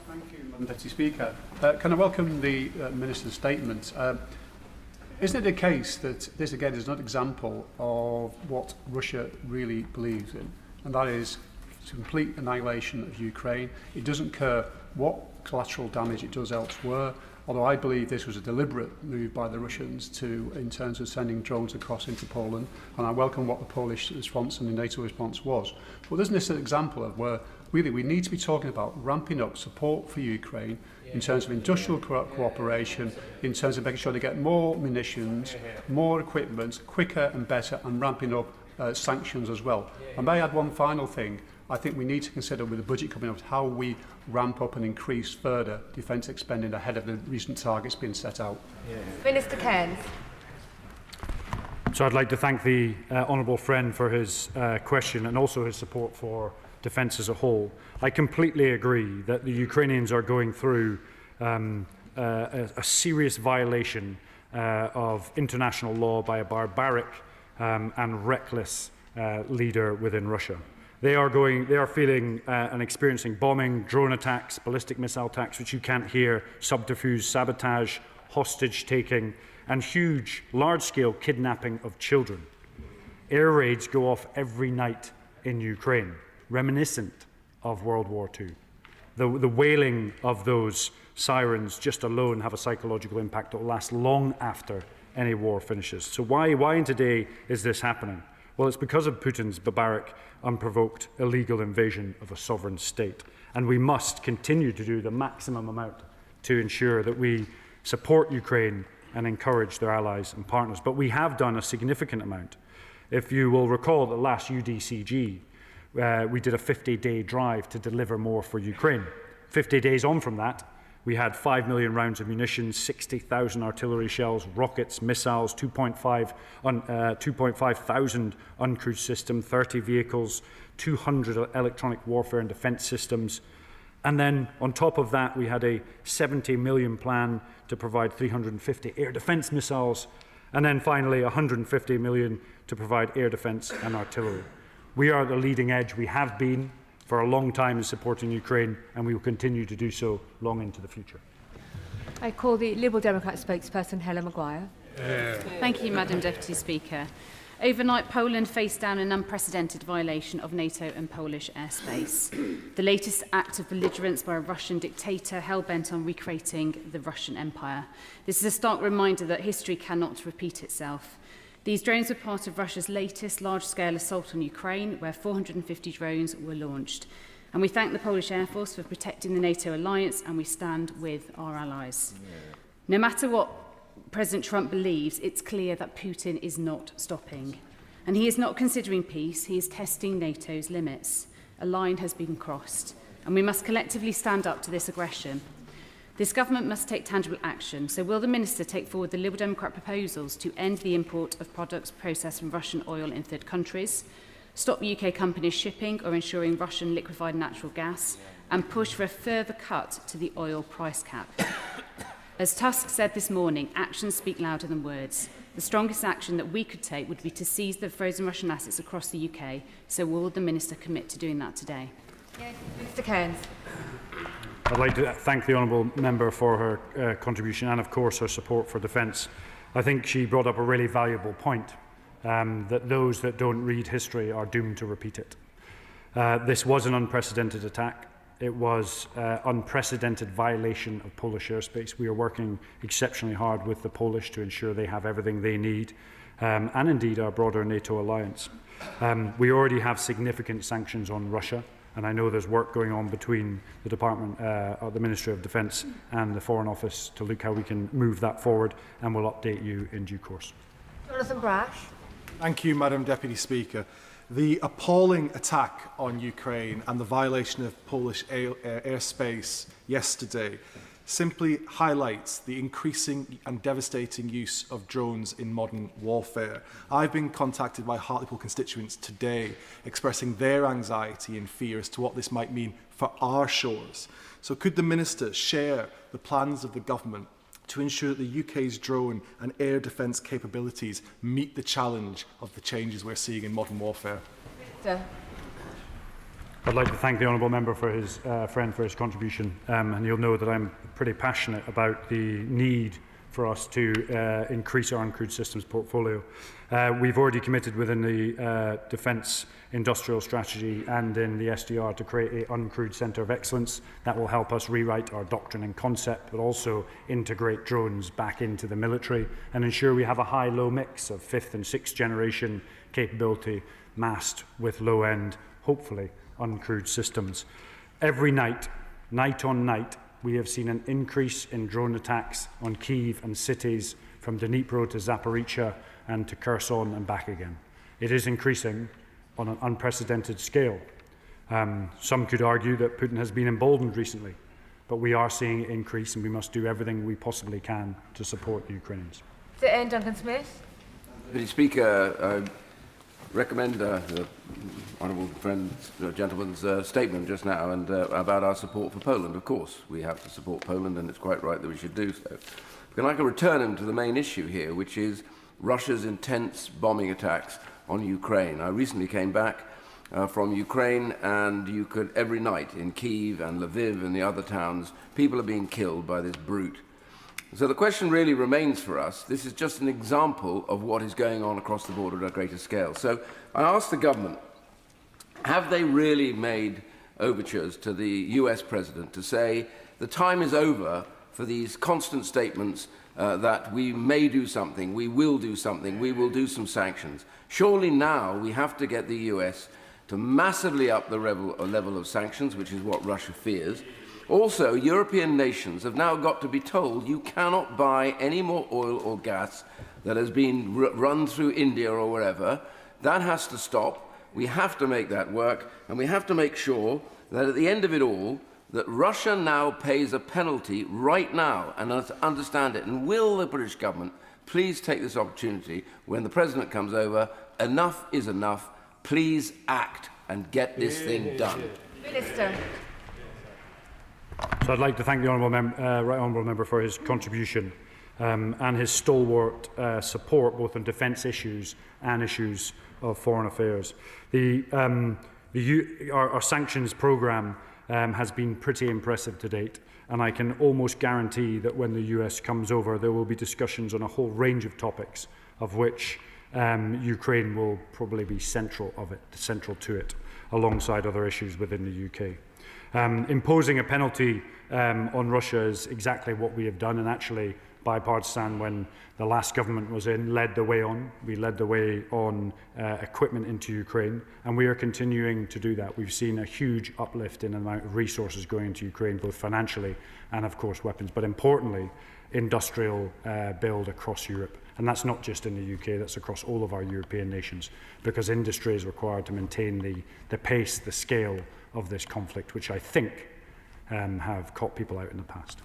Thank you, Madam Deputy Speaker. Can I welcome the Minister's statement? Isn't it the case that this, again, is another example of what Russia really believes in, and that is complete annihilation of Ukraine? It doesn't care what collateral damage it does elsewhere, although I believe this was a deliberate move by the Russians in terms of sending drones across into Poland, and I welcome what the Polish response and the NATO response was. But isn't this an example of where really we need to be talking about ramping up support for Ukraine in terms of industrial cooperation, in terms of making sure they get more munitions, more equipment, quicker and better, and ramping up sanctions as well. I may add one final thing. I think we need to consider, with the budget coming up, how we ramp up and increase further defence spending ahead of the recent targets being set out. Minister Cairns. So I'd like to thank the honourable friend for his question and also his support for defence as a whole. I completely agree that the Ukrainians are going through a serious violation of international law by a barbaric and reckless leader within Russia. They are feeling and experiencing bombing, drone attacks, ballistic missile attacks, which you can't hear, subterfuge, sabotage, hostage taking, and huge, large-scale kidnapping of children. Air raids go off every night in Ukraine, reminiscent of World War II. The wailing of those sirens just alone have a psychological impact that will last long after any war finishes. So why and today is this happening? Well, it's because of Putin's barbaric, unprovoked, illegal invasion of a sovereign state. And we must continue to do the maximum amount to ensure that we support Ukraine and encourage their allies and partners. But we have done a significant amount. If you will recall the last UDCG, we did a 50-day drive to deliver more for Ukraine. 50 days on from that, we had 5 million rounds of munitions, 60,000 artillery shells, rockets, missiles, 2.5 thousand uncrewed systems, 30 vehicles, 200 electronic warfare and defence systems. And then on top of that, we had a 70 million plan to provide 350 air defence missiles, and then finally 150 million to provide air defence and artillery. We are at the leading edge. We have been for a long time in supporting Ukraine, and we will continue to do so long into the future. I call the Liberal Democrat spokesperson, Helen Maguire. Thank you, Madam Deputy Speaker. Overnight, Poland faced down an unprecedented violation of NATO and Polish airspace. The latest act of belligerence by a Russian dictator hell-bent on recreating the Russian Empire. This is a stark reminder that history cannot repeat itself. These drones were part of Russia's latest large-scale assault on Ukraine, where 450 drones were launched. And we thank the Polish Air Force for protecting the NATO alliance, and we stand with our allies. No matter what President Trump believes, it's clear that Putin is not stopping. And he is not considering peace, he is testing NATO's limits. A line has been crossed, and we must collectively stand up to this aggression. This government must take tangible action, so will the Minister take forward the Liberal Democrat proposals to end the import of products processed from Russian oil in third countries, stop UK companies shipping or ensuring Russian liquefied natural gas, and push for a further cut to the oil price cap? As Tusk said this morning, actions speak louder than words. The strongest action that we could take would be to seize the frozen Russian assets across the UK, so will the Minister commit to doing that today? Mr Cairns. I'd like to thank the honourable member for her contribution and, of course, her support for defence. I think she brought up a really valuable point, that those that don't read history are doomed to repeat it. This was an unprecedented attack. It was unprecedented violation of Polish airspace. We are working exceptionally hard with the Polish to ensure they have everything they need. and indeed our broader NATO alliance. We already have significant sanctions on Russia, and I know there's work going on between the Department, the Ministry of Defence and the Foreign Office to look how we can move that forward, and we'll update you in due course. Jonathan Brash. Thank you, Madam Deputy Speaker. The appalling attack on Ukraine and the violation of Polish airspace yesterday simply highlights the increasing and devastating use of drones in modern warfare. I've been contacted by Hartlepool constituents today expressing their anxiety and fear as to what this might mean for our shores. So could the Minister share the plans of the government to ensure that the UK's drone and air defence capabilities meet the challenge of the changes we're seeing in modern warfare? Minister. I'd like to thank the honourable member for his for his contribution, and you'll know that I'm pretty passionate about the need for us to increase our uncrewed systems portfolio. We've already committed within the Defence Industrial Strategy and in the SDR to create an uncrewed centre of excellence that will help us rewrite our doctrine and concept, but also integrate drones back into the military and ensure we have a high-low mix of 5th and 6th generation capability massed with low-end, hopefully, uncrewed systems. Every night, night on night, we have seen an increase in drone attacks on Kyiv and cities from Dnipro to Zaporizhia and to Kherson and back again. It is increasing on an unprecedented scale. Some could argue that Putin has been emboldened recently, but we are seeing it increase, and we must do everything we possibly can to support the Ukrainians. To end, Duncan Smith. Mr. Speaker, I recommend the honourable friend, gentleman's statement just now and about our support for Poland. Of course, we have to support Poland, and it's quite right that we should do so. But I can return him to the main issue here, which is Russia's intense bombing attacks on Ukraine. I recently came back from Ukraine, and you could, every night in Kyiv and Lviv and the other towns, people are being killed by this brute. So the question really remains for us, this is just an example of what is going on across the border at a greater scale. So I ask the government, have they really made overtures to the US President to say the time is over for these constant statements that we may do something, we will do something, we will do some sanctions? Surely now we have to get the US to massively up the level of sanctions, which is what Russia fears. Also, European nations have now got to be told you cannot buy any more oil or gas that has been run through India or wherever. That has to stop. We have to make that work, and we have to make sure that at the end of it all, that Russia now pays a penalty right now, and understand it. And will the British government please take this opportunity when the President comes over? Enough is enough. Please act and get this thing done. Minister. So I'd like to thank the right honourable member for his contribution and his stalwart support both on defence issues and issues of foreign affairs. Our sanctions programme has been pretty impressive to date, and I can almost guarantee that when the US comes over, there will be discussions on a whole range of topics, of which Ukraine will probably be central to it, alongside other issues within the UK. Imposing a penalty on Russia is exactly what we have done, and actually bipartisan, when the last government was in, led the way on. We led the way on equipment into Ukraine, and we are continuing to do that. We've seen a huge uplift in the amount of resources going into Ukraine, both financially and, of course, weapons, but importantly, industrial build across Europe. And that's not just in the UK, that's across all of our European nations, because industry is required to maintain the pace, the scale of this conflict, which I think have caught people out in the past.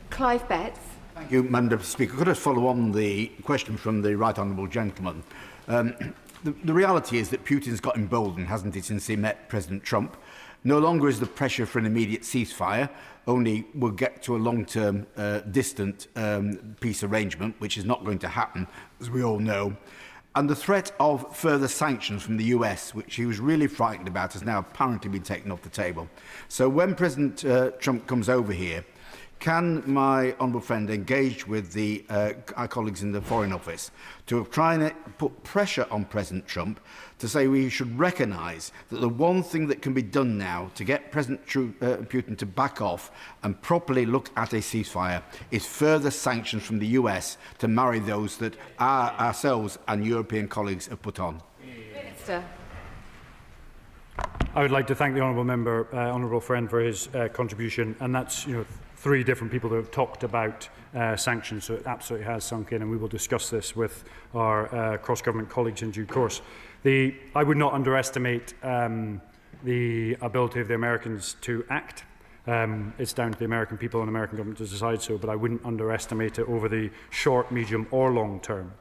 Clive Betts. Thank you, Madam Speaker. Could I follow on the question from the right honourable gentleman? The reality is that Putin's got emboldened, hasn't he, since he met President Trump? No longer is the pressure for an immediate ceasefire, only we'll get to a long-term, distant peace arrangement, which is not going to happen, as we all know. And the threat of further sanctions from the US, which he was really frightened about, has now apparently been taken off the table. So when President Trump comes over here, Can my honourable friend engage with our colleagues in the Foreign Office to try and put pressure on President Trump to say we should recognise that the one thing that can be done now to get President Putin to back off and properly look at a ceasefire is further sanctions from the US to marry those that ourselves and European colleagues have put on? Minister. I would like to thank the honourable friend for his contribution, and that's three different people that have talked about sanctions, so it absolutely has sunk in, and we will discuss this with our cross-government colleagues in due course. I would not underestimate the ability of the Americans to act. It's down to the American people and American government to decide so, but I wouldn't underestimate it over the short, medium or long term.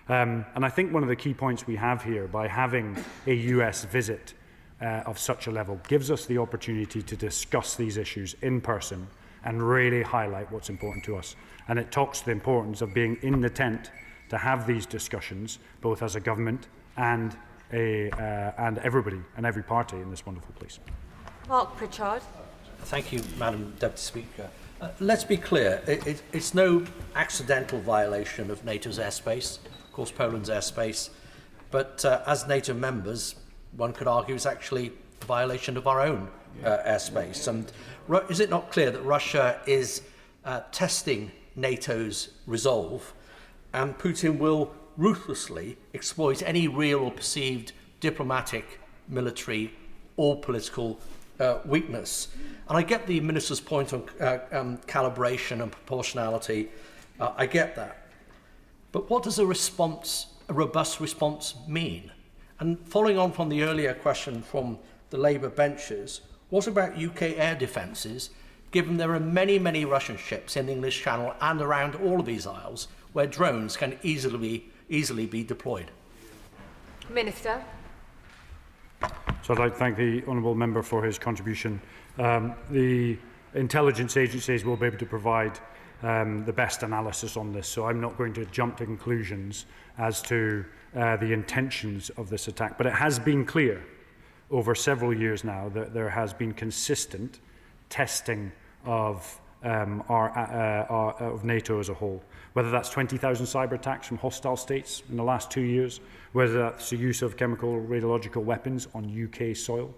And I think one of the key points we have here, by having a US visit of such a level, gives us the opportunity to discuss these issues in person and really highlight what's important to us. And it talks to the importance of being in the tent to have these discussions, both as a government and everybody and every party in this wonderful place. Mark Pritchard. Thank you, Madam Deputy Speaker. Let's be clear, it's no accidental violation of NATO's airspace, of course Poland's airspace, but as NATO members, one could argue it's actually a violation of our own airspace. And is it not clear that Russia is testing NATO's resolve, and Putin will ruthlessly exploit any real or perceived diplomatic, military or political weakness? And I get the Minister's point on calibration and proportionality. I get that. But what does a robust response mean? And following on from the earlier question from the Labour benches, what about UK air defences, given there are many, many Russian ships in the English Channel and around all of these isles where drones can easily be deployed? Minister. So I'd like to thank the honourable member for his contribution. The intelligence agencies will be able to provide the best analysis on this, so I'm not going to jump to conclusions as to the intentions of this attack. But it has been clear over several years now that there has been consistent testing of NATO as a whole, whether that's 20,000 cyber attacks from hostile states in the last 2 years, whether that's the use of chemical or radiological weapons on UK soil,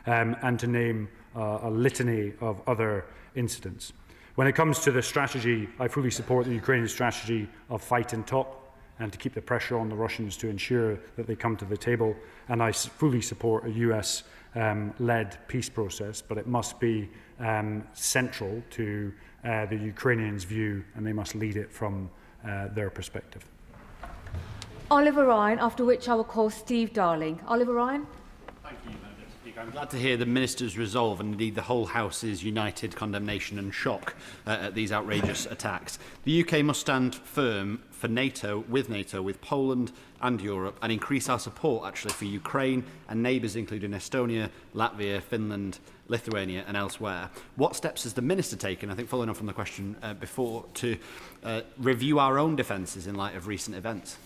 and to name a litany of other incidents. When it comes to the strategy, I fully support the Ukrainian strategy of fight and talk, and to keep the pressure on the Russians to ensure that they come to the table. And I fully support a US-led peace process, but it must be central to the Ukrainians' view, and they must lead it from their perspective. Oliver Ryan, after which I will call Steve Darling. Oliver Ryan. Thank you, Madam Deputy Speaker. I'm glad to hear the Minister's resolve, and indeed the whole House's united condemnation and shock at these outrageous attacks. The UK must stand firm for NATO, with Poland and Europe, and increase our support actually for Ukraine and neighbours including Estonia, Latvia, Finland, Lithuania and elsewhere. What steps has the Minister taken, I think following on from the question before, to review our own defences in light of recent events?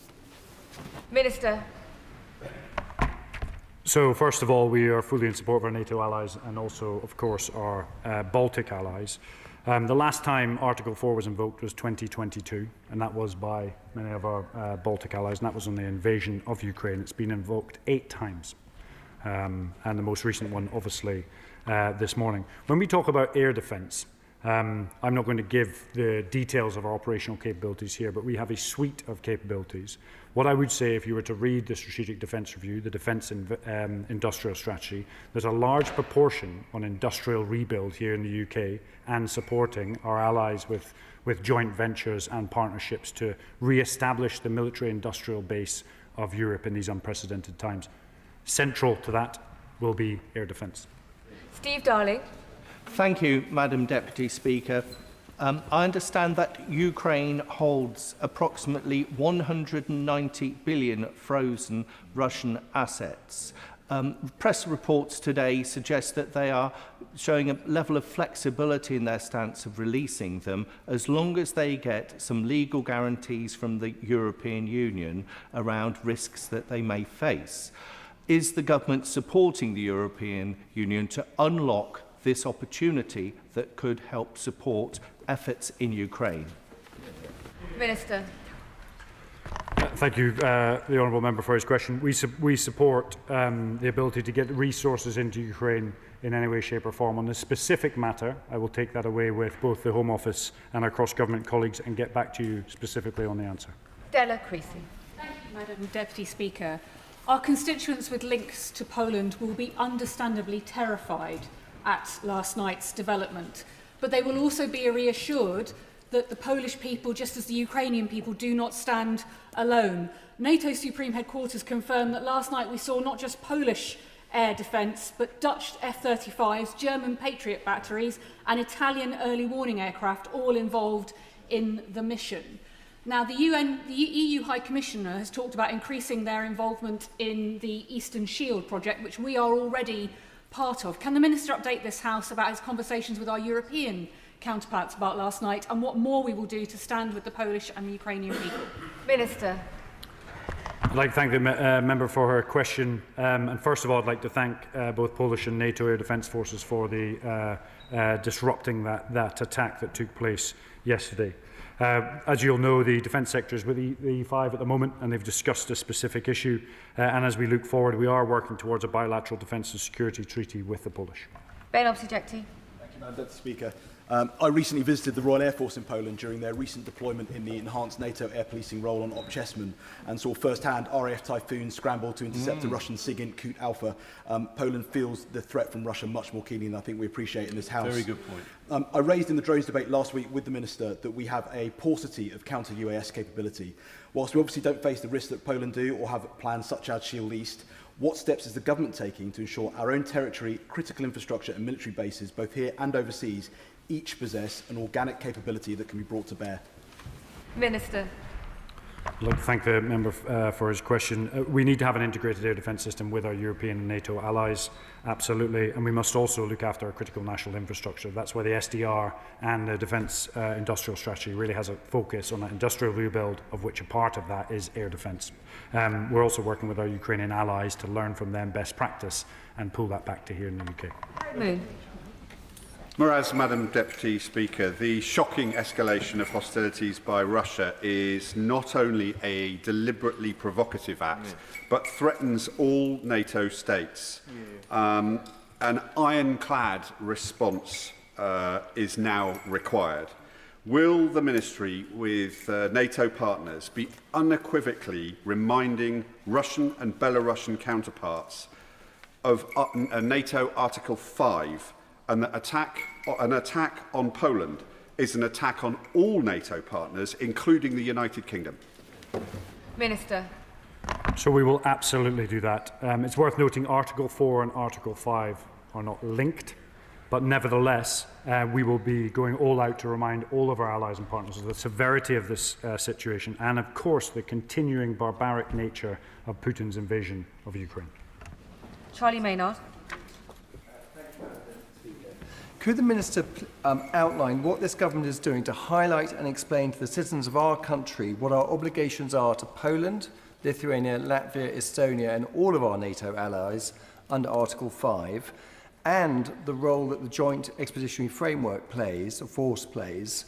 Minister. So first of all, we are fully in support of our NATO allies and also, of course, our Baltic allies. The last time Article 4 was invoked was 2022, and that was by many of our Baltic allies, and that was on the invasion of Ukraine. It's been invoked 8 times, and the most recent one, obviously, this morning. When we talk about air defence, I'm not going to give the details of our operational capabilities here, but we have a suite of capabilities. What I would say, if you were to read the Strategic Defence Review, the Defence Industrial Strategy, there's a large proportion on industrial rebuild here in the UK and supporting our allies with joint ventures and partnerships to re-establish the military-industrial base of Europe in these unprecedented times. Central to that will be air defence. Steve Darling. Thank you, Madam Deputy Speaker. I understand that Ukraine holds approximately 190 billion frozen Russian assets. Press reports today suggest that they are showing a level of flexibility in their stance of releasing them as long as they get some legal guarantees from the European Union around risks that they may face. Is the government supporting the European Union to unlock this opportunity that could help support efforts in Ukraine? Minister. Thank you, the honourable member, for his question. We support the ability to get resources into Ukraine in any way, shape or form. On this specific matter, I will take that away with both the Home Office and our cross-government colleagues and get back to you specifically on the answer. Della Creasy. Thank you, Madam Deputy Speaker. Our constituents with links to Poland will be understandably terrified at last night's development, but they will also be reassured that the Polish people, just as the Ukrainian people, do not stand alone. NATO Supreme Headquarters confirmed that last night we saw not just Polish air defence, but Dutch F-35s, German Patriot batteries and Italian early warning aircraft all involved in the mission. Now, the EU High Commissioner has talked about increasing their involvement in the Eastern Shield project, which we are already part of. Can the Minister update this House about his conversations with our European counterparts about last night and what more we will do to stand with the Polish and the Ukrainian people? Minister. I'd like to thank the member for her question. And first of all, I'd like to thank both Polish and NATO air defence forces for the disrupting that attack that took place yesterday. As you'll know, the defence sector is with the E5 at the moment, and they've discussed a specific issue. And as we look forward, we are working towards a bilateral defence and security treaty with the Polish. Ben Obsujecti. Thank you, Madam Deputy Speaker. I recently visited the Royal Air Force in Poland during their recent deployment in the enhanced NATO air policing role on Obchesman and saw firsthand RAF Typhoons scramble to intercept a Russian SIGINT Kut Alpha. Poland feels the threat from Russia much more keenly than I think we appreciate in this House. Very good point. I raised in the drones debate last week with the Minister that we have a paucity of counter-UAS capability. Whilst we obviously don't face the risks that Poland do or have plans such as Shield East, what steps is the government taking to ensure our own territory, critical infrastructure and military bases, both here and overseas, each possess an organic capability that can be brought to bear? Minister. I'd like to thank the member for his question. We need to have an integrated air defence system with our European and NATO allies, absolutely, and we must also look after our critical national infrastructure. That's why the SDR and the Defence Industrial Strategy really has a focus on that industrial rebuild, of which a part of that is air defence. We're also working with our Ukrainian allies to learn from them best practice and pull that back to here in the UK. Moon. Whereas, Madam Deputy Speaker, the shocking escalation of hostilities by Russia is not only a deliberately provocative act, but threatens all NATO states. An ironclad response is now required. Will the Ministry, with NATO partners, be unequivocally reminding Russian and Belarusian counterparts of NATO Article 5 and that an attack on Poland is an attack on all NATO partners, including the United Kingdom? Minister. So we will absolutely do that. It's worth noting Article 4 and Article 5 are not linked, but nevertheless, we will be going all out to remind all of our allies and partners of the severity of this situation and, of course, the continuing barbaric nature of Putin's invasion of Ukraine. Charlie Maynard. Could the Minister outline what this government is doing to highlight and explain to the citizens of our country what our obligations are to Poland, Lithuania, Latvia, Estonia and all of our NATO allies under Article 5, and the role that the Joint Expeditionary Framework plays, or force plays,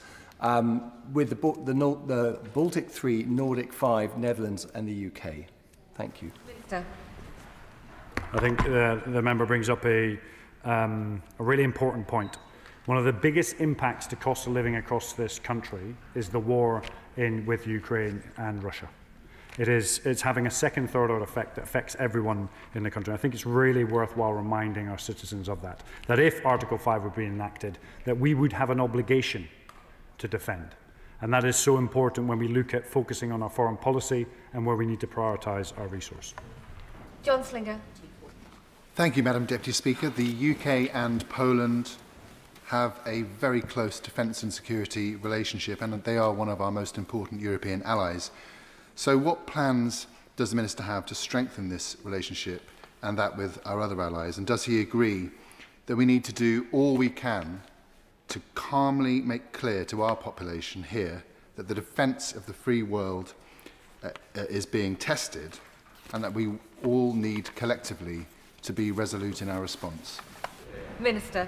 with the Baltic 3, Nordic 5, Netherlands and the UK? Thank you. Minister. I think the member brings up a really important point. One of the biggest impacts to cost of living across this country is the war with Ukraine and Russia. It's having a second, third order effect that affects everyone in the country. I think it's really worthwhile reminding our citizens of that. That if Article 5 were being enacted, that we would have an obligation to defend. And that is so important when we look at focusing on our foreign policy and where we need to prioritise our resource. John Slinger. Thank you, Madam Deputy Speaker. The UK and Poland have a very close defence and security relationship, and they are one of our most important European allies. So what plans does the Minister have to strengthen this relationship and that with our other allies? And does he agree that we need to do all we can to calmly make clear to our population here that the defence of the free world is being tested and that we all need collectively to be resolute in our response? Minister.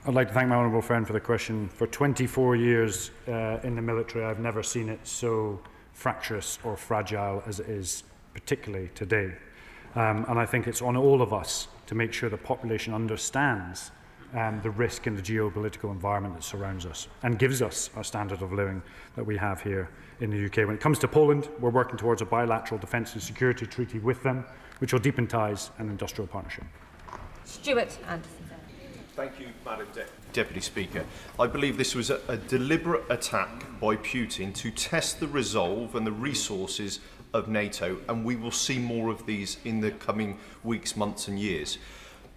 I'd like to thank my honourable friend for the question. For 24 years in the military, I've never seen it so fractious or fragile as it is, particularly today. And I think it's on all of us to make sure the population understands the risk in the geopolitical environment that surrounds us and gives us a standard of living that we have here in the UK. When it comes to Poland, we're working towards a bilateral defence and security treaty with them, which will deepen ties and industrial partnership. Stuart Anderson. Thank you, Madam Deputy Speaker. I believe this was a deliberate attack by Putin to test the resolve and the resources of NATO, and we will see more of these in the coming weeks, months and years.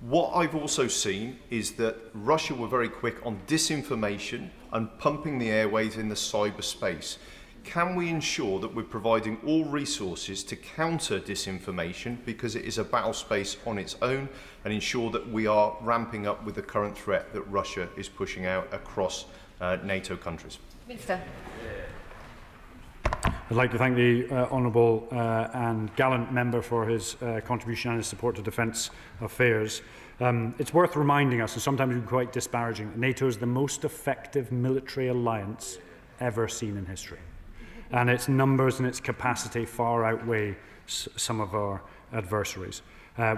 What I've also seen is that Russia were very quick on disinformation and pumping the airways in the cyberspace. Can we ensure that we're providing all resources to counter disinformation, because it is a battle space on its own, and ensure that we are ramping up with the current threat that Russia is pushing out across NATO countries? Minister. I'd like to thank the honourable and gallant member for his contribution and his support to defence affairs. It's worth reminding us, and sometimes we're quite disparaging, that NATO is the most effective military alliance ever seen in history. And its numbers and its capacity far outweigh some of our adversaries.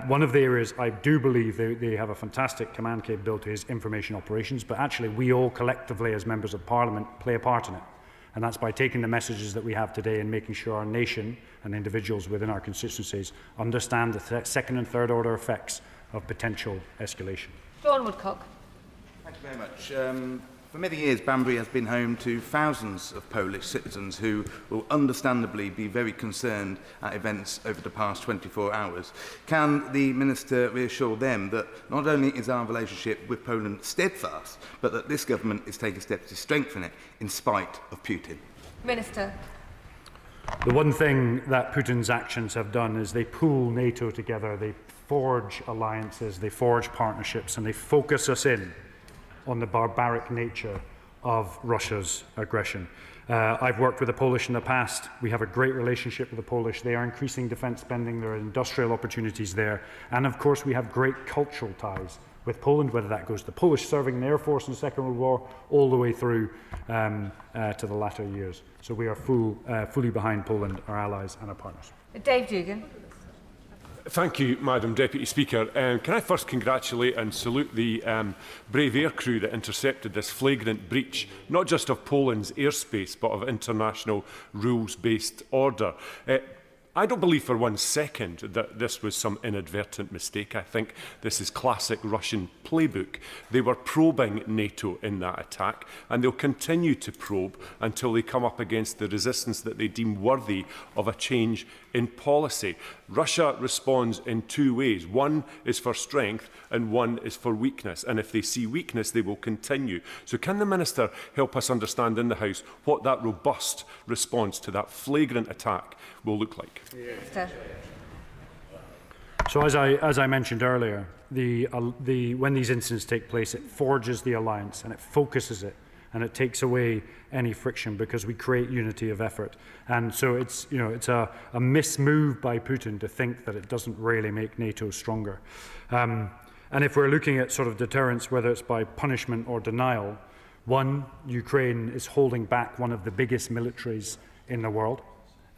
One of the areas I do believe they have a fantastic command capability is information operations, but actually we all collectively as members of Parliament play a part in it. And that's by taking the messages that we have today and making sure our nation and individuals within our constituencies understand the second and third order effects of potential escalation. John Woodcock. Thank you very much. For many years, Banbury has been home to thousands of Polish citizens who will understandably be very concerned at events over the past 24 hours. Can the Minister reassure them that not only is our relationship with Poland steadfast, but that this government is taking steps to strengthen it in spite of Putin? Minister. The one thing that Putin's actions have done is they pull NATO together, they forge alliances, they forge partnerships, and they focus us in on the barbaric nature of Russia's aggression. I've worked with the Polish in the past. We have a great relationship with the Polish. They are increasing defence spending. There are industrial opportunities there. And of course, we have great cultural ties with Poland, whether that goes to the Polish serving in the Air Force in the Second World War, all the way through to the latter years. So we are fully behind Poland, our allies and our partners. Dave Dugan. Thank you, Madam Deputy Speaker. Can I first congratulate and salute the brave air crew that intercepted this flagrant breach, not just of Poland's airspace, but of international rules-based order. I don't believe for 1 second that this was some inadvertent mistake. I think this is classic Russian playbook. They were probing NATO in that attack, and they'll continue to probe until they come up against the resistance that they deem worthy of a change in policy. Russia responds in two ways. One is for strength and one is for weakness. And if they see weakness, they will continue. So can the Minister help us understand in the House what that robust response to that flagrant attack will look like? So as I mentioned earlier, when these incidents take place, it forges the alliance and it focuses it, and it takes away any friction because we create unity of effort. And so it's a mismove by Putin to think that it doesn't really make NATO stronger. And if we're looking at sort of deterrence, whether it's by punishment or denial, one, Ukraine is holding back one of the biggest militaries in the world,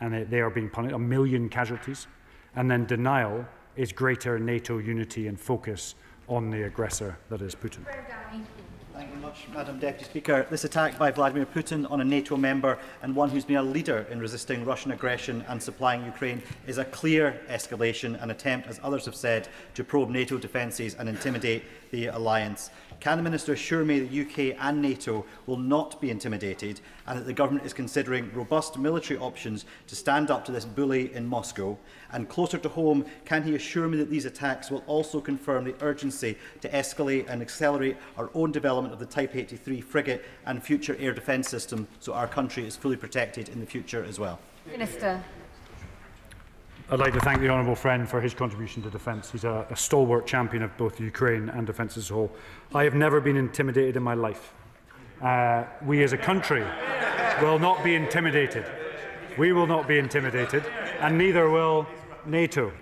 and they are being punished, 1 million casualties. And then denial is greater NATO unity and focus on the aggressor that is Putin. Thank you very much, Madam Deputy Speaker. This attack by Vladimir Putin on a NATO member and one who's been a leader in resisting Russian aggression and supplying Ukraine is a clear escalation, an attempt, as others have said, to probe NATO defences and intimidate the alliance. Can the Minister assure me that the UK and NATO will not be intimidated and that the Government is considering robust military options to stand up to this bully in Moscow? And closer to home, can he assure me that these attacks will also confirm the urgency to escalate and accelerate our own development of the Type 83 frigate and future air defence system so our country is fully protected in the future as well? Minister. I'd like to thank the honourable friend for his contribution to defence. He's a stalwart champion of both Ukraine and defence as a whole. I have never been intimidated in my life. We as a country will not be intimidated. We will not be intimidated, and neither will NATO.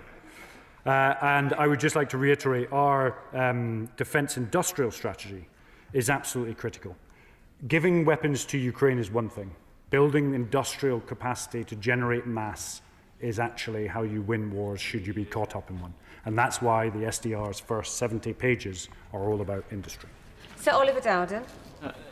And I would just like to reiterate our defence industrial strategy is absolutely critical. Giving weapons to Ukraine is one thing. Building industrial capacity to generate mass is actually how you win wars should you be caught up in one. And that's why the SDR's first 70 pages are all about industry. Sir Oliver Dowden.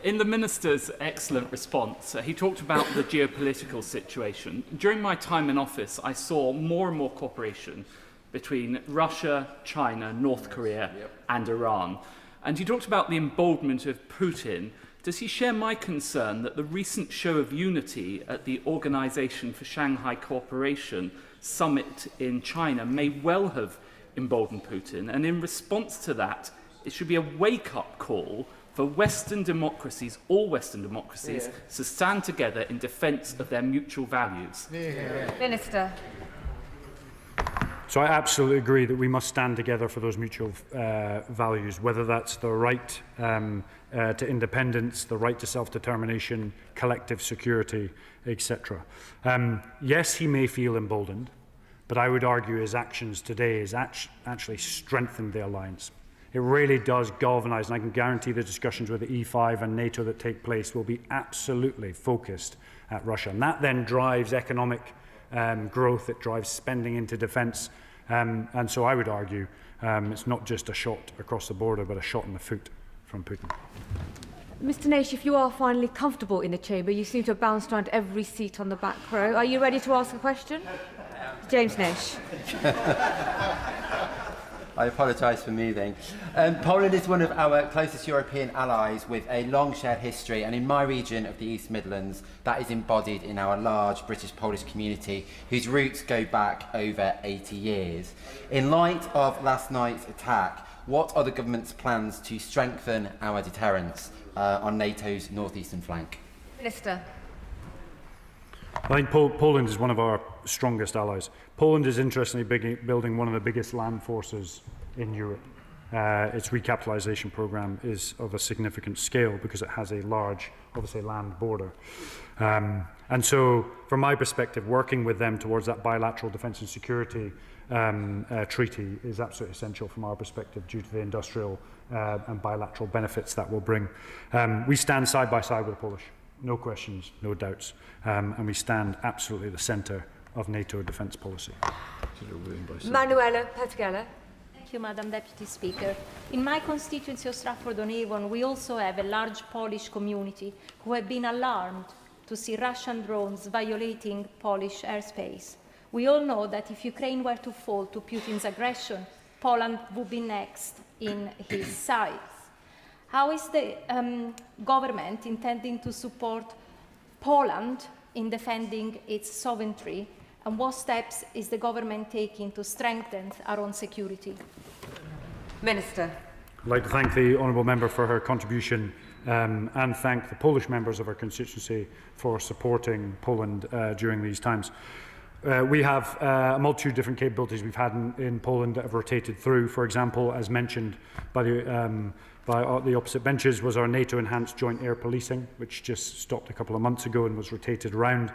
In the Minister's excellent response, he talked about the geopolitical situation. During my time in office, I saw more and more cooperation between Russia, China, North Korea, and Iran. And he talked about the emboldenment of Putin. Does he share my concern that the recent show of unity at the Organization for Shanghai Cooperation summit in China may well have emboldened Putin? And in response to that, it should be a wake-up call for Western democracies, all Western democracies, to stand together in defence of their mutual values. Minister. So I absolutely agree that we must stand together for those mutual values, whether that's the right to independence, the right to self-determination, collective security, etc. Yes, he may feel emboldened, but I would argue his actions today has actually strengthened the alliance. It really does galvanise, and I can guarantee the discussions with the E5 and NATO that take place will be absolutely focused at Russia. And that then drives economic growth, it drives spending into defence. And so I would argue it's not just a shot across the border, but a shot in the foot from Putin. Mr Nash, if you are finally comfortable in the chamber, you seem to have bounced around every seat on the back row. Are you ready to ask a question? James Nash. I apologise for moving. Poland is one of our closest European allies with a long shared history, and in my region of the East Midlands, that is embodied in our large British-Polish community, whose roots go back over 80 years. In light of last night's attack, what are the government's plans to strengthen our deterrence on NATO's northeastern flank? Minister. I think Poland is one of our strongest allies. Poland is interestingly building one of the biggest land forces in Europe. Its recapitalisation programme is of a significant scale because it has a large, obviously, land border. And so, from my perspective, working with them towards that bilateral defence and security treaty is absolutely essential from our perspective due to the industrial and bilateral benefits that will bring. We stand side by side with the Polish. No questions, no doubts. And we stand absolutely at the centre of NATO defence policy. Manuela Petgala. Thank you, Madam Deputy Speaker. In my constituency of Stratford-on-Avon, we also have a large Polish community who have been alarmed to see Russian drones violating Polish airspace. We all know that if Ukraine were to fall to Putin's aggression, Poland would be next in his sights. How is the government intending to support Poland in defending its sovereignty, and what steps is the government taking to strengthen our own security? Minister. I'd like to thank the honourable member for her contribution and thank the Polish members of our constituency for supporting Poland during these times. We have a multitude of different capabilities we've had in Poland that have rotated through. For example, as mentioned by the opposite benches, was our NATO-enhanced joint air policing, which just stopped a couple of months ago and was rotated around.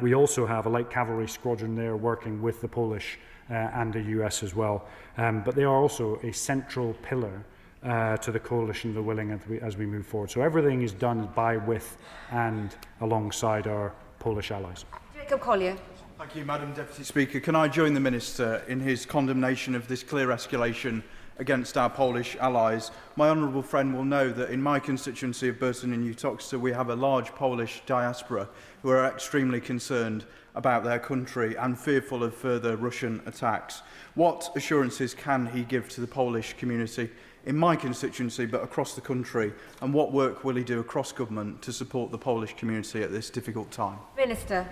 We also have a light cavalry squadron there working with the Polish and the US as well. But they are also a central pillar to the coalition of the willing as we move forward. So everything is done by, with and alongside our Polish allies. Jacob Collier. Thank you, Madam Deputy Speaker. Can I join the Minister in his condemnation of this clear escalation against our Polish allies? My honourable friend will know that in my constituency of Burton and Uttoxeter we have a large Polish diaspora who are extremely concerned about their country and fearful of further Russian attacks. What assurances can he give to the Polish community in my constituency but across the country, and what work will he do across government to support the Polish community at this difficult time? Minister.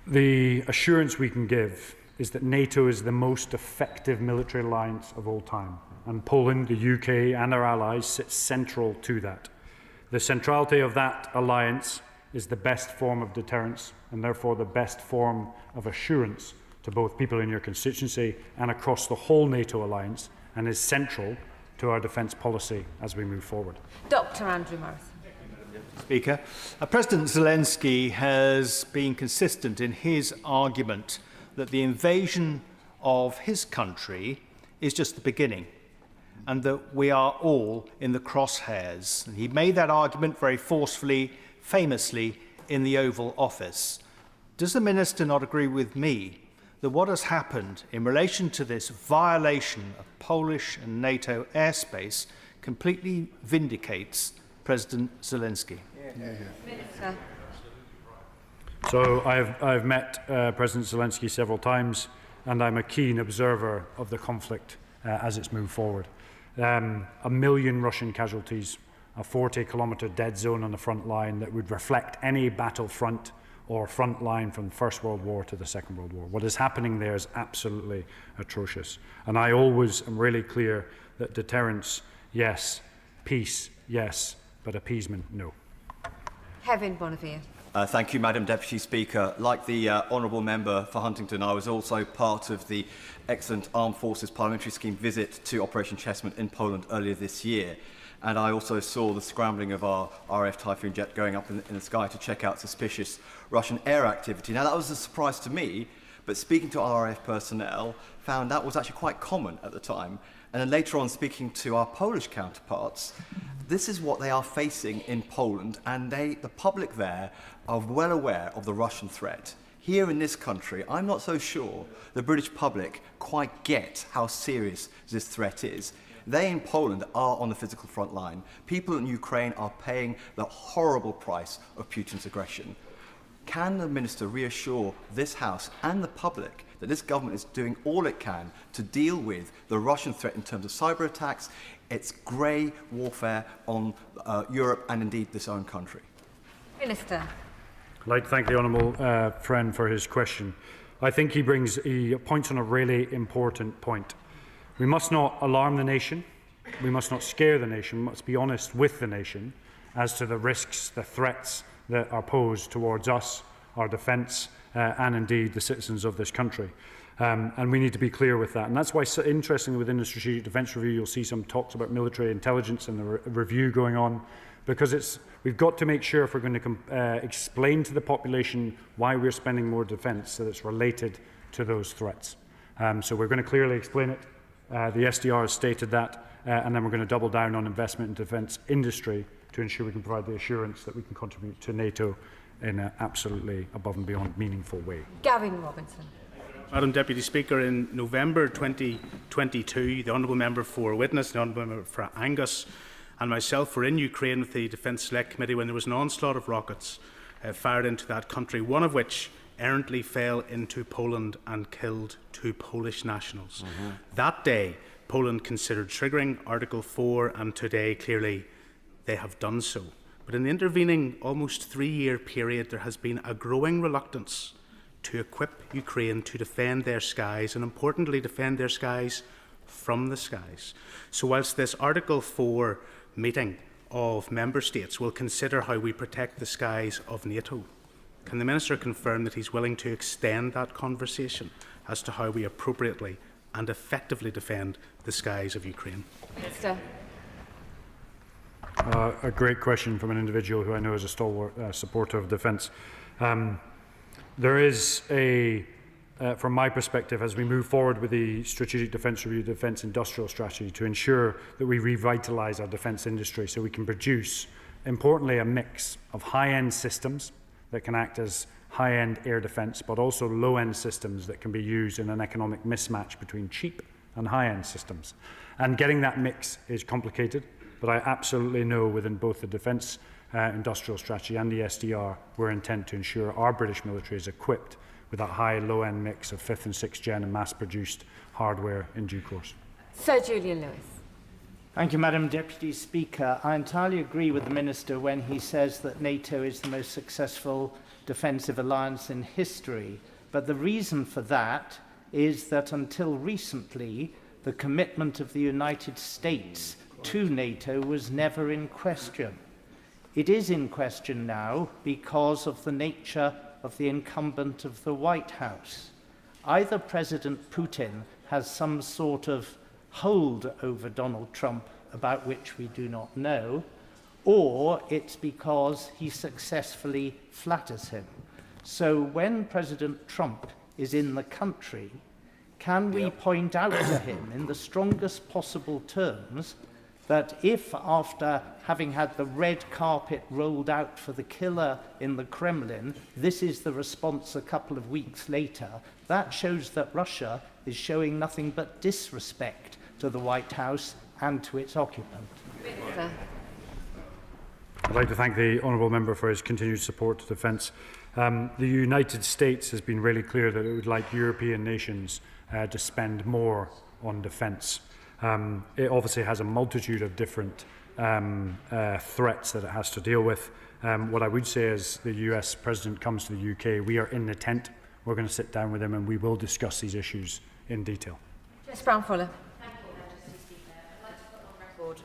The assurance we can give is that NATO is the most effective military alliance of all time, and Poland, the UK and our allies sit central to that. The centrality of that alliance is the best form of deterrence and therefore the best form of assurance to both people in your constituency and across the whole NATO alliance, and is central to our defence policy as we move forward. Dr. Andrew Murray. Speaker, President Zelensky has been consistent in his argument that the invasion of his country is just the beginning. and that we are all in the crosshairs. And he made that argument very forcefully, famously, in the Oval Office. Does the Minister not agree with me that what has happened in relation to this violation of Polish and NATO airspace completely vindicates President Zelensky? Minister. So I've met President Zelensky several times, and I'm a keen observer of the conflict as it's moved forward. 1 million Russian casualties, a 40-kilometre dead zone on the front line that would reflect any battlefront or front line from the First World War to the Second World War. What is happening there is absolutely atrocious. And I always am really clear that deterrence, yes, peace, yes, but appeasement, no. Kevin Bonavia. Thank you, Madam Deputy Speaker. Like the Honourable Member for Huntingdon, I was also part of the excellent Armed Forces Parliamentary Scheme visit to Operation Chessman in Poland earlier this year. And I also saw the scrambling of our RAF Typhoon jet going up in the sky to check out suspicious Russian air activity. Now, that was a surprise to me, but speaking to RAF personnel, found that was actually quite common at the time. And then later on, speaking to our Polish counterparts, this is what they are facing in Poland, and the public there are well aware of the Russian threat. Here in this country, I'm not so sure the British public quite get how serious this threat is. They in Poland are on the physical front line. People in Ukraine are paying the horrible price of Putin's aggression. Can the Minister reassure this House and the public that this government is doing all it can to deal with the Russian threat in terms of cyber attacks, its grey warfare on Europe and indeed this own country? Minister. I'd like to thank the honourable friend for his question. I think he points on a really important point. We must not alarm the nation. We must not scare the nation. We must be honest with the nation as to the risks, the threats that are posed towards us, our defence, and indeed the citizens of this country. And we need to be clear with that. And that's why, interestingly, within the Strategic Defence Review, you'll see some talks about military intelligence and the review going on, because we've got to make sure, if we're going to explain to the population why we're spending more defence, that it's related to those threats. So we're going to clearly explain it. The SDR has stated that, and then we're going to double down on investment in defence industry to ensure we can provide the assurance that we can contribute to NATO in an absolutely above and beyond meaningful way. Gavin Robinson. Madam Deputy Speaker, in November 2022, the Honourable Member for Witness, the Honourable Member for Angus and myself were in Ukraine with the Defence Select Committee when there was an onslaught of rockets fired into that country, one of which errantly fell into Poland and killed 2 Polish nationals. That day, Poland considered triggering Article 4, and today, clearly, they have done so. But in the intervening almost 3-year period, there has been a growing reluctance to equip Ukraine to defend their skies, and importantly, defend their skies from the skies. So whilst this Article 4 meeting of Member States will consider how we protect the skies of NATO, can the Minister confirm that he's willing to extend that conversation as to how we appropriately and effectively defend the skies of Ukraine? Minister. A great question from an individual who I know is a stalwart supporter of defence. There is from my perspective, as we move forward with the Strategic Defence Review, Defence Industrial Strategy, to ensure that we revitalise our defence industry so we can produce, importantly, a mix of high-end systems that can act as high-end air defence, but also low-end systems that can be used in an economic mismatch between cheap and high-end systems. And getting that mix is complicated, but I absolutely know within both the defence industrial strategy and the SDR, we're intent to ensure our British military is equipped with that high, low-end mix of 5th and 6th gen and mass-produced hardware in due course. Sir Julian Lewis. Thank you, Madam Deputy Speaker. I entirely agree with the Minister when he says that NATO is the most successful defensive alliance in history. But the reason for that is that until recently, the commitment of the United States to NATO was never in question. It is in question now because of the nature of the incumbent of the White House. Either President Putin has some sort of hold over Donald Trump about which we do not know, or it's because he successfully flatters him. So when President Trump is in the country, can we point out to him in the strongest possible terms that if, after having had the red carpet rolled out for the killer in the Kremlin, this is the response a couple of weeks later, that shows that Russia is showing nothing but disrespect to the White House and to its occupant. I'd like to thank the honourable member for his continued support to defence. The United States has been really clear that it would like European nations to spend more on defence. It obviously has a multitude of different threats that it has to deal with. What I would say as the US President comes to the UK, we are in the tent. We're going to sit down with him and we will discuss these issues in detail. Jess Brown-Fuller.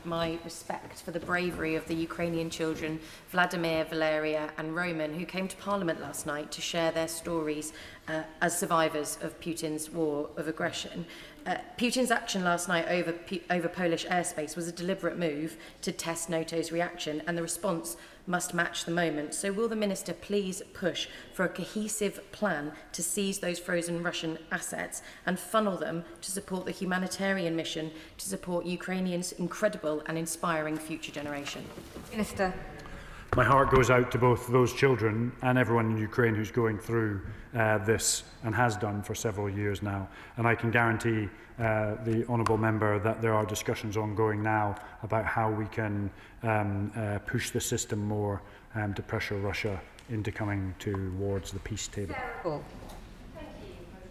My respect for the bravery of the Ukrainian children, Vladimir, Valeria and Roman, who came to Parliament last night to share their stories as survivors of Putin's war of aggression. Putin's action last night over Polish airspace was a deliberate move to test NATO's reaction, and the response must match the moment. So will the Minister please push for a cohesive plan to seize those frozen Russian assets and funnel them to support the humanitarian mission to support Ukrainians' incredible and inspiring future generation? Minister. My heart goes out to both those children and everyone in Ukraine who's going through this and has done for several years now. And I can guarantee the honourable member that there are discussions ongoing now about how we can push the system more to pressure Russia into coming towards the peace table.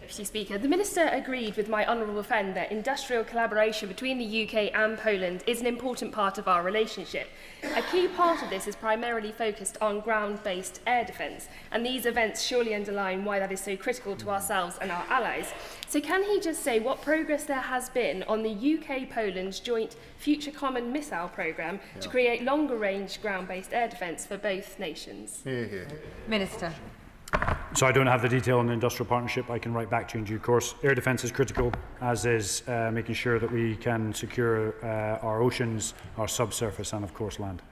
Deputy Speaker, the Minister agreed with my honourable friend that industrial collaboration between the UK and Poland is an important part of our relationship. A key part of this is primarily focused on ground-based air defence, and these events surely underline why that is so critical to ourselves and our allies. So can he just say what progress there has been on the UK-Poland joint Future Common Missile Programme to create longer-range ground-based air defence for both nations? Minister. So I don't have the detail on the industrial partnership. I can write back to you in due course. Air defence is critical, as is making sure that we can secure our oceans, our subsurface and, of course, land.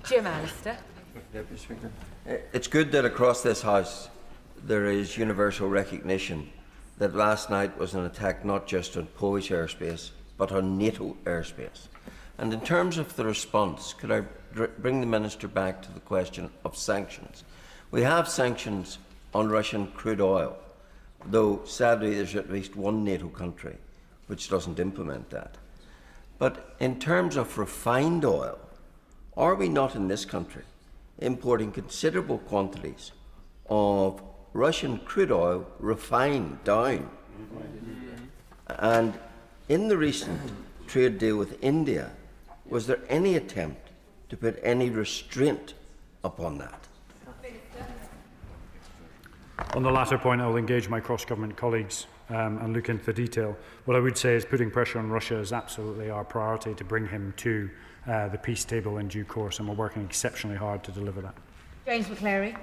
Geopolitics. Deputy Speaker. It's good that across this House there is universal recognition that last night was an attack not just on Polish airspace, but on NATO airspace. And in terms of the response, could I bring the Minister back to the question of sanctions? We have sanctions on Russian crude oil, though sadly there's at least one NATO country which doesn't implement that. But in terms of refined oil, are we not in this country importing considerable quantities of Russian crude oil refined down? And in the recent trade deal with India, was there any attempt to put any restraint upon that? On the latter point, I will engage my cross-government colleagues and look into the detail. What I would say is putting pressure on Russia is absolutely our priority to bring him to the peace table in due course, and we're working exceptionally hard to deliver that. James McCleary.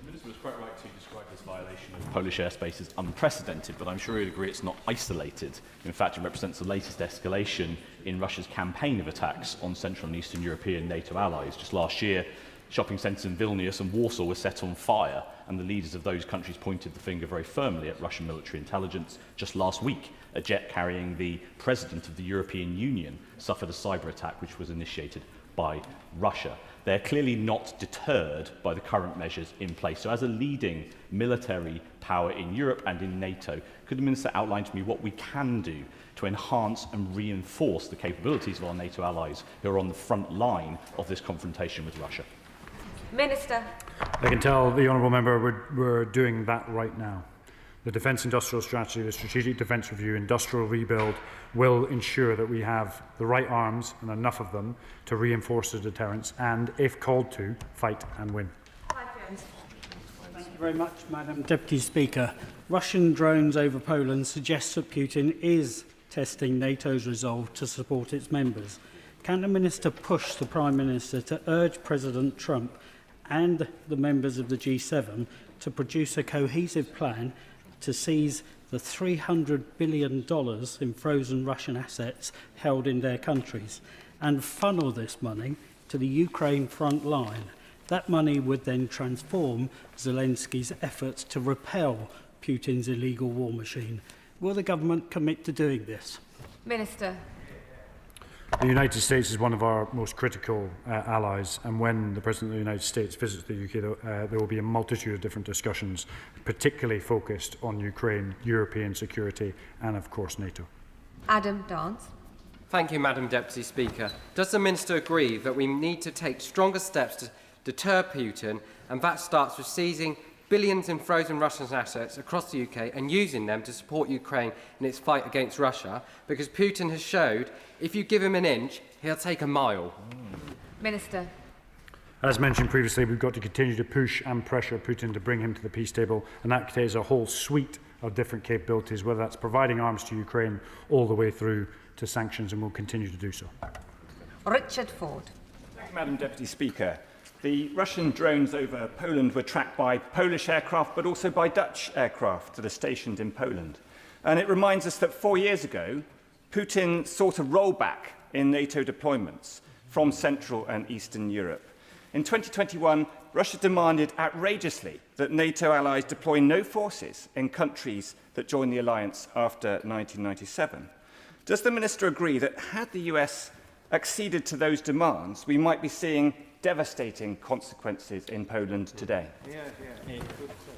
The Minister was quite right to describe this violation of Polish airspace as unprecedented, but I'm sure he'd agree it's not isolated. In fact, it represents the latest escalation in Russia's campaign of attacks on Central and Eastern European NATO allies. Just last year, shopping centres in Vilnius and Warsaw were set on fire, and the leaders of those countries pointed the finger very firmly at Russian military intelligence. Just last week, a jet carrying the President of the European Union suffered a cyber attack which was initiated by Russia. They're clearly not deterred by the current measures in place. So as a leading military power in Europe and in NATO, could the Minister outline to me what we can do to enhance and reinforce the capabilities of our NATO allies who are on the front line of this confrontation with Russia? Minister. I can tell the honourable member we're doing that right now. The Defence Industrial Strategy, the Strategic Defence Review, Industrial Rebuild will ensure that we have the right arms and enough of them to reinforce the deterrence and, if called to, fight and win. Thank you very much, Madam Deputy Speaker. Russian drones over Poland suggest that Putin is testing NATO's resolve to support its members. Can the Minister push the Prime Minister to urge President Trump and the members of the G7 to produce a cohesive plan to seize the $300 billion in frozen Russian assets held in their countries and funnel this money to the Ukraine front line? That money would then transform Zelensky's efforts to repel Putin's illegal war machine. Will the government commit to doing this? Minister. The United States is one of our most critical allies, and when the President of the United States visits the UK, there will be a multitude of different discussions, particularly focused on Ukraine, European security, and of course NATO. Adam Dance. Thank you, Madam Deputy Speaker. Does the Minister agree that we need to take stronger steps to deter Putin, and that starts with seizing billions in frozen Russian assets across the UK and using them to support Ukraine in its fight against Russia, because Putin has showed if you give him an inch, he'll take a mile? Minister. As mentioned previously, we've got to continue to push and pressure Putin to bring him to the peace table, and that contains a whole suite of different capabilities, whether that's providing arms to Ukraine all the way through to sanctions, and we'll continue to do so. Richard Ford. Thank you, Madam Deputy Speaker. The Russian drones over Poland were tracked by Polish aircraft, but also by Dutch aircraft that are stationed in Poland. And it reminds us that 4 years ago, Putin sought a rollback in NATO deployments from Central and Eastern Europe. In 2021, Russia demanded outrageously that NATO allies deploy no forces in countries that joined the alliance after 1997. Does the Minister agree that had the US acceded to those demands, we might be seeing devastating consequences in Poland today?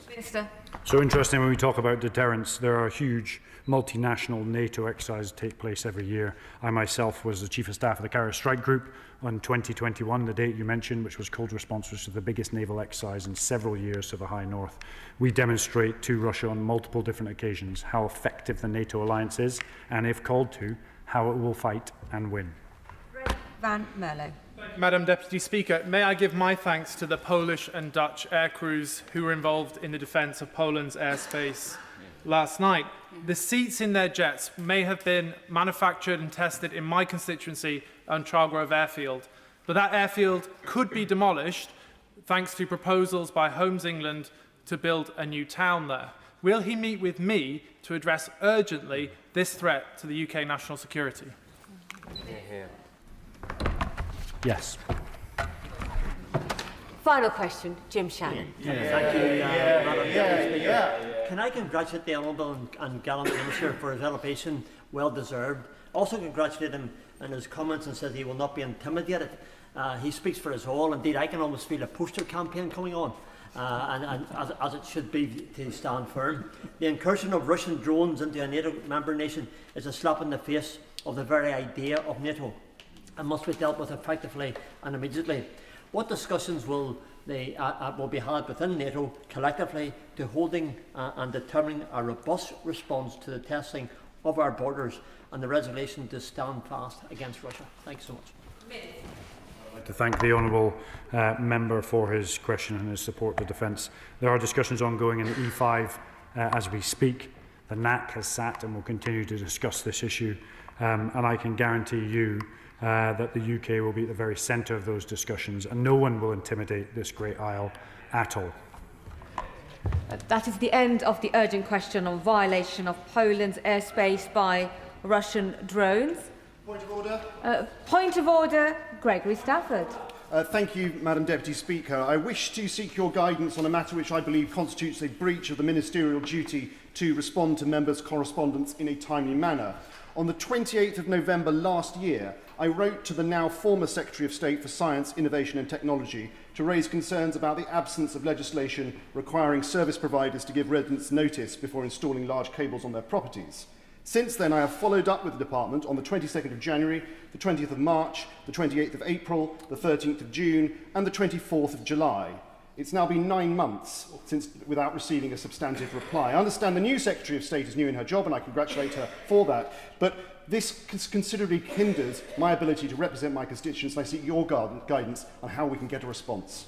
Minister. So interesting when we talk about deterrence, there are huge multinational NATO exercises that take place every year. I myself was the Chief of Staff of the Carrier Strike Group on 2021, the date you mentioned, which was cold response, which is the biggest naval exercise in several years to the High North. We demonstrate to Russia on multiple different occasions how effective the NATO alliance is, and if called to, how it will fight and win. Van Merlo. Madam Deputy Speaker, may I give my thanks to the Polish and Dutch air crews who were involved in the defence of Poland's airspace last night. The seats in their jets may have been manufactured and tested in my constituency on Chargrove Airfield, but that airfield could be demolished thanks to proposals by Homes England to build a new town there. Will he meet with me to address urgently this threat to the UK national security? Yes. Final question, Jim Shannon. Thank you, Madam Deputy Speaker. Can I congratulate the Honourable and gallant Minister for his elevation, well deserved. Also congratulate him on his comments and says he will not be intimidated. He speaks for us all. Indeed, I can almost feel a poster campaign coming on, and as it should be to stand firm. The incursion of Russian drones into a NATO member nation is a slap in the face of the very idea of NATO and must be dealt with effectively and immediately. What discussions will be had within NATO collectively to holding and determining a robust response to the testing of our borders and the resolution to stand fast against Russia? Thanks so much. I'd like to thank the Honourable Member for his question and his support to defence. There are discussions ongoing in the E5 as we speak. The NAC has sat and will continue to discuss this issue, and I can guarantee you that the UK will be at the very centre of those discussions, and no one will intimidate this great isle at all. That is the end of the urgent question on violation of Poland's airspace by Russian drones. Point of order. Point of order, Gregory Stafford. Thank you, Madam Deputy Speaker. I wish to seek your guidance on a matter which I believe constitutes a breach of the ministerial duty to respond to members' correspondence in a timely manner. On the 28th of November last year, I wrote to the now former Secretary of State for Science, Innovation and Technology to raise concerns about the absence of legislation requiring service providers to give residents notice before installing large cables on their properties. Since then, I have followed up with the Department on the 22nd of January, the 20th of March, the 28th of April, the 13th of June and the 24th of July. It's now been 9 months without receiving a substantive reply. I understand the new Secretary of State is new in her job, and I congratulate her for that. But this considerably hinders my ability to represent my constituents, and I seek your guidance on how we can get a response.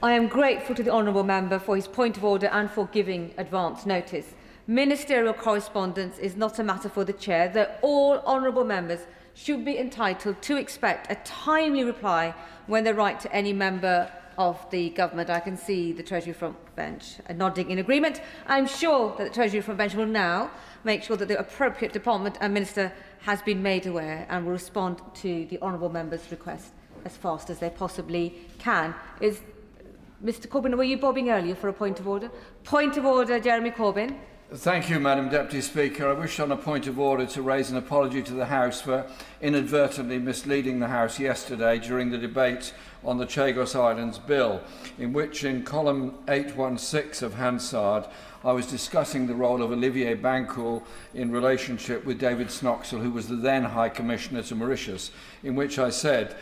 I am grateful to the Honourable Member for his point of order and for giving advance notice. Ministerial correspondence is not a matter for the Chair, that all Honourable Members should be entitled to expect a timely reply when they write to any member of the government. I can see the Treasury front bench nodding in agreement. I'm sure that the Treasury front bench will now make sure that the appropriate department and minister has been made aware and will respond to the Honourable Member's request as fast as they possibly can. Mr Corbyn, were you bobbing earlier for a point of order? Point of order, Jeremy Corbyn. Thank you, Madam Deputy Speaker. I wish on a point of order to raise an apology to the House for inadvertently misleading the House yesterday during the debate on the Chagos Islands Bill, in which in column 816 of Hansard I was discussing the role of Olivier Bancoul in relationship with David Snoxall, who was the then High Commissioner to Mauritius, in which I said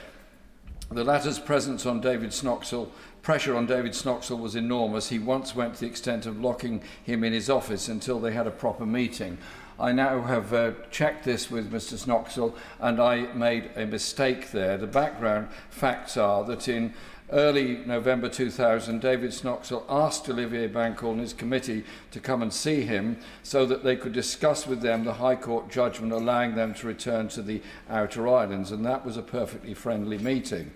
the latter's presence on David Snoxall, pressure on David Snoxall was enormous. He once went to the extent of locking him in his office until they had a proper meeting. I now have checked this with Mr. Snoxall, and I made a mistake there. The background facts are that in early November 2000, David Snoxall asked Olivier Bancoul and his committee to come and see him so that they could discuss with them the High Court judgment allowing them to return to the outer islands, and that was a perfectly friendly meeting.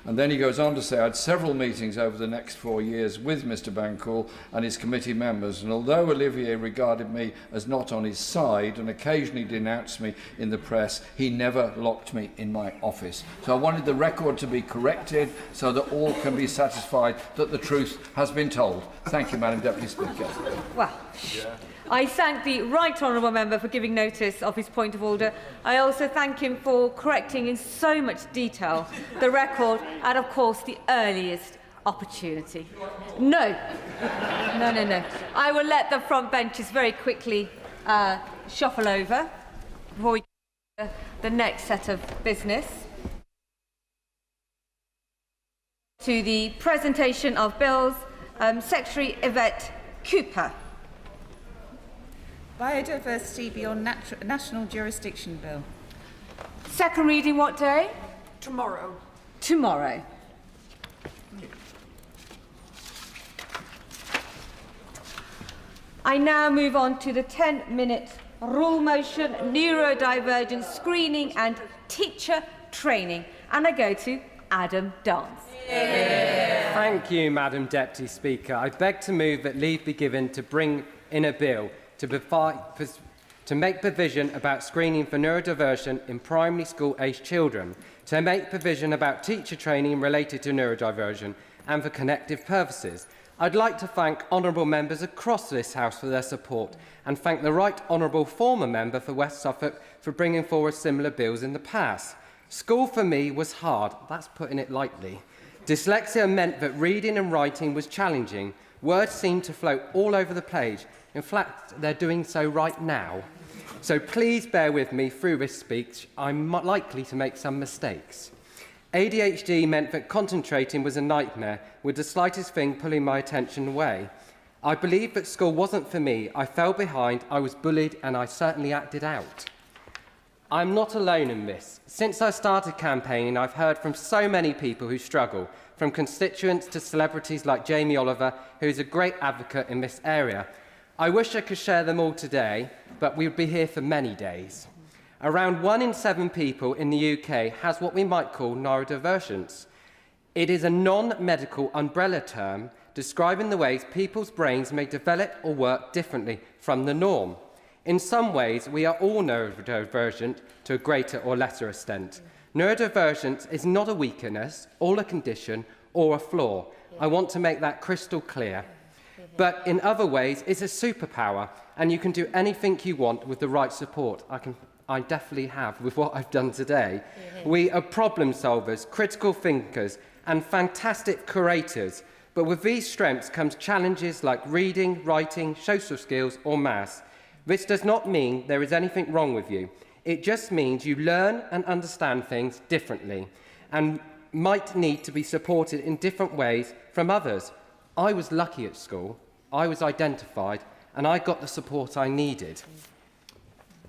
And then he goes on to say, I had several meetings over the next 4 years with Mr. Bancoul and his committee members, and although Olivier regarded me as not on his side and occasionally denounced me in the press, he never locked me in my office. So I wanted the record to be corrected so that all can be satisfied that the truth has been told. Thank you, Madam Deputy Speaker. Well, I thank the right honourable member for giving notice of his point of order. I also thank him for correcting in so much detail the record at, of course, the earliest opportunity. No. I will let the front benches very quickly shuffle over before we get to the next set of business. To the presentation of bills, Secretary Yvette Cooper. Biodiversity beyond national jurisdiction bill. Second reading what day? Tomorrow. Tomorrow. I now move on to the 10-minute rule motion, neurodivergent screening and teacher training. And I go to Adam Dance. Thank you, Madam Deputy Speaker. I beg to move that leave be given to bring in a bill to make provision about screening for neurodiversion in primary school-aged children, to make provision about teacher training related to neurodiversion and for connective purposes. I'd like to thank honourable members across this House for their support and thank the right honourable former member for West Suffolk for bringing forward similar bills in the past. School for me was hard, that's putting it lightly. Dyslexia meant that reading and writing was challenging. Words seemed to float all over the page. In fact, they're doing so right now. So please bear with me through this speech. I'm likely to make some mistakes. ADHD meant that concentrating was a nightmare, with the slightest thing pulling my attention away. I believed that school wasn't for me. I fell behind, I was bullied, and I certainly acted out. I'm not alone in this. Since I started campaigning, I've heard from so many people who struggle, from constituents to celebrities like Jamie Oliver, who is a great advocate in this area. I wish I could share them all today, but we would be here for many days. Around 1 in 7 people in the UK has what we might call neurodivergence. It is a non-medical umbrella term describing the ways people's brains may develop or work differently from the norm. In some ways, we are all neurodivergent to a greater or lesser extent. Neurodivergence is not a weakness, or a condition, or a flaw. I want to make that crystal clear. But in other ways, it's a superpower, and you can do anything you want with the right support. I definitely have with what I've done today. We are problem solvers, critical thinkers, and fantastic curators. But with these strengths comes challenges like reading, writing, social skills, or maths. This does not mean there is anything wrong with you. It just means you learn and understand things differently and might need to be supported in different ways from others. I was lucky at school, I was identified, and I got the support I needed.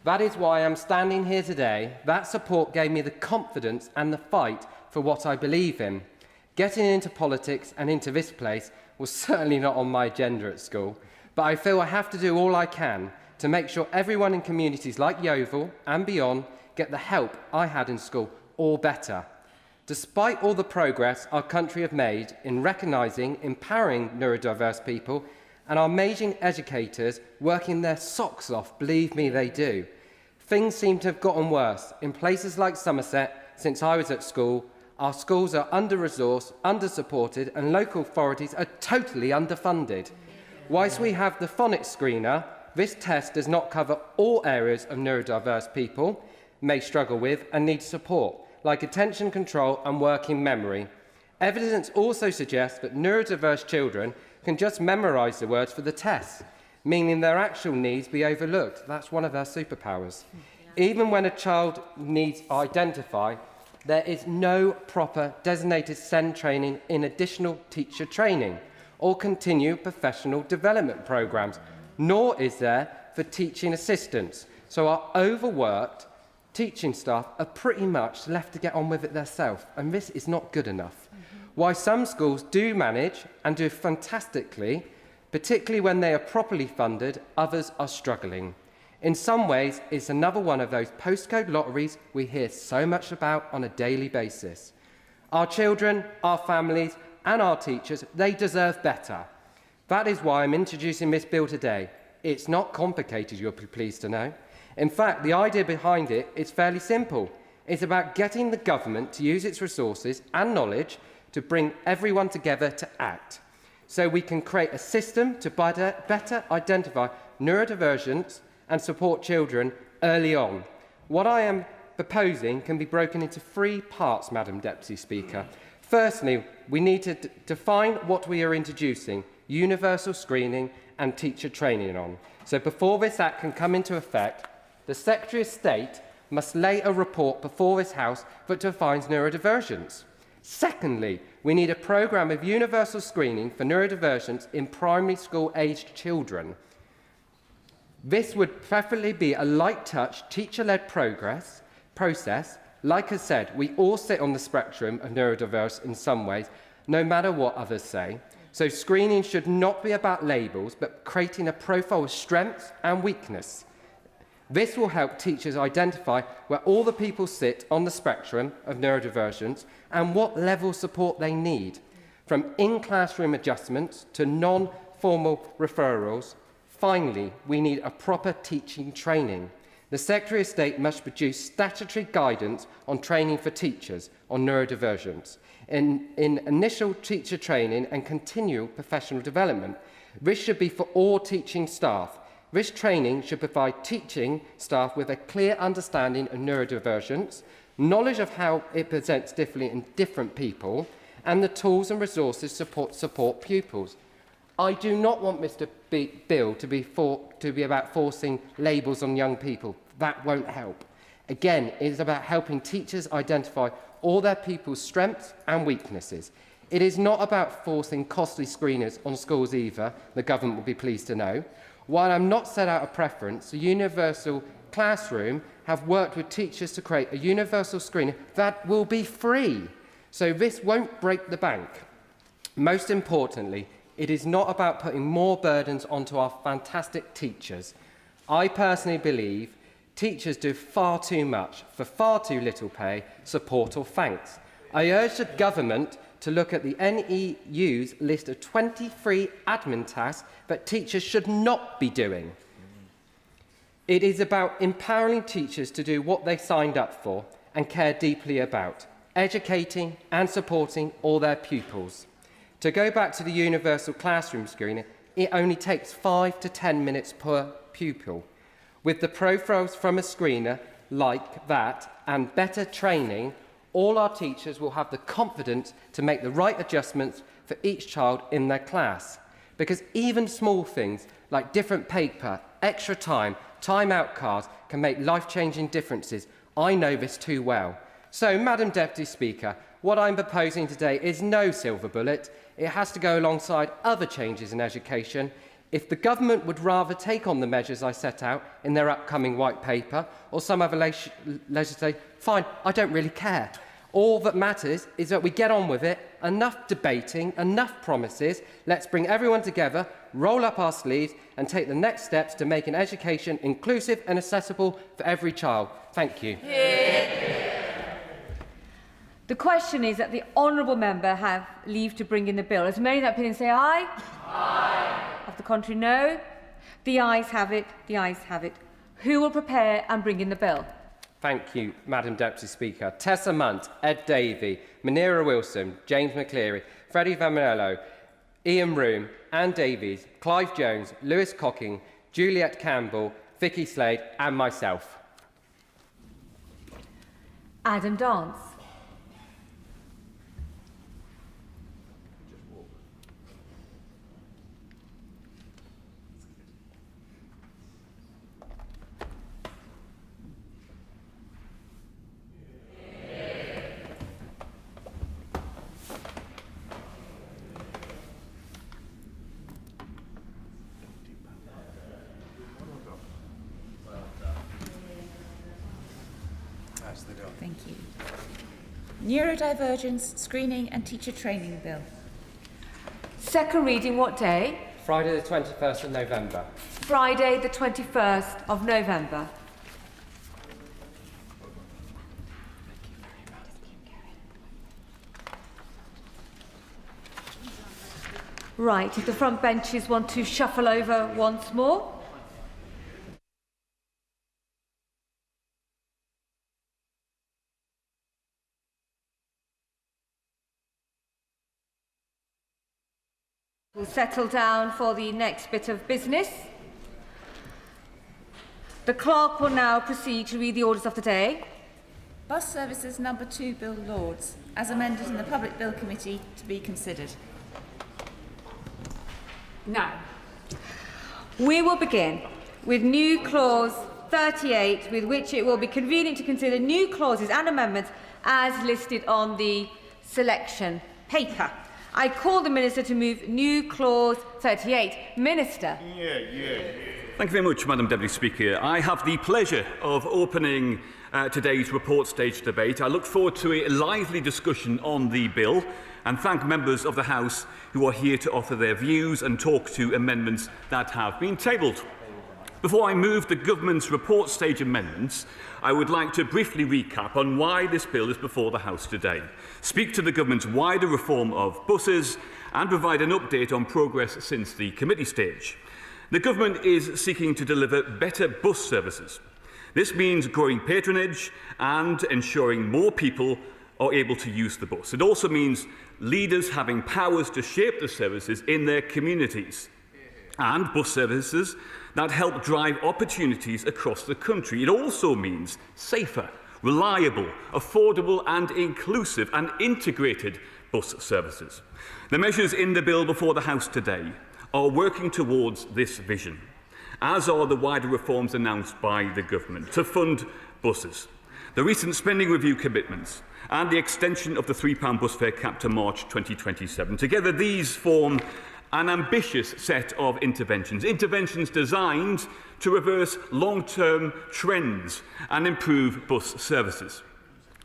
That is why I'm standing here today. That support gave me the confidence and the fight for what I believe in. Getting into politics and into this place was certainly not on my agenda at school, but I feel I have to do all I can to make sure everyone in communities like Yeovil and beyond get the help I had in school or better. Despite all the progress our country have made in recognising, empowering neurodiverse people, and our amazing educators working their socks off, believe me, they do, things seem to have gotten worse. In places like Somerset, since I was at school, our schools are under-resourced, under-supported, and local authorities are totally underfunded. Whilst we have the phonics screener, this test does not cover all areas of neurodiverse people may struggle with and need support, like attention control and working memory. Evidence also suggests that neurodiverse children can just memorise the words for the test, meaning their actual needs be overlooked. That's one of their superpowers. Even when a child needs identify, there is no proper designated SEND training in additional teacher training or continued professional development programmes, nor is there for teaching assistants. So our overworked teaching staff are pretty much left to get on with it themselves, and this is not good enough. While some schools do manage and do fantastically, particularly when they are properly funded, others are struggling. In some ways, it's another one of those postcode lotteries we hear so much about on a daily basis. Our children, our families, and our teachers, they deserve better. That is why I'm introducing this bill today. It's not complicated, you'll be pleased to know. In fact, the idea behind it is fairly simple. It's about getting the government to use its resources and knowledge to bring everyone together to act, so we can create a system to better identify neurodivergence and support children early on. What I am proposing can be broken into 3 parts, Madam Deputy Speaker. Firstly, we need to define what we are introducing, universal screening and teacher training on. So before this Act can come into effect, the Secretary of State must lay a report before this House that defines neurodivergence. Secondly, we need a programme of universal screening for neurodivergence in primary school-aged children. This would preferably be a light-touch, teacher-led process. Like I said, we all sit on the spectrum of neurodiverse in some ways, no matter what others say. So screening should not be about labels, but creating a profile of strengths and weakness. This will help teachers identify where all the people sit on the spectrum of neurodivergence and what level of support they need, from in-classroom adjustments to non-formal referrals. Finally, we need a proper teaching training. The Secretary of State must produce statutory guidance on training for teachers on neurodivergence, in initial teacher training and continual professional development. This should be for all teaching staff. This training should provide teaching staff with a clear understanding of neurodivergence, knowledge of how it presents differently in different people, and the tools and resources to support pupils. I do not want Mr. Bill to be about forcing labels on young people. That won't help. Again, it is about helping teachers identify all their people's strengths and weaknesses. It is not about forcing costly screeners on schools either, the government will be pleased to know. While I'm not set out a preference, the Universal Classroom have worked with teachers to create a universal screening that will be free. So this won't break the bank. Most importantly, it is not about putting more burdens onto our fantastic teachers. I personally believe teachers do far too much for far too little pay, support or thanks. I urge the government to look at the NEU's list of 23 admin tasks that teachers should not be doing. It is about empowering teachers to do what they signed up for and care deeply about, educating and supporting all their pupils. To go back to the universal classroom screening, it only takes 5 to 10 minutes per pupil. With the profiles from a screener like that and better training, all our teachers will have the confidence to make the right adjustments for each child in their class. Because even small things like different paper, extra time, time-out cards can make life-changing differences. I know this too well. So, Madam Deputy Speaker, what I'm proposing today is no silver bullet. It has to go alongside other changes in education. If the government would rather take on the measures I set out in their upcoming white paper or some other legislation, fine, I don't really care. All that matters is that we get on with it, enough debating, enough promises. Let's bring everyone together, roll up our sleeves and take the next steps to making education inclusive and accessible for every child. Thank you. The question is that the honourable member have leave to bring in the bill. As many in that opinion say aye? Aye. Of the contrary, no. The ayes have it. The ayes have it. Who will prepare and bring in the bill? Thank you, Madam Deputy Speaker. Tessa Munt, Ed Davey, Munira Wilson, James McCleary, Freddie Vaminello, Ian Room, Anne Davies, Clive Jones, Lewis Cocking, Juliet Campbell, Vicky Slade and myself. Adam Dance. Thank you. Neurodivergence Screening and Teacher Training Bill. Second reading what day? Friday the 21st of November. Friday the 21st of November. Right, if the front benches want to shuffle over once more. We'll settle down for the next bit of business. The clerk will now proceed to read the orders of the day. Bus Services Number 2 Bill Lords, as amended in the Public Bill Committee, to be considered. Now, we will begin with new clause 38, with which it will be convenient to consider new clauses and amendments as listed on the selection paper. I call the Minister to move new clause 38. Minister. Thank you very much, Madam Deputy Speaker. I have the pleasure of opening today's report stage debate. I look forward to a lively discussion on the bill and thank members of the House who are here to offer their views and talk to amendments that have been tabled. Before I move the Government's report stage amendments, I would like to briefly recap on why this bill is before the House today, speak to the Government's wider reform of buses and provide an update on progress since the committee stage. The Government is seeking to deliver better bus services. This means growing patronage and ensuring more people are able to use the bus. It also means leaders having powers to shape the services in their communities and bus services that help drive opportunities across the country. It also means safer, reliable, affordable and inclusive and integrated bus services. The measures in the bill before the House today are working towards this vision, as are the wider reforms announced by the Government to fund buses, the recent spending review commitments and the extension of the £3 bus fare cap to March 2027. Together, these form an ambitious set of interventions designed to reverse long-term trends and improve bus services.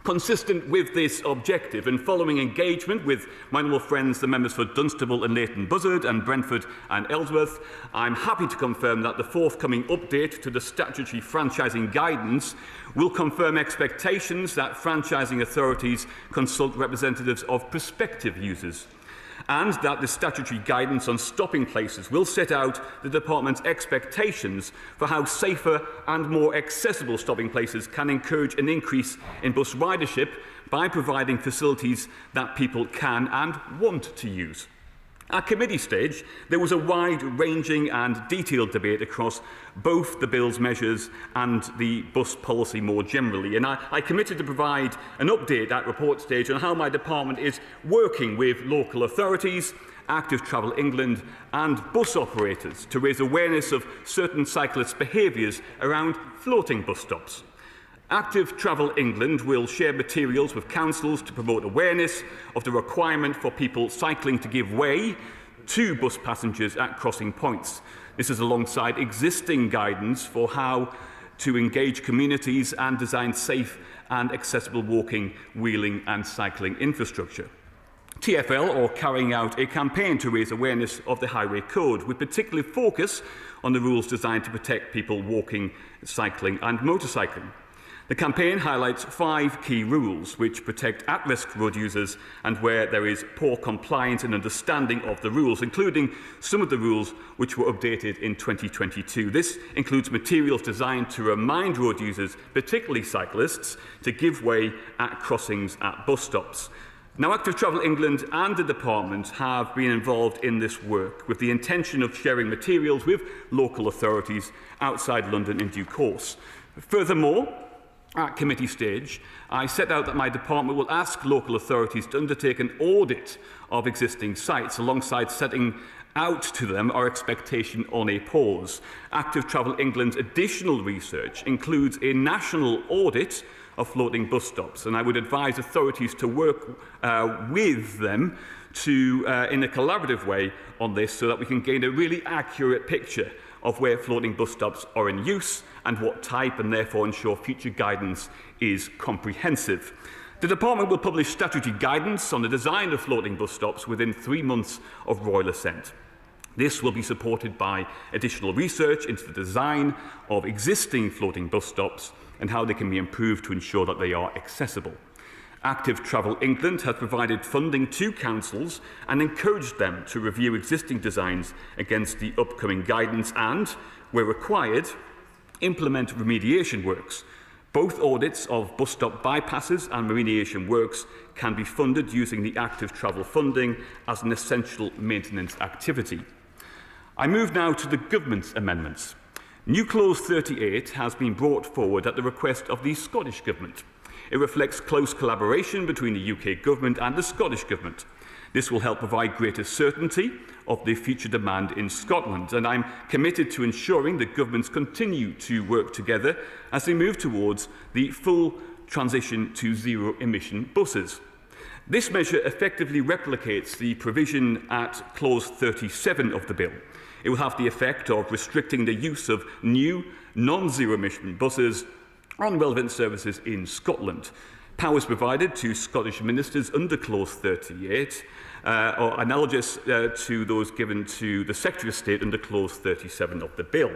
Consistent with this objective and following engagement with my honourable friends, the members for Dunstable and Leighton Buzzard and Brentford and Ellsworth, I'm happy to confirm that the forthcoming update to the statutory franchising guidance will confirm expectations that franchising authorities consult representatives of prospective users, and that the statutory guidance on stopping places will set out the Department's expectations for how safer and more accessible stopping places can encourage an increase in bus ridership by providing facilities that people can and want to use. At committee stage, there was a wide-ranging and detailed debate across both the bill's measures and the bus policy more generally, and I committed to provide an update at report stage on how my department is working with local authorities, Active Travel England and bus operators to raise awareness of certain cyclists' behaviours around floating bus stops. Active Travel England will share materials with councils to promote awareness of the requirement for people cycling to give way to bus passengers at crossing points. This is alongside existing guidance for how to engage communities and design safe and accessible walking, wheeling and cycling infrastructure. TfL are carrying out a campaign to raise awareness of the Highway Code, with particular focus on the rules designed to protect people walking, cycling and motorcycling. The campaign highlights 5 key rules which protect at-risk road users and where there is poor compliance and understanding of the rules, including some of the rules which were updated in 2022. This includes materials designed to remind road users, particularly cyclists, to give way at crossings at bus stops. Now, Active Travel England and the Department have been involved in this work with the intention of sharing materials with local authorities outside London in due course. Furthermore, at committee stage, I set out that my department will ask local authorities to undertake an audit of existing sites alongside setting out to them our expectation on a pause. Active Travel England's additional research includes a national audit of floating bus stops, and I would advise authorities to work with them in a collaborative way on this so that we can gain a really accurate picture of where floating bus stops are in use and what type, and therefore ensure future guidance is comprehensive. The Department will publish statutory guidance on the design of floating bus stops within 3 months of royal assent. This will be supported by additional research into the design of existing floating bus stops and how they can be improved to ensure that they are accessible. Active Travel England has provided funding to councils and encouraged them to review existing designs against the upcoming guidance and, where required, implement remediation works. Both audits of bus stop bypasses and remediation works can be funded using the Active Travel funding as an essential maintenance activity. I move now to the Government's amendments. New Clause 38 has been brought forward at the request of the Scottish Government. It reflects close collaboration between the UK Government and the Scottish Government. This will help provide greater certainty of the future demand in Scotland, and I'm committed to ensuring that governments continue to work together as they move towards the full transition to zero-emission buses. This measure effectively replicates the provision at Clause 37 of the bill. It will have the effect of restricting the use of new non-zero-emission buses on relevant services in Scotland. Powers provided to Scottish ministers under Clause 38 are analogous to those given to the Secretary of State under Clause 37 of the bill.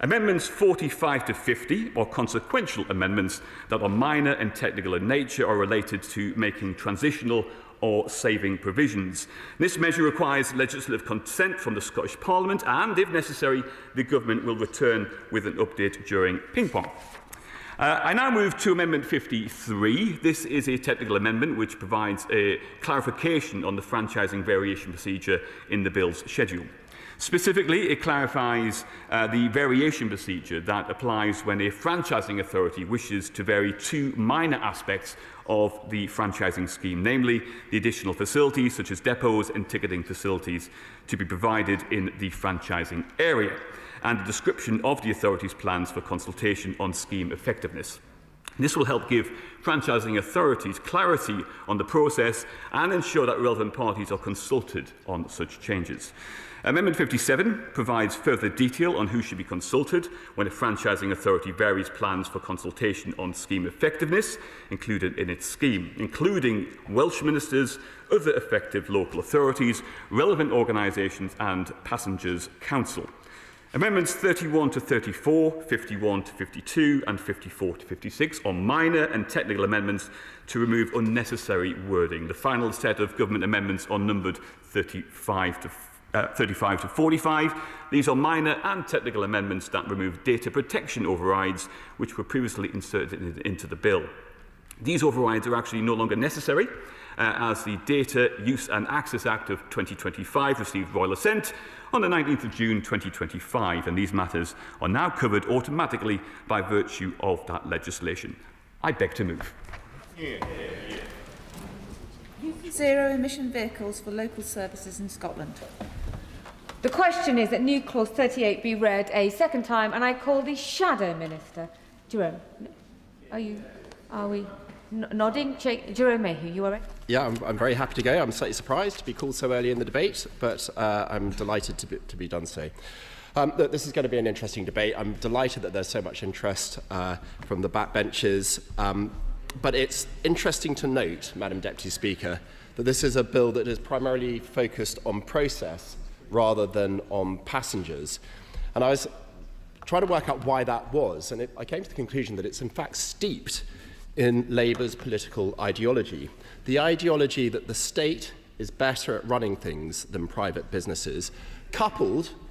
Amendments 45 to 50 are consequential amendments that are minor and technical in nature or related to making transitional or saving provisions. This measure requires legislative consent from the Scottish Parliament and, if necessary, the Government will return with an update during ping-pong. I now move to Amendment 53. This is a technical amendment which provides a clarification on the franchising variation procedure in the bill's schedule. Specifically, it clarifies the variation procedure that applies when a franchising authority wishes to vary two minor aspects of the franchising scheme, namely the additional facilities such as depots and ticketing facilities to be provided in the franchising area, and a description of the authority's plans for consultation on scheme effectiveness. This will help give franchising authorities clarity on the process and ensure that relevant parties are consulted on such changes. Amendment 57 provides further detail on who should be consulted when a franchising authority varies plans for consultation on scheme effectiveness included in its scheme, including Welsh ministers, other effective local authorities, relevant organisations and Passengers Council. Amendments 31 to 34, 51 to 52 and 54 to 56 are minor and technical amendments to remove unnecessary wording. The final set of government amendments are numbered 35 to 45. These are minor and technical amendments that remove data protection overrides which were previously inserted into the bill. These overrides are actually no longer necessary as the Data Use and Access Act of 2025 received royal assent on the 19th of June 2025, and these matters are now covered automatically by virtue of that legislation. I beg to move. Zero-emission vehicles for local services in Scotland. The question is that new clause 38 be read a second time, and I call the Shadow Minister. Jerome, are we nodding? Jerome Mayhew, you all right? Yeah, I'm very happy to go. I'm slightly surprised to be called so early in the debate, but I'm delighted to be done so. Look, this is going to be an interesting debate. I'm delighted that there's so much interest from the backbenchers. But it's interesting to note, Madam Deputy Speaker, that this is a bill that is primarily focused on process rather than on passengers. And I was trying to work out why that was, and I came to the conclusion that it's in fact steeped in Labour's political ideology. The ideology that the state is better at running things than private businesses,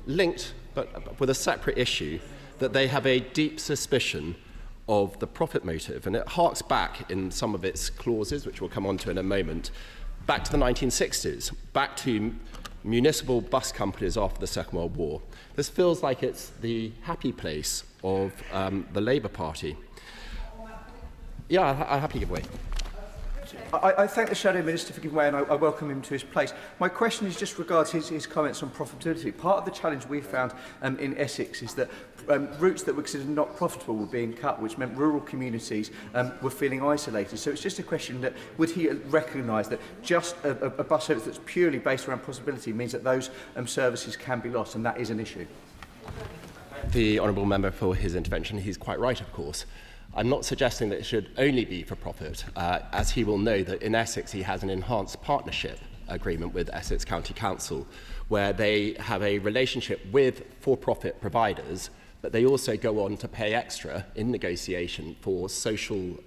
linked, but with a separate issue, that they have a deep suspicion of the profit motive, and it harks back in some of its clauses, which we'll come on to in a moment, back to the 1960s, back to municipal bus companies after the Second World War. This feels like it's the happy place of the Labour Party. Yeah, I'll happily give way. I thank the Shadow Minister for giving way, and I welcome him to his place. My question is just regards his comments on profitability. Part of the challenge we found in Essex is that routes that were considered not profitable were being cut, which meant rural communities were feeling isolated. So it's just a question that would he recognise that just a bus service that's purely based around profitability means that those services can be lost, and that is an issue? The Honourable Member for his intervention. He's quite right, of course. I'm not suggesting that it should only be for profit, as he will know that in Essex he has an enhanced partnership agreement with Essex County Council, where they have a relationship with for-profit providers, but they also go on to pay extra in negotiation for social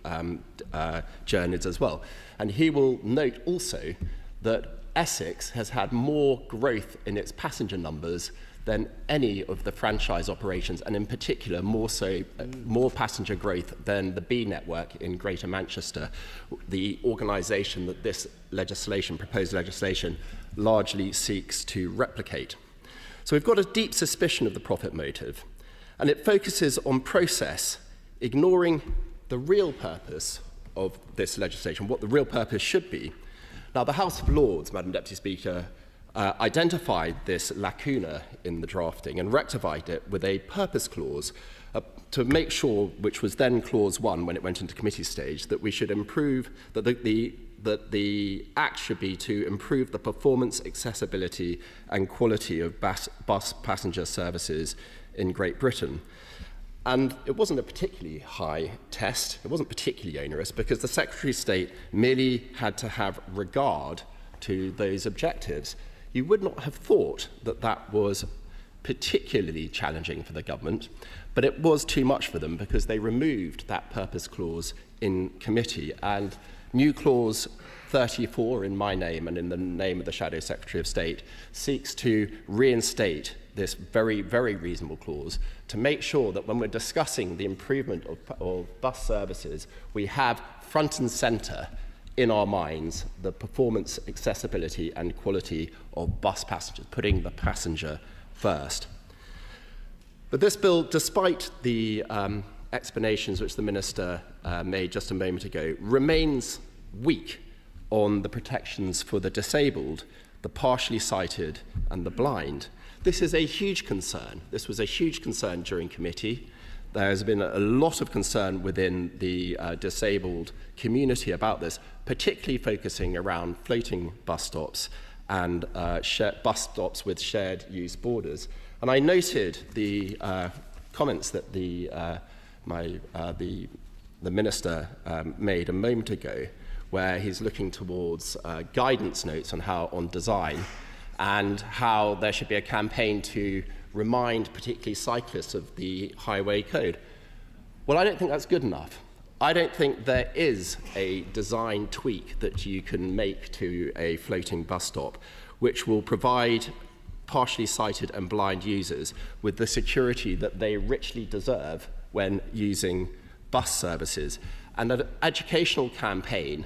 journeys as well. And he will note also that Essex has had more growth in its passenger numbers than any of the franchise operations, and in particular more passenger growth than the B network in Greater Manchester, the organisation that this proposed legislation, largely seeks to replicate. So we've got a deep suspicion of the profit motive, and it focuses on process, ignoring the real purpose of this legislation, what the real purpose should be. Now, the House of Lords, Madam Deputy Speaker, identified this lacuna in the drafting and rectified it with a purpose clause to make sure, which was then clause 1 when it went into committee stage, that we should improve, that the act should be to improve the performance, accessibility and quality of bus passenger services in Great Britain. And it wasn't a particularly high test, it wasn't particularly onerous, because the Secretary of State merely had to have regard to those objectives. You would not have thought that that was particularly challenging for the government, but it was too much for them because they removed that purpose clause in committee, and new clause 34 in my name and in the name of the Shadow Secretary of State seeks to reinstate this very, very reasonable clause to make sure that when we're discussing the improvement of bus services, we have front and centre in our minds the performance, accessibility and quality of bus passengers, putting the passenger first. But this bill, despite the explanations which the Minister made just a moment ago, remains weak on the protections for the disabled, the partially sighted and the blind. This is a huge concern. This was a huge concern during committee. There has been a lot of concern within the disabled community about this, particularly focusing around floating bus stops and bus stops with shared use borders. And I noted the comments that the Minister made a moment ago, where he's looking towards guidance notes on design, and how there should be a campaign to remind particularly cyclists of the highway code. Well, I don't think that's good enough. I don't think there is a design tweak that you can make to a floating bus stop which will provide partially sighted and blind users with the security that they richly deserve when using bus services, and an educational campaign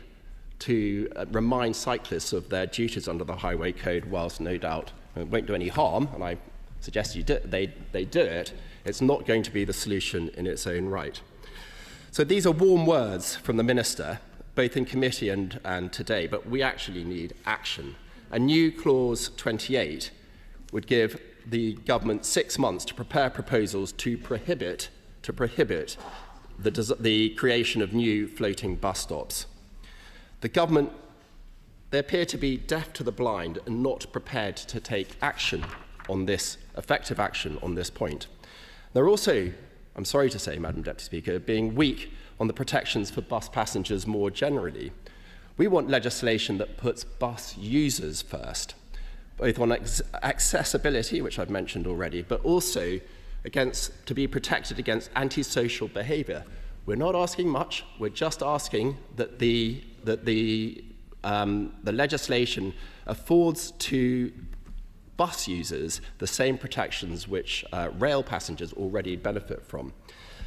to remind cyclists of their duties under the highway code, whilst no doubt it won't do any harm, and I suggest they do it, it's not going to be the solution in its own right. So these are warm words from the Minister, both in committee and today, but we actually need action. A new clause 28 would give the government 6 months to prepare proposals to prohibit the creation of new floating bus stops. The government, they appear to be deaf to the blind and not prepared to take action on this, effective action on this point. They're also, I'm sorry to say, Madam Deputy Speaker, being weak on the protections for bus passengers more generally. We want legislation that puts bus users first, both on accessibility, which I've mentioned already, but also to be protected against antisocial behaviour. We're not asking much, we're just asking that the legislation affords to bus users the same protections which rail passengers already benefit from.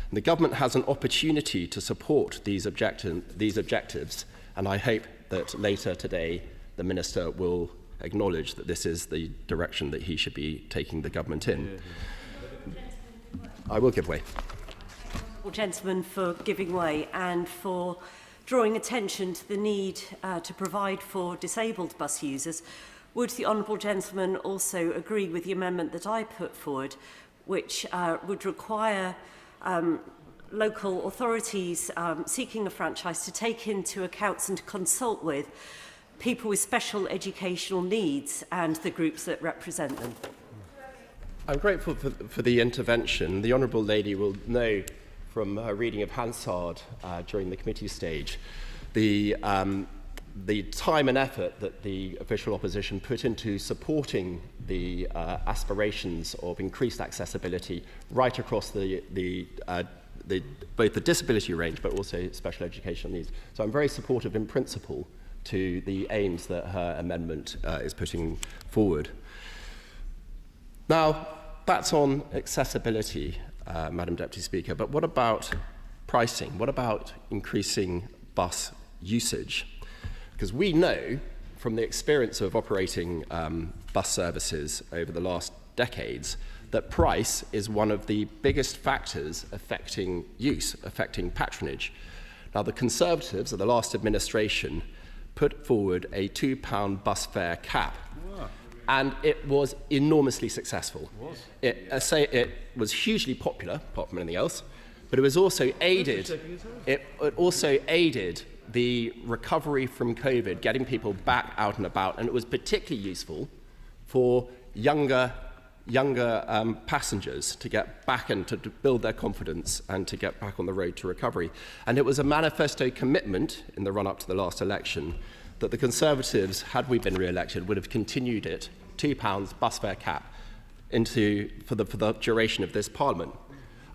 And the government has an opportunity to support these objectives, and I hope that later today the Minister will acknowledge that this is the direction that he should be taking the government in. I will give way. Well, gentlemen, for giving way and for drawing attention to the need to provide for disabled bus users. Would the honourable gentleman also agree with the amendment that I put forward, which would require local authorities seeking a franchise to take into account and to consult with people with special educational needs and the groups that represent them? I'm grateful for the intervention. The Honourable Lady will know from her reading of Hansard during the committee stage the time and effort that the official opposition put into supporting the aspirations of increased accessibility right across both the disability range but also special educational needs. So I'm very supportive in principle to the aims that her amendment is putting forward. Now, that's on accessibility, Madam Deputy Speaker, but what about pricing? What about increasing bus usage? Because we know from the experience of operating bus services over the last decades that price is one of the biggest factors affecting use, affecting patronage. Now, the Conservatives of the last administration put forward a £2 bus fare cap. Wow. And it was enormously successful. It was hugely popular, apart from anything else, but it was also aided. It also aided the recovery from COVID, getting people back out and about, and it was particularly useful for younger passengers to get back and to build their confidence and to get back on the road to recovery. And it was a manifesto commitment in the run-up to the last election that the Conservatives, had we been re-elected, would have continued it, £2 bus fare cap, for the duration of this Parliament.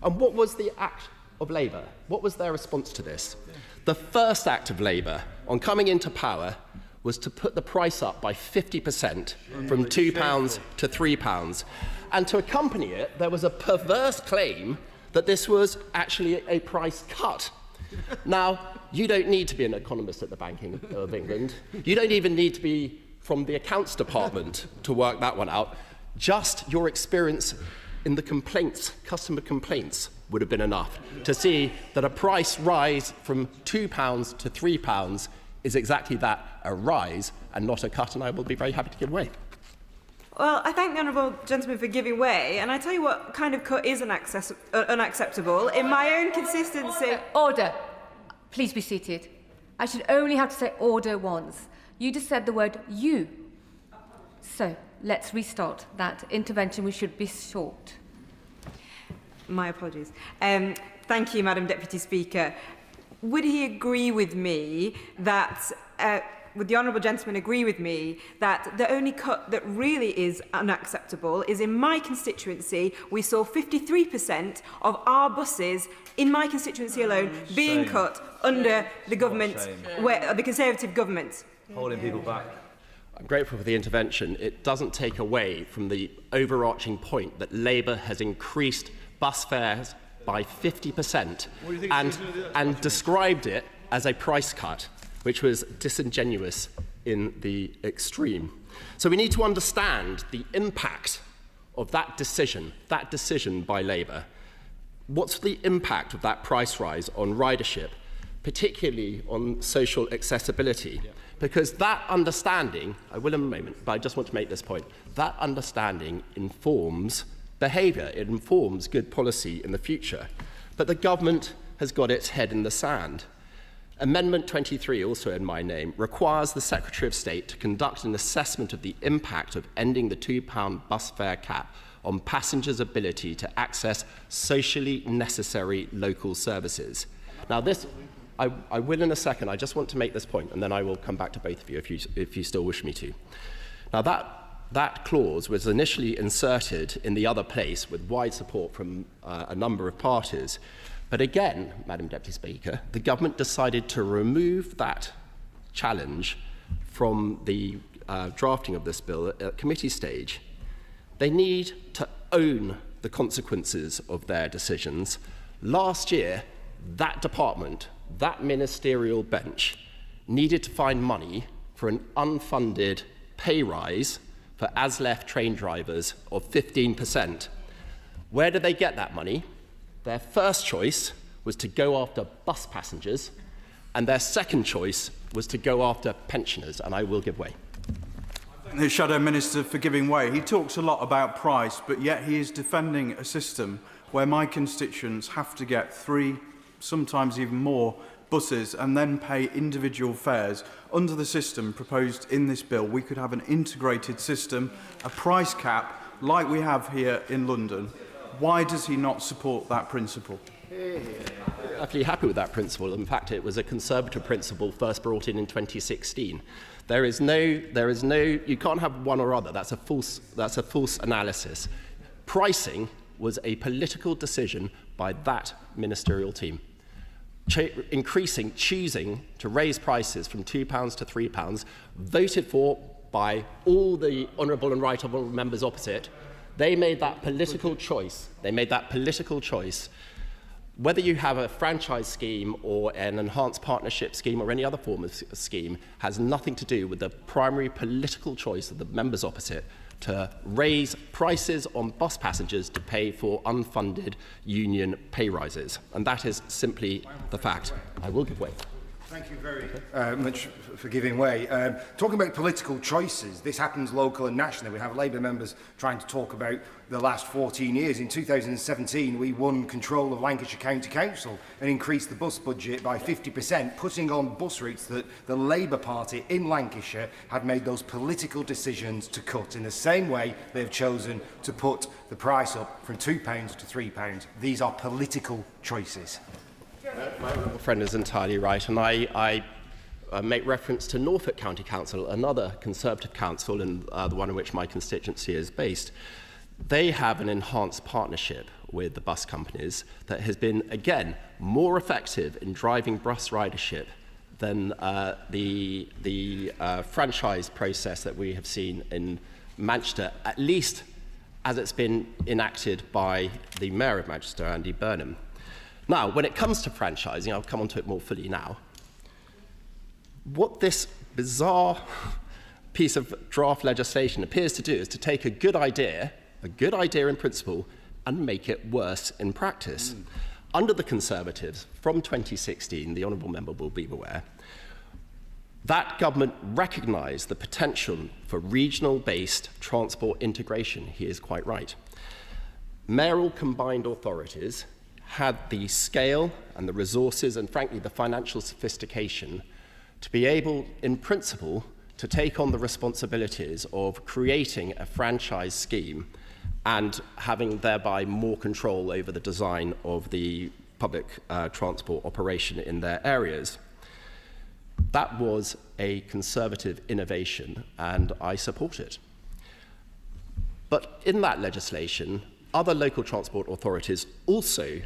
And what was the act of Labour? What was their response to this? The first act of Labour on coming into power was to put the price up by 50% from £2 to £3. And to accompany it, there was a perverse claim that this was actually a price cut. Now, you don't need to be an economist at the Bank of England. You don't even need to be from the accounts department to work that one out. Just your experience in the complaints, customer complaints, would have been enough to see that a price rise from £2 to £3 is exactly that, a rise and not a cut, and I will be very happy to give way. Well, I thank the honourable gentleman for giving way, and I tell you what kind of cut is unacceptable. In my own consistency... Order. Please be seated. I should only have to say order once. You just said the word you. So, let's restart that intervention. We should be short. My apologies. Thank you, Madam Deputy Speaker. Would he agree with me that... would the honourable gentleman agree with me that the only cut that really is unacceptable is in my constituency, we saw 53% of our buses in my constituency alone being cut under the government, the Conservative government. Holding people back. I'm grateful for the intervention. It doesn't take away from the overarching point that Labour has increased bus fares by 50% and described it as a price cut, which was disingenuous in the extreme. So we need to understand the impact of that decision by Labour. What's the impact of that price rise on ridership, particularly on social accessibility? Yeah. Because that understanding, I will in a moment, but I just want to make this point, that understanding informs behaviour, it informs good policy in the future. But the government has got its head in the sand. Amendment 23, also in my name, requires the Secretary of State to conduct an assessment of the impact of ending the £2 bus fare cap on passengers' ability to access socially necessary local services. Now this, I will in a second, I just want to make this point, and then I will come back to both of you if you still wish me to. Now that clause was initially inserted in the other place with wide support from a number of parties. But again, Madam Deputy Speaker, the government decided to remove that challenge from the drafting of this bill at committee stage. They need to own the consequences of their decisions. Last year, that department, that ministerial bench, needed to find money for an unfunded pay rise for ASLEF train drivers of 15%. Where did they get that money? Their first choice was to go after bus passengers, and their second choice was to go after pensioners, and I will give way. The Shadow Minister for giving way. He talks a lot about price, but yet he is defending a system where my constituents have to get 3, sometimes even more, buses and then pay individual fares. Under the system proposed in this bill, we could have an integrated system, a price cap like we have here in London. Why does he not support that principle? I'm actually happy with that principle. In fact, it was a Conservative principle first brought in 2016. There is no, you can't have one or other. That's a false analysis. Pricing was a political decision by that ministerial team. Choosing to raise prices from £2 to £3, voted for by all the honourable and right honourable members opposite. They made that political choice. Whether you have a franchise scheme or an enhanced partnership scheme or any other form of scheme has nothing to do with the primary political choice of the members opposite to raise prices on bus passengers to pay for unfunded union pay rises. And that is simply the fact. I will give way. Thank you very much for giving way. Talking about political choices, this happens local and nationally. We have Labour members trying to talk about the last 14 years. In 2017, we won control of Lancashire County Council and increased the bus budget by 50%, putting on bus routes that the Labour Party in Lancashire had made those political decisions to cut. In the same way, they have chosen to put the price up from £2 to £3. These are political choices. My friend is entirely right, and I make reference to Norfolk County Council, another Conservative council, and the one in which my constituency is based. They have an enhanced partnership with the bus companies that has been, again, more effective in driving bus ridership than the franchise process that we have seen in Manchester, at least as it's been enacted by the Mayor of Manchester, Andy Burnham. Now, when it comes to franchising, I'll come on to it more fully now, what this bizarre piece of draft legislation appears to do is to take a good idea in principle, and make it worse in practice. Under the Conservatives, from 2016, the Honourable Member will be aware, that government recognised the potential for regional-based transport integration. He is quite right. Mayoral combined authorities had the scale and the resources and, frankly, the financial sophistication to be able, in principle, to take on the responsibilities of creating a franchise scheme and having thereby more control over the design of the public transport operation in their areas. That was a Conservative innovation, and I support it. But in that legislation, other local transport authorities also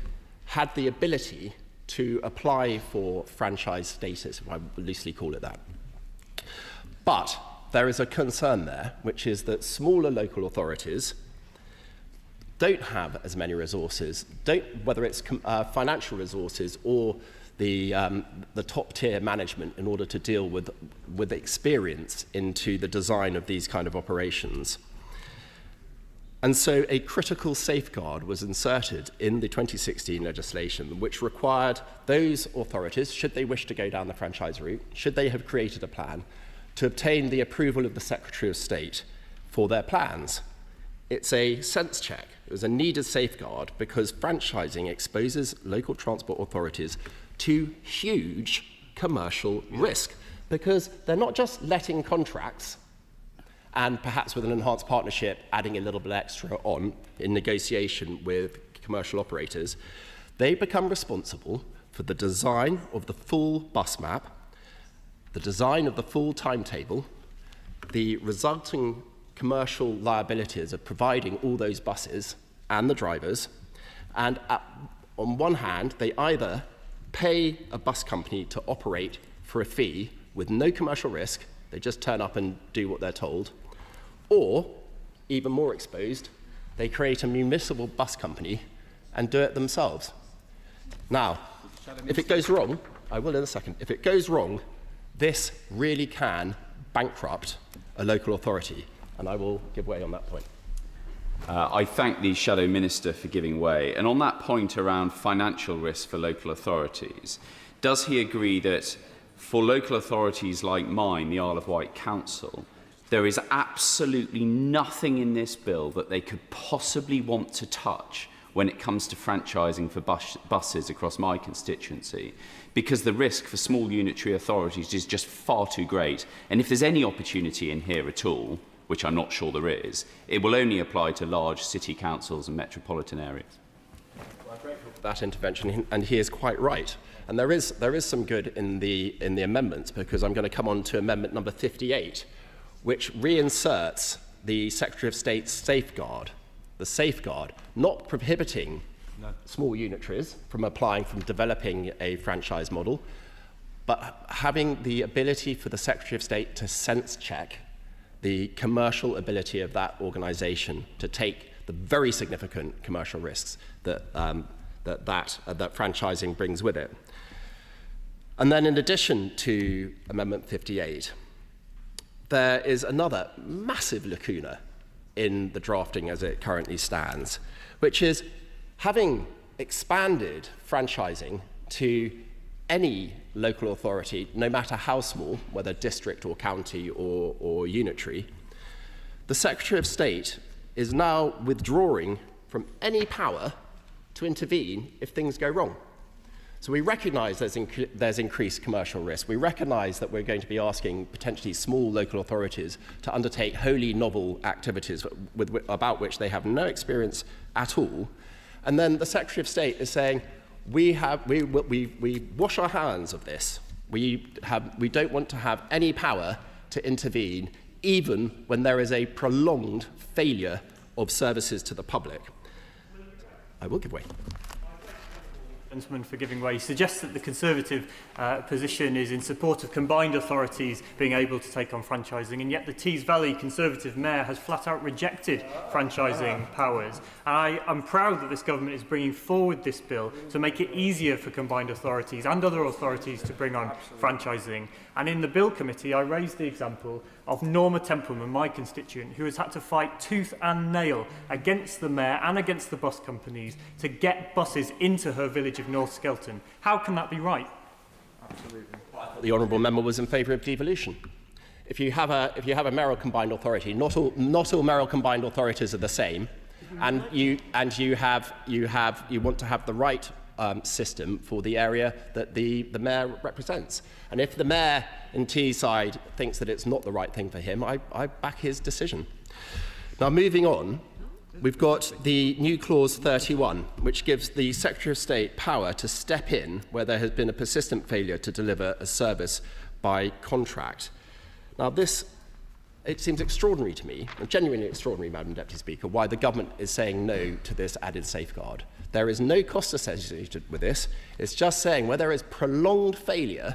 had the ability to apply for franchise status, if I loosely call it that. But there is a concern there, which is that smaller local authorities don't have as many resources, whether it's financial resources or the top-tier management in order to deal with experience into the design of these kind of operations. And so a critical safeguard was inserted in the 2016 legislation, which required those authorities, should they wish to go down the franchise route, should they have created a plan, to obtain the approval of the Secretary of State for their plans. It's a sense check. It was a needed safeguard because franchising exposes local transport authorities to huge commercial risk, because they're not just letting contracts and perhaps with an enhanced partnership adding a little bit extra on in negotiation with commercial operators. They become responsible for the design of the full bus map, the design of the full timetable, the resulting commercial liabilities of providing all those buses and the drivers, and on one hand, they either pay a bus company to operate for a fee with no commercial risk, they just turn up and do what they're told, or even more exposed, they create a municipal bus company and do it themselves. Now, if it goes wrong, I will in a second, if it goes wrong, this really can bankrupt a local authority, and I will give way on that point. I thank the Shadow Minister for giving way. And on that point around financial risk for local authorities, does he agree that for local authorities like mine, the Isle of Wight Council, there is absolutely nothing in this bill that they could possibly want to touch when it comes to franchising for buses across my constituency, because the risk for small unitary authorities is just far too great. And if there's any opportunity in here at all, which I'm not sure there is, it will only apply to large city councils and metropolitan areas. Well, I'm grateful for that intervention, and he is quite right. And there is some good in the amendments, because I'm going to come on to amendment number 58, which reinserts the Secretary of State's safeguard, not prohibiting small unitaries from developing a franchise model, but having the ability for the Secretary of State to sense check the commercial ability of that organisation to take the very significant commercial risks that franchising brings with it. And then in addition to Amendment 58, there is another massive lacuna in the drafting as it currently stands, which is having expanded franchising to any local authority, no matter how small, whether district or county or unitary, the Secretary of State is now withdrawing from any power to intervene if things go wrong. So we recognise there's increased commercial risk. We recognise that we're going to be asking potentially small local authorities to undertake wholly novel activities about which they have no experience at all. And then the Secretary of State is saying, we wash our hands of this. We don't want to have any power to intervene, even when there is a prolonged failure of services to the public. I will give way. Gentleman for giving way. He suggests that the Conservative position is in support of combined authorities being able to take on franchising, and yet the Tees Valley Conservative Mayor has flat out rejected franchising powers. And I'm proud that this government is bringing forward this bill to make it easier for combined authorities and other authorities to bring on franchising. And in the Bill Committee, I raised the example of Norma Templeman, my constituent, who has had to fight tooth and nail against the Mayor and against the bus companies to get buses into her village of North Skelton. How can that be right? Absolutely. The honourable member was in favour of devolution. If you have a mayoral combined authority, not all mayoral combined authorities are the same, and you want to have the right system for the area that the mayor represents. And if the mayor in Teesside thinks that it's not the right thing for him, I back his decision. Now, moving on, we've got the new clause 31, which gives the Secretary of State power to step in where there has been a persistent failure to deliver a service by contract. Now, it seems extraordinary to me, genuinely extraordinary, Madam Deputy Speaker, why the government is saying no to this added safeguard. There is no cost associated with this. It's just saying where there is prolonged failure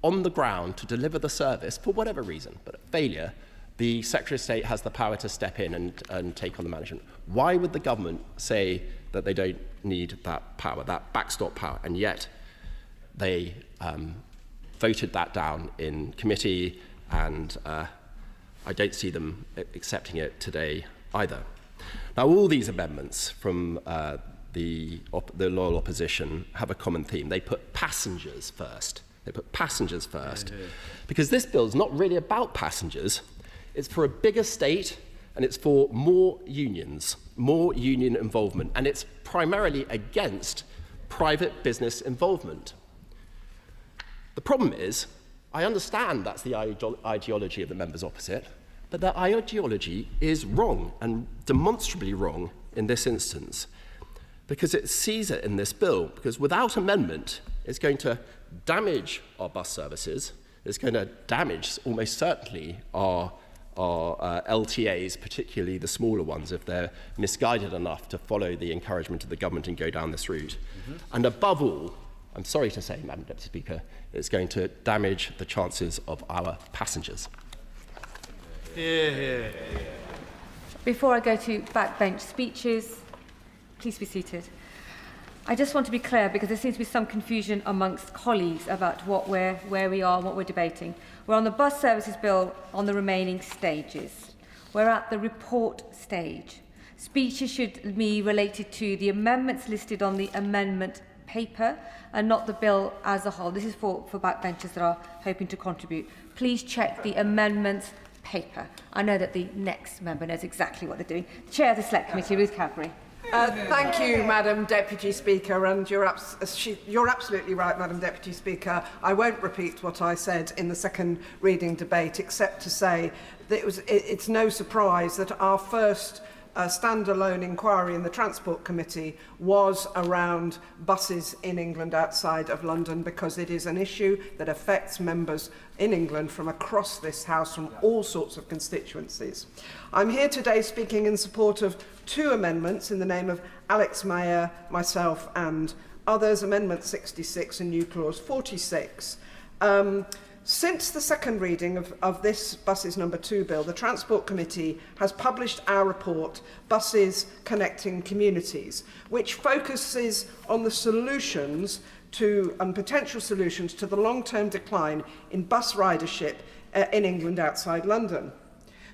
on the ground to deliver the service, for whatever reason, but failure, the Secretary of State has the power to step in and take on the management. Why would the government say that they don't need that power, that backstop power, and yet they voted that down in committee, and I don't see them accepting it today either. Now, all these amendments from the loyal opposition have a common theme. They put passengers first. Because this bill is not really about passengers. It's for a bigger state, and it's for more unions, more union involvement, and it's primarily against private business involvement. The problem is, I understand that's the ideology of the members opposite, but that ideology is wrong, and demonstrably wrong in this instance, because it sees it in this bill, because without amendment, it's going to damage our bus services, it's going to damage almost certainly our LTAs, particularly the smaller ones, if they're misguided enough to follow the encouragement of the government and go down this route. And above all, I'm sorry to say, Madam Deputy Speaker, it's going to damage the chances of our passengers. Before I go to backbench speeches, please be seated. I just want to be clear because there seems to be some confusion amongst colleagues about where we are and what we're debating. We're on the bus services bill on the remaining stages. We're at the report stage. Speeches should be related to the amendments listed on the amendment paper and not the bill as a whole. This is for backbenchers that are hoping to contribute. Please check the amendments paper. I know that the next member knows exactly what they're doing. Chair of the Select Committee, Ruth Cadbury. Thank you, Madam Deputy Speaker, and you're absolutely right, Madam Deputy Speaker. I won't repeat what I said in the second reading debate, except to say that it's no surprise that our first standalone inquiry in the Transport Committee was around buses in England outside of London, because it is an issue that affects members in England from across this House, from all sorts of constituencies. I'm here today speaking in support of two amendments in the name of Alex Mayer, myself and others, Amendment 66 and New Clause 46. Since the second reading of this Buses Number 2 bill, the Transport Committee has published our report, Buses Connecting Communities, which focuses on the solutions and potential solutions to the long-term decline in bus ridership in England outside London.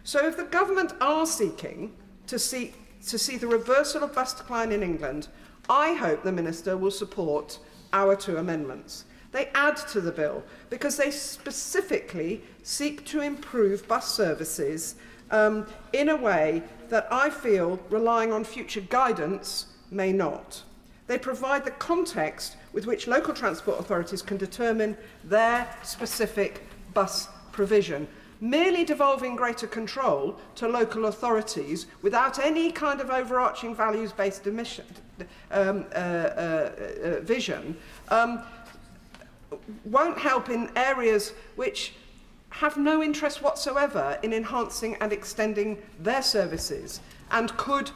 So if the government are seeking to see the reversal of bus decline in England, I hope the Minister will support our two amendments. They add to the bill because they specifically seek to improve bus services in a way that I feel, relying on future guidance, may not. They provide the context with which local transport authorities can determine their specific bus provision. Merely devolving greater control to local authorities without any kind of overarching values-based vision won't help in areas which have no interest whatsoever in enhancing and extending their services, and could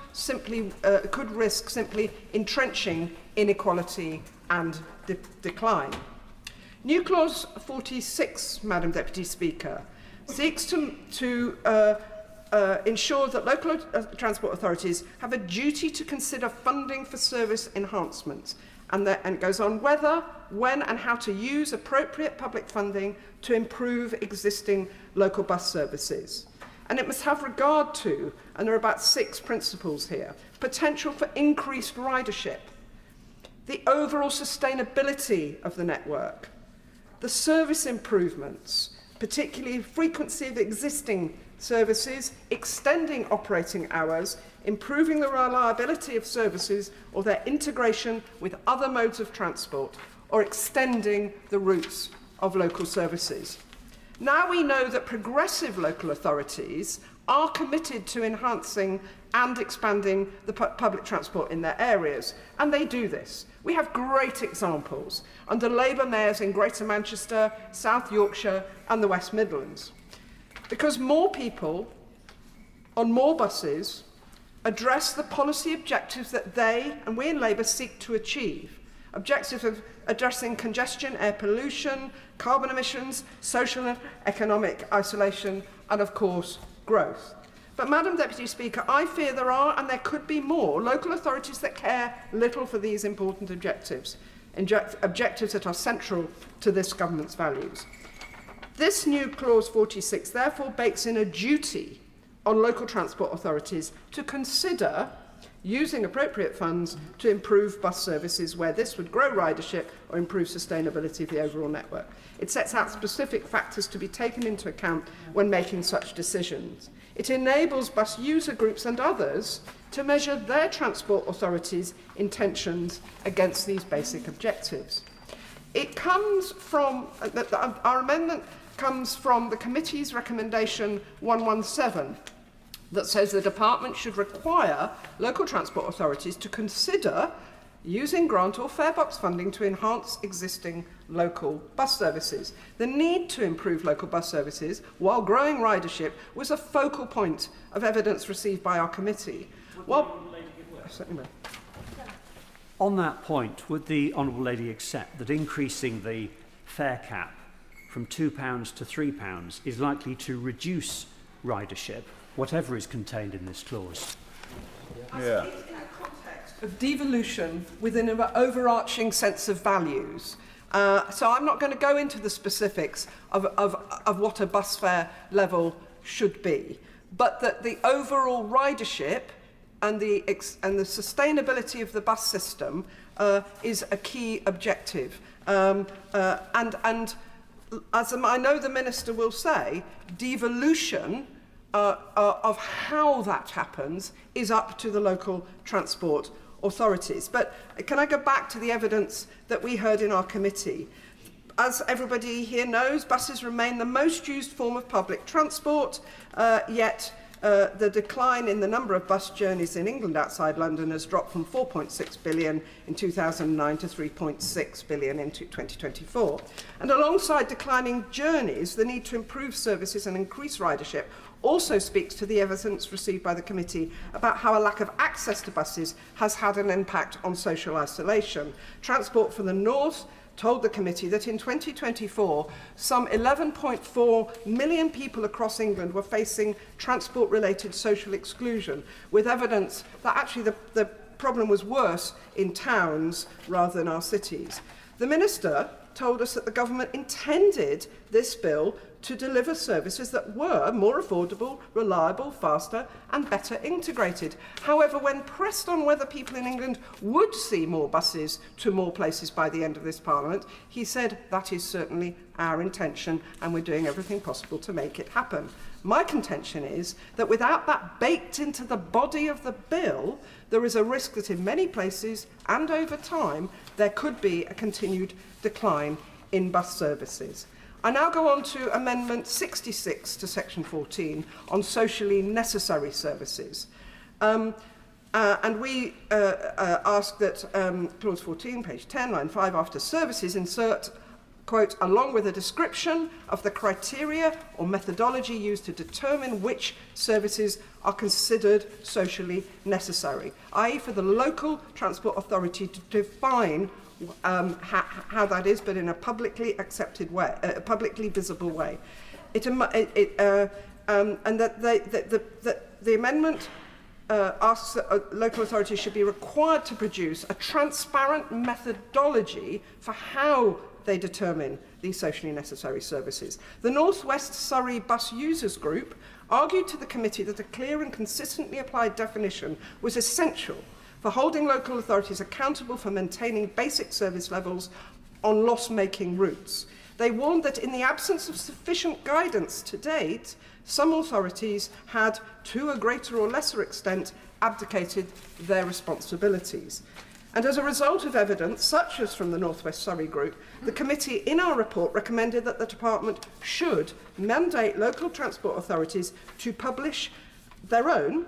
risk simply entrenching inequality and decline. New Clause 46, Madam Deputy Speaker, seeks to ensure that local transport authorities have a duty to consider funding for service enhancements, and it goes on whether, when and how to use appropriate public funding to improve existing local bus services. And it must have regard to, and there are about 6 principles here, potential for increased ridership, the overall sustainability of the network, the service improvements, particularly frequency of existing services, extending operating hours, improving the reliability of services or their integration with other modes of transport, or extending the routes of local services. Now we know that progressive local authorities are committed to enhancing and expanding the public transport in their areas, and they do this. We have great examples under Labour mayors in Greater Manchester, South Yorkshire and the West Midlands. Because more people on more buses address the policy objectives that they and we in Labour seek to achieve. Objectives of addressing congestion, air pollution, carbon emissions, social and economic isolation, and of course, growth. But Madam Deputy Speaker, I fear there are, and there could be more, local authorities that care little for these important objectives, objectives that are central to this government's values. This new Clause 46 therefore bakes in a duty on local transport authorities to consider using appropriate funds to improve bus services where this would grow ridership or improve sustainability of the overall network. It sets out specific factors to be taken into account when making such decisions. It enables bus user groups and others to measure their transport authorities' intentions against these basic objectives. It comes from, our amendment comes from the committee's recommendation 117, that says the department should require local transport authorities to consider using grant or fare box funding to enhance existing local bus services. The need to improve local bus services while growing ridership was a focal point of evidence received by our committee. On that point, would the Honourable Lady accept that increasing the fare cap from £2 to £3 is likely to reduce ridership whatever is contained in this clause. Yeah. In a context of devolution within an overarching sense of values. So I'm not going to go into the specifics of what a bus fare level should be, but that the overall ridership and the sustainability of the bus system is a key objective. And as I know the Minister will say, devolution of how that happens is up to the local transport authorities. But can I go back to the evidence that we heard in our committee? As everybody here knows, buses remain the most used form of public transport, yet the decline in the number of bus journeys in England outside London has dropped from 4.6 billion in 2009 to 3.6 billion in 2024. And alongside declining journeys, the need to improve services and increase ridership also speaks to the evidence received by the committee about how a lack of access to buses has had an impact on social isolation. Transport for the North told the committee that in 2024, some 11.4 million people across England were facing transport-related social exclusion, with evidence that actually the problem was worse in towns rather than our cities. The Minister told us that the government intended this bill to deliver services that were more affordable, reliable, faster and better integrated. However, when pressed on whether people in England would see more buses to more places by the end of this Parliament, he said that is certainly our intention and we're doing everything possible to make it happen. My contention is that without that baked into the body of the bill, there is a risk that in many places and over time there could be a continued decline in bus services. I now go on to Amendment 66 to Section 14 on socially necessary services. And we ask that Clause 14, page 10, line 5, after services, insert, quote, along with a description of the criteria or methodology used to determine which services are considered socially necessary, i.e. for the local transport authority to define how that is, but in a publicly accepted way, a publicly visible way. And that the amendment asks that local authorities should be required to produce a transparent methodology for how they determine these socially necessary services. The North West Surrey Bus Users Group argued to the committee that a clear and consistently applied definition was essential for holding local authorities accountable for maintaining basic service levels on loss-making routes. They warned that in the absence of sufficient guidance to date, some authorities had, to a greater or lesser extent, abdicated their responsibilities. And as a result of evidence, such as from the North West Surrey Group, the committee in our report recommended that the department should mandate local transport authorities to publish their own,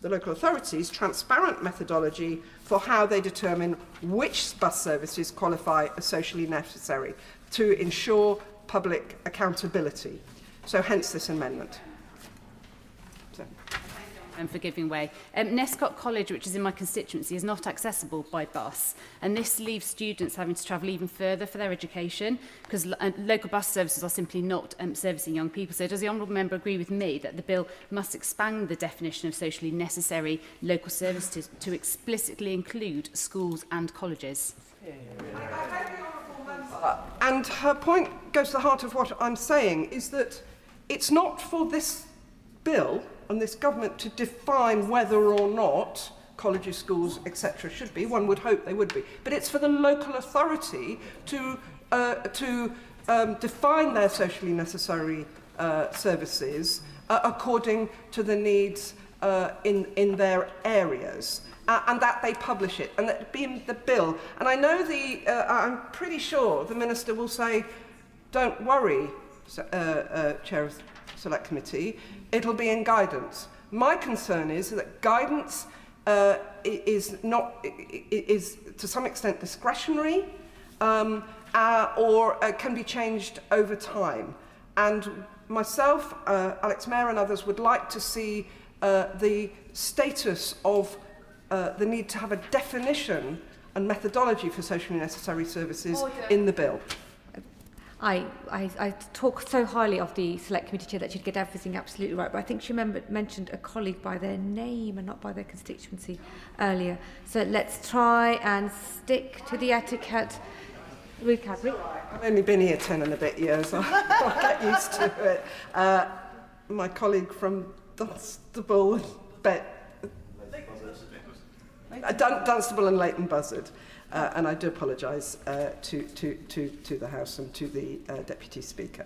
the local authorities, transparent methodology for how they determine which bus services qualify as socially necessary to ensure public accountability. So hence this amendment. For giving way. Nescott College, which is in my constituency, is not accessible by bus, and this leaves students having to travel even further for their education because local bus services are simply not servicing young people. So does the Honourable Member agree with me that the bill must expand the definition of socially necessary local services to explicitly include schools and colleges? And her point goes to the heart of what I'm saying, is that it's not for this bill and this government to define whether or not colleges, schools, etc. should be. One would hope they would be. But it's for the local authority to define their socially necessary services according to the needs in their areas. And that they publish it, and that be in the bill. And I know I'm pretty sure the Minister will say, don't worry, Chair of Select Committee, it'll be in guidance. My concern is that guidance is to some extent discretionary or can be changed over time. And myself, Alex Mayer and others would like to see the status of the need to have a definition and methodology for socially necessary services in the bill. I talk so highly of the Select Committee Chair that she'd get everything absolutely right, but I think she mentioned a colleague by their name and not by their constituency earlier. So let's try and stick to the etiquette. Ruth Cadbury. I've only been here 10 and a bit years. I'll get used to it. My colleague from Dunstable, Dunstable and Leighton Buzzard. And I do apologise to the House and to the Deputy Speaker.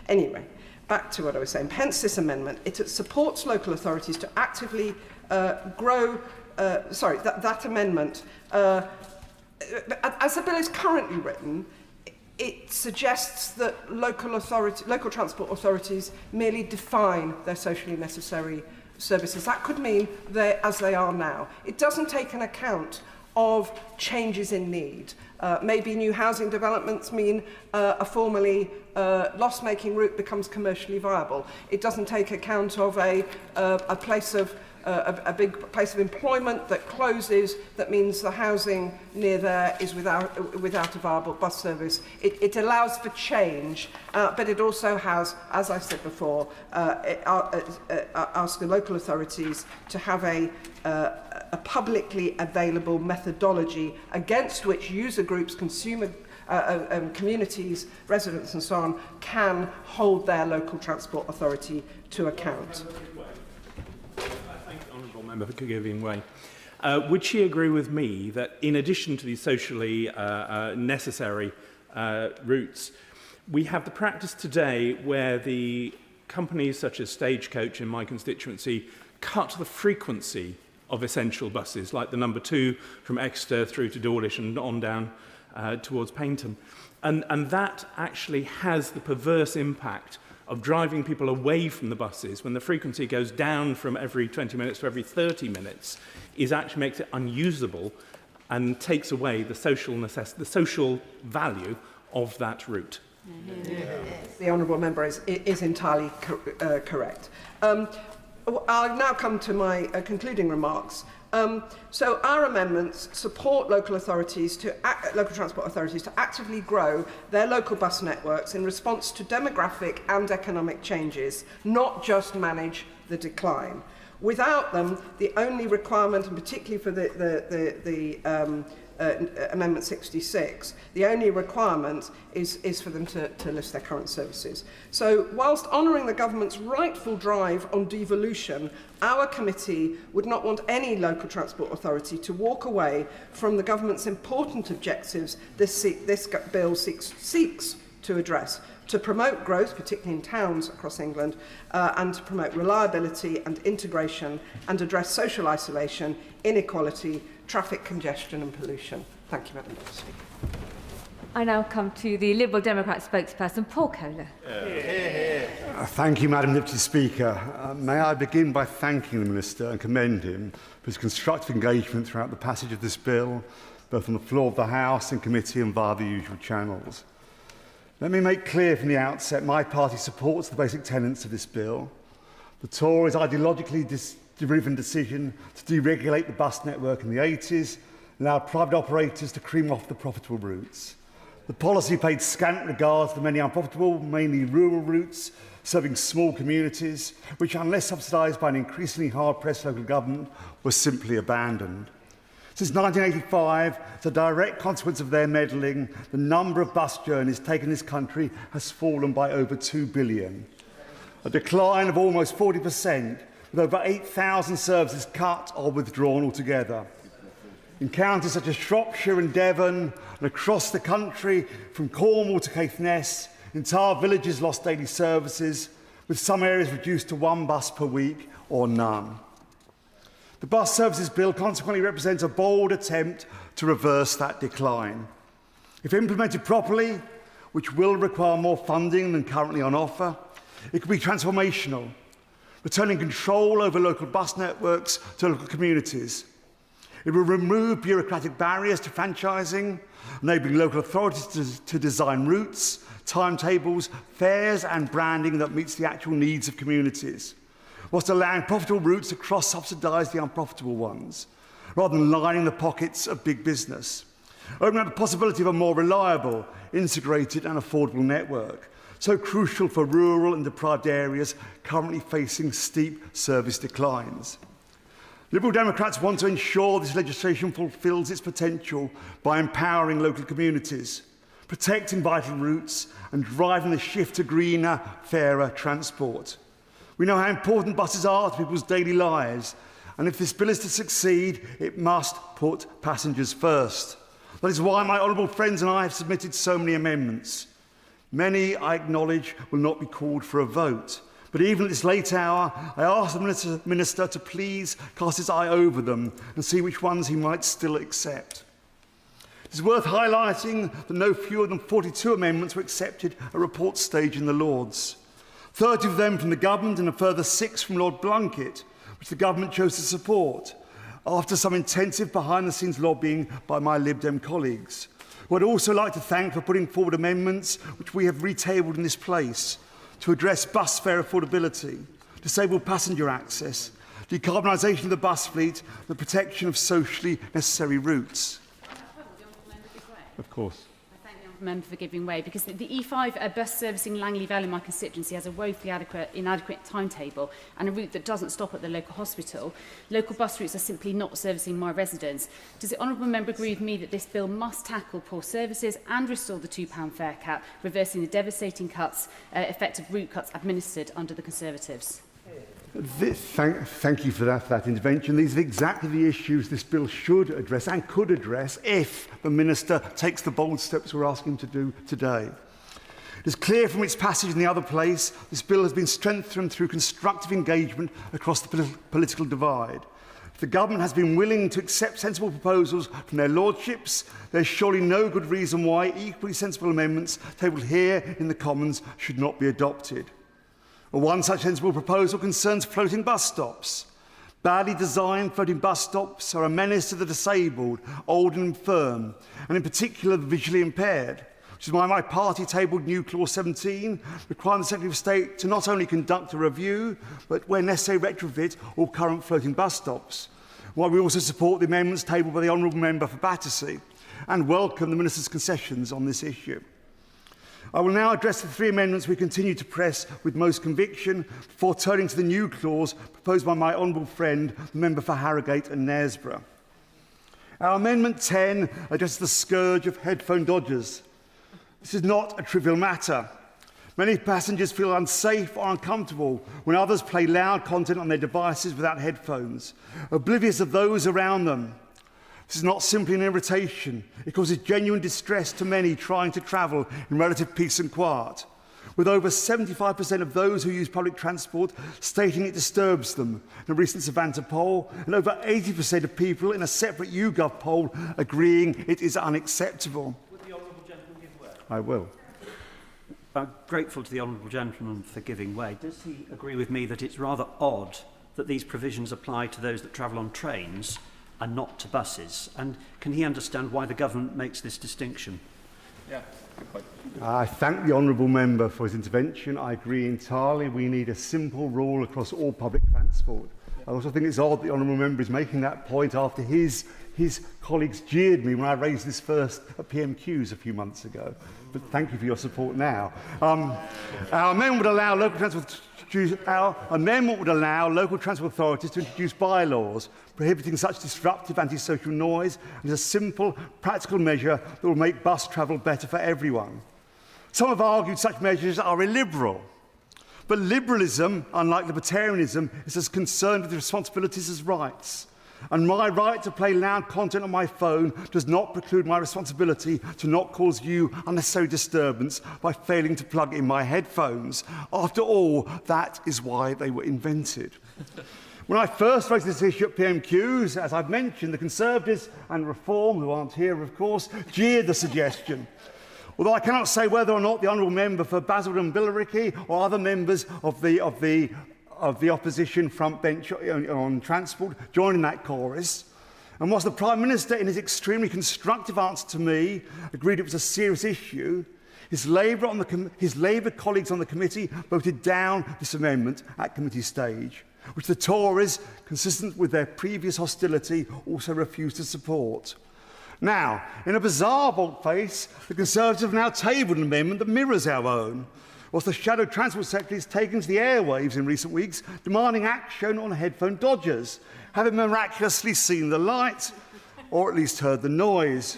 Anyway, back to what I was saying. Hence this amendment, it supports local authorities to actively grow, that amendment, as the bill is currently written, it suggests that local transport authorities merely define their socially necessary services. That could mean as they are now. It doesn't take an account of changes in need. Maybe new housing developments mean a formerly loss-making route becomes commercially viable. It doesn't take account of a big place of employment that closes, that means the housing near there is without a viable bus service. It allows for change, but it also has, as I said before, ask the local authorities to have a publicly available methodology against which user groups, consumer communities, residents and so on can hold their local transport authority to account. Member for giving way. Would she agree with me that in addition to these socially necessary routes, we have the practice today where the companies such as Stagecoach in my constituency cut the frequency of essential buses, like the number 2 from Exeter through to Dawlish and on down towards Paynton. And that actually has the perverse impact of driving people away from the buses when the frequency goes down from every 20 minutes to every 30 minutes, actually makes it unusable and takes away the social value of that route. The honourable member is entirely correct. I'll now come to my concluding remarks. So our amendments support local transport authorities to actively grow their local bus networks in response to demographic and economic changes, not just manage the decline. Without them, the only requirement, and particularly for the Amendment 66, the only requirement is for them to list their current services. So whilst honouring the government's rightful drive on devolution, our committee would not want any local transport authority to walk away from the government's important objectives this bill seeks to address, to promote growth, particularly in towns across England, and to promote reliability and integration and address social isolation, inequality, traffic congestion and pollution. Thank you, Madam Speaker. I now come to the Liberal Democrat spokesperson, Paul Kohler. Thank you, Madam Deputy Speaker. May I begin by thanking the Minister and commend him for his constructive engagement throughout the passage of this bill, both on the floor of the House, in committee and via the usual channels. Let me make clear from the outset, my party supports the basic tenets of this bill. The Tories' ideologically driven decision to deregulate the bus network in the 80s allowed private operators to cream off the profitable routes. The policy paid scant regard to the many unprofitable, mainly rural routes, serving small communities, which, unless subsidised by an increasingly hard-pressed local government, were simply abandoned. Since 1985, as a direct consequence of their meddling, the number of bus journeys taken in this country has fallen by over 2 billion. A decline of almost 40%, with over 8,000 services cut or withdrawn altogether. In counties such as Shropshire and Devon, and across the country, from Cornwall to Caithness, entire villages lost daily services, with some areas reduced to 1 bus per week or none. The Bus Services Bill consequently represents a bold attempt to reverse that decline. If implemented properly, which will require more funding than currently on offer, it could be transformational, returning control over local bus networks to local communities. It will remove bureaucratic barriers to franchising, enabling local authorities to design routes, timetables, fares and branding that meets the actual needs of communities, whilst allowing profitable routes to cross-subsidise the unprofitable ones, rather than lining the pockets of big business. opening up the possibility of a more reliable, integrated and affordable network, so crucial for rural and deprived areas currently facing steep service declines. Liberal Democrats want to ensure this legislation fulfils its potential by empowering local communities, protecting vital routes and driving the shift to greener, fairer transport. We know how important buses are to people's daily lives, and if this bill is to succeed, it must put passengers first. That is why my honourable friends and I have submitted so many amendments. Many, I acknowledge, will not be called for a vote. But even at this late hour, I ask the Minister to please cast his eye over them and see which ones he might still accept. It is worth highlighting that no fewer than 42 amendments were accepted at report stage in the Lords. 30 of them from the Government and a further 6 from Lord Blunkett, which the Government chose to support, after some intensive behind-the-scenes lobbying by my Lib Dem colleagues, who I'd also like to thank for putting forward amendments which we have retabled in this place to address bus fare affordability, disabled passenger access, decarbonisation of the bus fleet, the protection of socially necessary routes. Of course. I thank the honourable member for giving way, because the E5 bus servicing Langley Vale in my constituency has a woefully inadequate timetable and a route that doesn't stop at the local hospital. Local bus routes are simply not servicing my residents. Does the honourable member agree with me that this bill must tackle poor services and restore the £2 fare cap, reversing the devastating cuts, effective route cuts administered under the Conservatives? Thank you for that intervention. These are exactly the issues this bill should address and could address if the Minister takes the bold steps we're asking him to do today. It is clear from its passage in the other place, this bill has been strengthened through constructive engagement across the political divide. If the Government has been willing to accept sensible proposals from their lordships, there is surely no good reason why equally sensible amendments tabled here in the Commons should not be adopted. One such sensible proposal concerns floating bus stops. Badly designed floating bus stops are a menace to the disabled, old and infirm, and in particular the visually impaired, which is why my party tabled new Clause 17, requiring the Secretary of State to not only conduct a review, but where necessary retrofit all current floating bus stops. While we also support the amendments tabled by the Honourable Member for Battersea and welcome the Minister's concessions on this issue. I will now address the 3 amendments we continue to press with most conviction before turning to the new clause proposed by my honourable friend, the member for Harrogate and Knaresborough. Our Amendment 10 addresses the scourge of headphone dodgers. This is not a trivial matter. Many passengers feel unsafe or uncomfortable when others play loud content on their devices without headphones, oblivious of those around them. This is not simply an irritation. It causes genuine distress to many trying to travel in relative peace and quiet, with over 75% of those who use public transport stating it disturbs them in a recent Savanta poll, and over 80% of people in a separate YouGov poll agreeing it is unacceptable. Would the honourable gentleman give way? I will. I'm grateful to the honourable gentleman for giving way. Does he agree with me that it's rather odd that these provisions apply to those that travel on trains and not to buses? And can he understand why the Government makes this distinction? Yeah, good point. I thank the honourable member for his intervention. I agree entirely. We need a simple rule across all public transport. I also think it's odd the honourable member is making that point after his colleagues jeered me when I raised this first at PMQs a few months ago. But thank you for your support now. Our amendment would allow local transport authorities to introduce bylaws prohibiting such disruptive antisocial noise, and is a simple, practical measure that will make bus travel better for everyone. Some have argued such measures are illiberal, but liberalism, unlike libertarianism, is as concerned with responsibilities as rights. And my right to play loud content on my phone does not preclude my responsibility to not cause you unnecessary disturbance by failing to plug in my headphones. After all, that is why they were invented. When I first raised this issue at PMQs, as I've mentioned, the Conservatives and Reform, who aren't here, of course, jeered the suggestion. Although I cannot say whether or not the honourable member for Basildon Billericay or other members of the opposition front bench on transport joined in that chorus. And whilst the Prime Minister, in his extremely constructive answer to me, agreed it was a serious issue, his Labour colleagues on the committee voted down this amendment at committee stage, which the Tories, consistent with their previous hostility, also refused to support. Now, in a bizarre volte-face, the Conservatives have now tabled an amendment that mirrors our own, whilst the Shadow Transport Secretary has taken to the airwaves in recent weeks, demanding action on headphone dodgers, having miraculously seen the light, or at least heard the noise.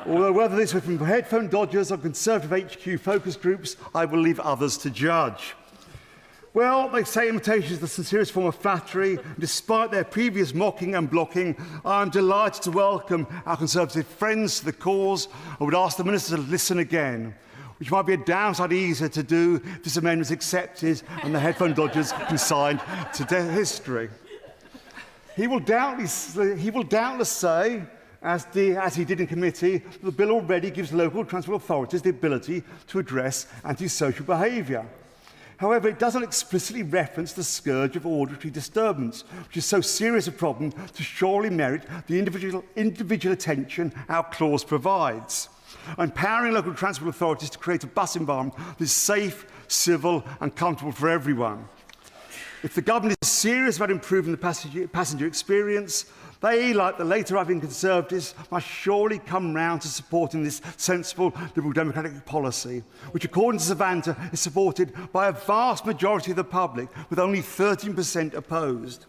Although whether this was from headphone dodgers or Conservative HQ focus groups, I will leave others to judge. Well, they say imitation is the sincerest form of flattery. Despite their previous mocking and blocking, I am delighted to welcome our Conservative friends to the cause. I would ask the Minister to listen again, which might be a downside easier to do if this amendment is accepted and the headphone dodgers consigned to history. He will doubtless say, as he did in committee, that the bill already gives local transport authorities the ability to address antisocial behaviour. However, it doesn't explicitly reference the scourge of auditory disturbance, which is so serious a problem to surely merit the individual attention our clause provides. Empowering local transport authorities to create a bus environment that is safe, civil and comfortable for everyone. If the government is serious about improving the passenger experience, they, like the later arriving Conservatives, must surely come round to supporting this sensible Liberal Democratic policy, which, according to Savanta, is supported by a vast majority of the public, with only 13% opposed.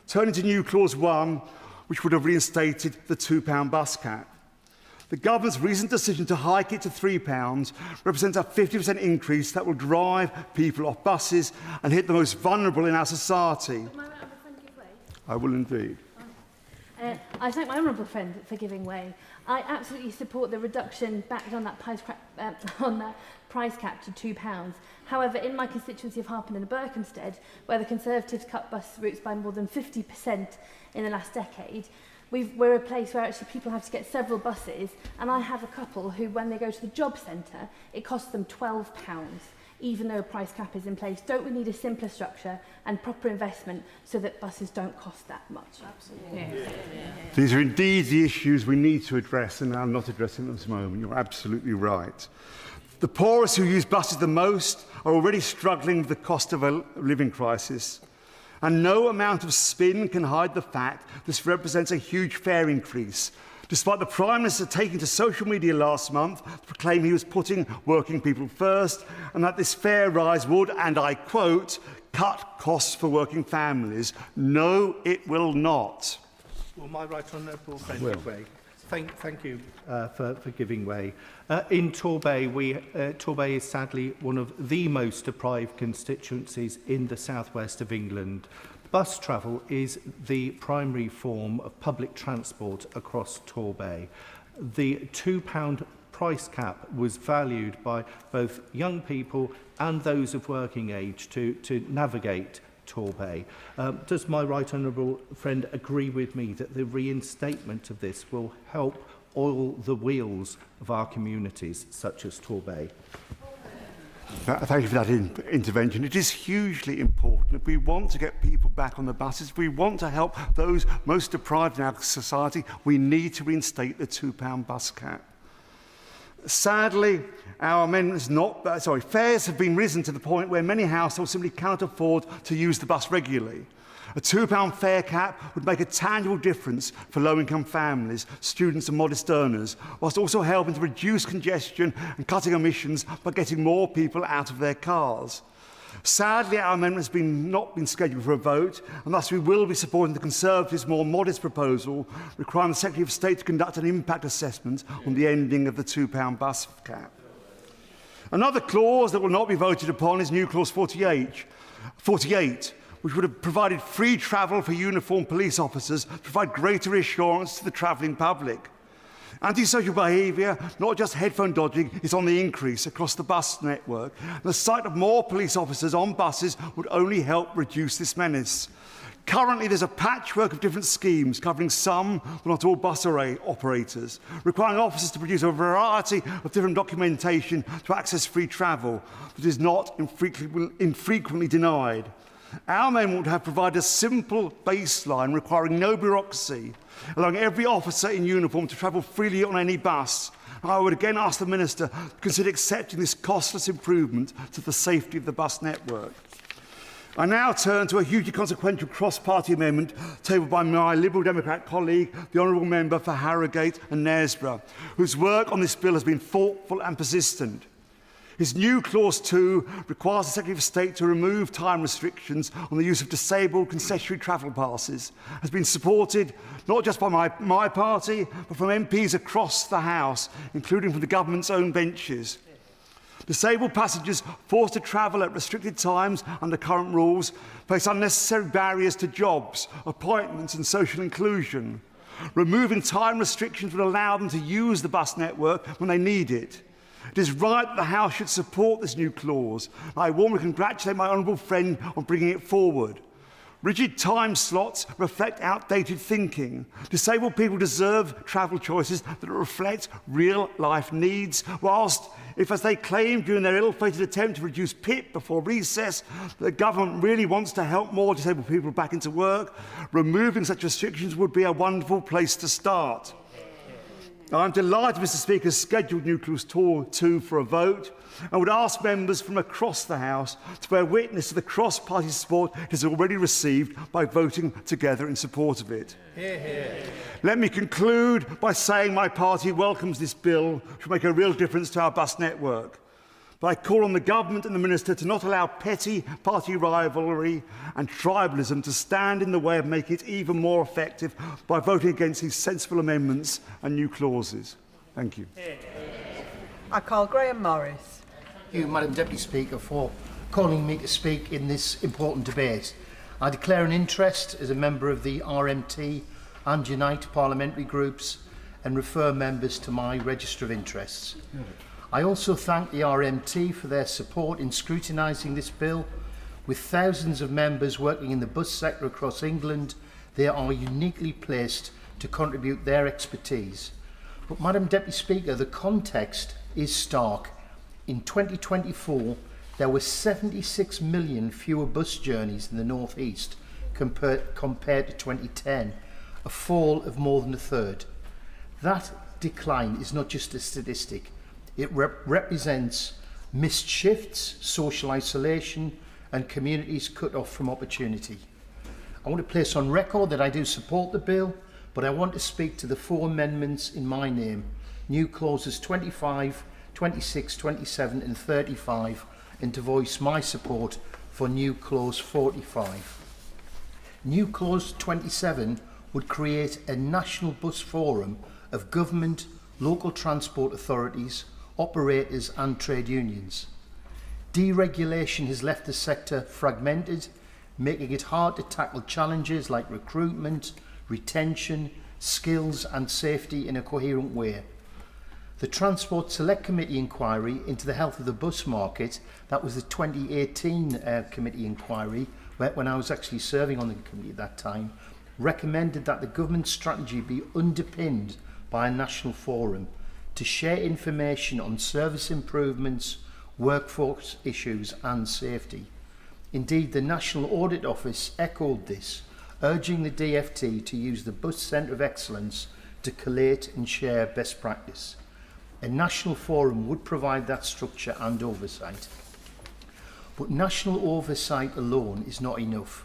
Turning to new Clause 1, which would have reinstated the £2 bus cap. The government's recent decision to hike it to £3 represents a 50% increase that will drive people off buses and hit the most vulnerable in our society. I will indeed. I thank my honourable friend for giving way. I absolutely support the reduction back on that price cap to £2. However, in my constituency of Harpen and Berkhamsted, where the Conservatives cut bus routes by more than 50% in the last decade, we're a place where actually people have to get several buses, and I have a couple who, when they go to the job centre, it costs them £12, even though a price cap is in place. Don't we need a simpler structure and proper investment so that buses don't cost that much? Absolutely. Yeah. These are indeed the issues we need to address, and I'm not addressing them at this moment. You're absolutely right. The poorest who use buses the most are already struggling with the cost of a living crisis. And no amount of spin can hide the fact this represents a huge fare increase, despite the Prime Minister taking to social media last month to proclaim he was putting working people first and that this fare rise would, and I quote, cut costs for working families. No, it will not. Well, my right honourable friend give way. Thank you for giving way. In Torbay, Torbay is sadly one of the most deprived constituencies in the southwest of England. Bus travel is the primary form of public transport across Torbay. The £2 price cap was valued by both young people and those of working age to navigate Torbay. Does my right honourable friend agree with me that the reinstatement of this will help oil the wheels of our communities, such as Torbay? Thank you for that intervention. It is hugely important. If we want to get people back on the buses, if we want to help those most deprived in our society, we need to reinstate the £2 bus cap. Sadly, our amendment is not... fares have been risen to the point where many households simply cannot afford to use the bus regularly. A £2 fare cap would make a tangible difference for low-income families, students and modest earners, whilst also helping to reduce congestion and cutting emissions by getting more people out of their cars. Sadly, our amendment has not been scheduled for a vote, and thus we will be supporting the Conservatives' more modest proposal, requiring the Secretary of State to conduct an impact assessment on the ending of the £2 bus cap. Another clause that will not be voted upon is new clause 48, which would have provided free travel for uniformed police officers to provide greater reassurance to the travelling public. Antisocial behaviour, not just headphone dodging, is on the increase across the bus network. The sight of more police officers on buses would only help reduce this menace. Currently, there's a patchwork of different schemes covering some, but not all, bus operators, requiring officers to produce a variety of different documentation to access free travel that is not infrequently denied. Our amendment would have provided a simple baseline requiring no bureaucracy, allowing every officer in uniform to travel freely on any bus. I would again ask the Minister to consider accepting this costless improvement to the safety of the bus network. I now turn to a hugely consequential cross-party amendment tabled by my Liberal Democrat colleague, the Honourable Member for Harrogate and Knaresborough, whose work on this bill has been thoughtful and persistent. His new Clause 2 requires the Secretary of State to remove time restrictions on the use of disabled concessionary travel passes. Has been supported not just by my party, but from MPs across the House, including from the government's own benches. Disabled passengers forced to travel at restricted times under current rules face unnecessary barriers to jobs, appointments and social inclusion. Removing time restrictions would allow them to use the bus network when they need it. It is right that the House should support this new clause. I warmly congratulate my honourable friend on bringing it forward. Rigid time slots reflect outdated thinking. Disabled people deserve travel choices that reflect real-life needs, whilst, if as they claim during their ill-fated attempt to reduce PIP before recess, the government really wants to help more disabled people back into work, removing such restrictions would be a wonderful place to start. I'm delighted Mr Speaker has scheduled new Clause 2 for a vote and would ask members from across the House to bear witness to the cross-party support it has already received by voting together in support of it. Hear, hear. Let me conclude by saying my party welcomes this bill, which will make a real difference to our bus network. But I call on the government and the Minister to not allow petty party rivalry and tribalism to stand in the way of making it even more effective by voting against these sensible amendments and new clauses. Thank you. I call Graham Morris. Thank you, Madam Deputy Speaker, for calling me to speak in this important debate. I declare an interest as a member of the RMT and Unite parliamentary groups and refer members to my register of interests. I also thank the RMT for their support in scrutinising this bill. With thousands of members working in the bus sector across England, they are uniquely placed to contribute their expertise. But, Madam Deputy Speaker, the context is stark. In 2024, there were 76 million fewer bus journeys in the North East compared to 2010, a fall of more than a third. That decline is not just a statistic. It represents missed shifts, social isolation and communities cut off from opportunity. I want to place on record that I do support the bill, but I want to speak to the 4 amendments in my name, new clauses 25, 26, 27 and 35, and to voice my support for new clause 45. New clause 27 would create a national bus forum of government, local transport authorities, operators and trade unions. Deregulation has left the sector fragmented, making it hard to tackle challenges like recruitment, retention, skills and safety in a coherent way. The Transport Select Committee inquiry into the health of the bus market, that was the 2018 committee inquiry, when I was actually serving on the committee at that time, recommended that the government strategy be underpinned by a national forum to share information on service improvements, workforce issues and safety. Indeed, the National Audit Office echoed this, urging the DfT to use the Bus Centre of Excellence to collate and share best practice. A national forum would provide that structure and oversight. But national oversight alone is not enough.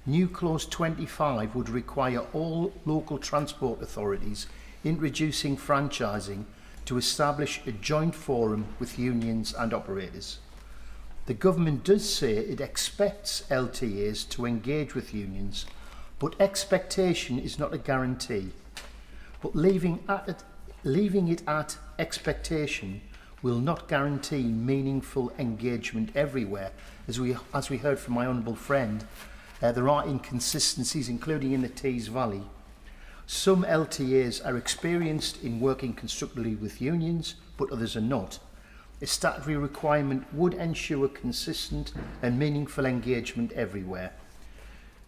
New Clause 25 would require all local transport authorities introducing franchising to establish a joint forum with unions and operators. The government does say it expects LTAs to engage with unions, but expectation is not a guarantee. But leaving it at expectation will not guarantee meaningful engagement everywhere. As we heard from my honourable friend, there are inconsistencies, including in the Tees Valley. Some LTAs are experienced in working constructively with unions, but others are not. A statutory requirement would ensure consistent and meaningful engagement everywhere.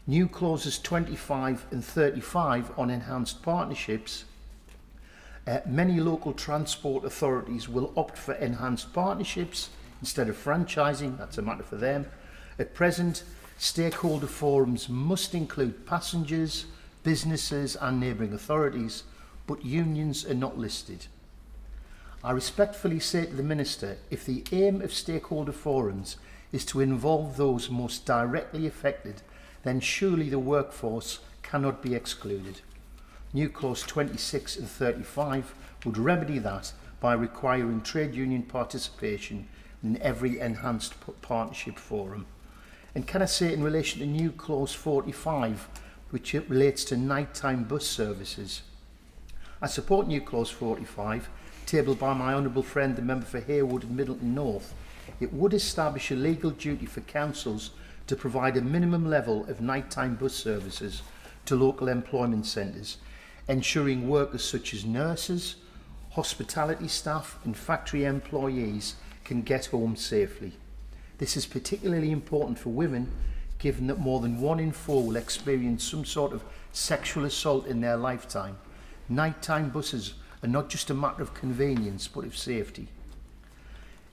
New clauses 25 and 35 on enhanced partnerships. Many local transport authorities will opt for enhanced partnerships instead of franchising. That's a matter for them. At present, stakeholder forums must include passengers, businesses and neighbouring authorities, but unions are not listed. I respectfully say to the Minister, if the aim of stakeholder forums is to involve those most directly affected, then surely the workforce cannot be excluded. New Clause 26 and 35 would remedy that by requiring trade union participation in every enhanced partnership forum. And can I say, in relation to New Clause 45, which it relates to nighttime bus services, I support New Clause 45, tabled by my honourable friend, the member for Harewood and Middleton North. It would establish a legal duty for councils to provide a minimum level of nighttime bus services to local employment centres, ensuring workers such as nurses, hospitality staff and factory employees can get home safely. This is particularly important for women, given that more than 1 in 4 will experience some sort of sexual assault in their lifetime. Nighttime buses are not just a matter of convenience, but of safety.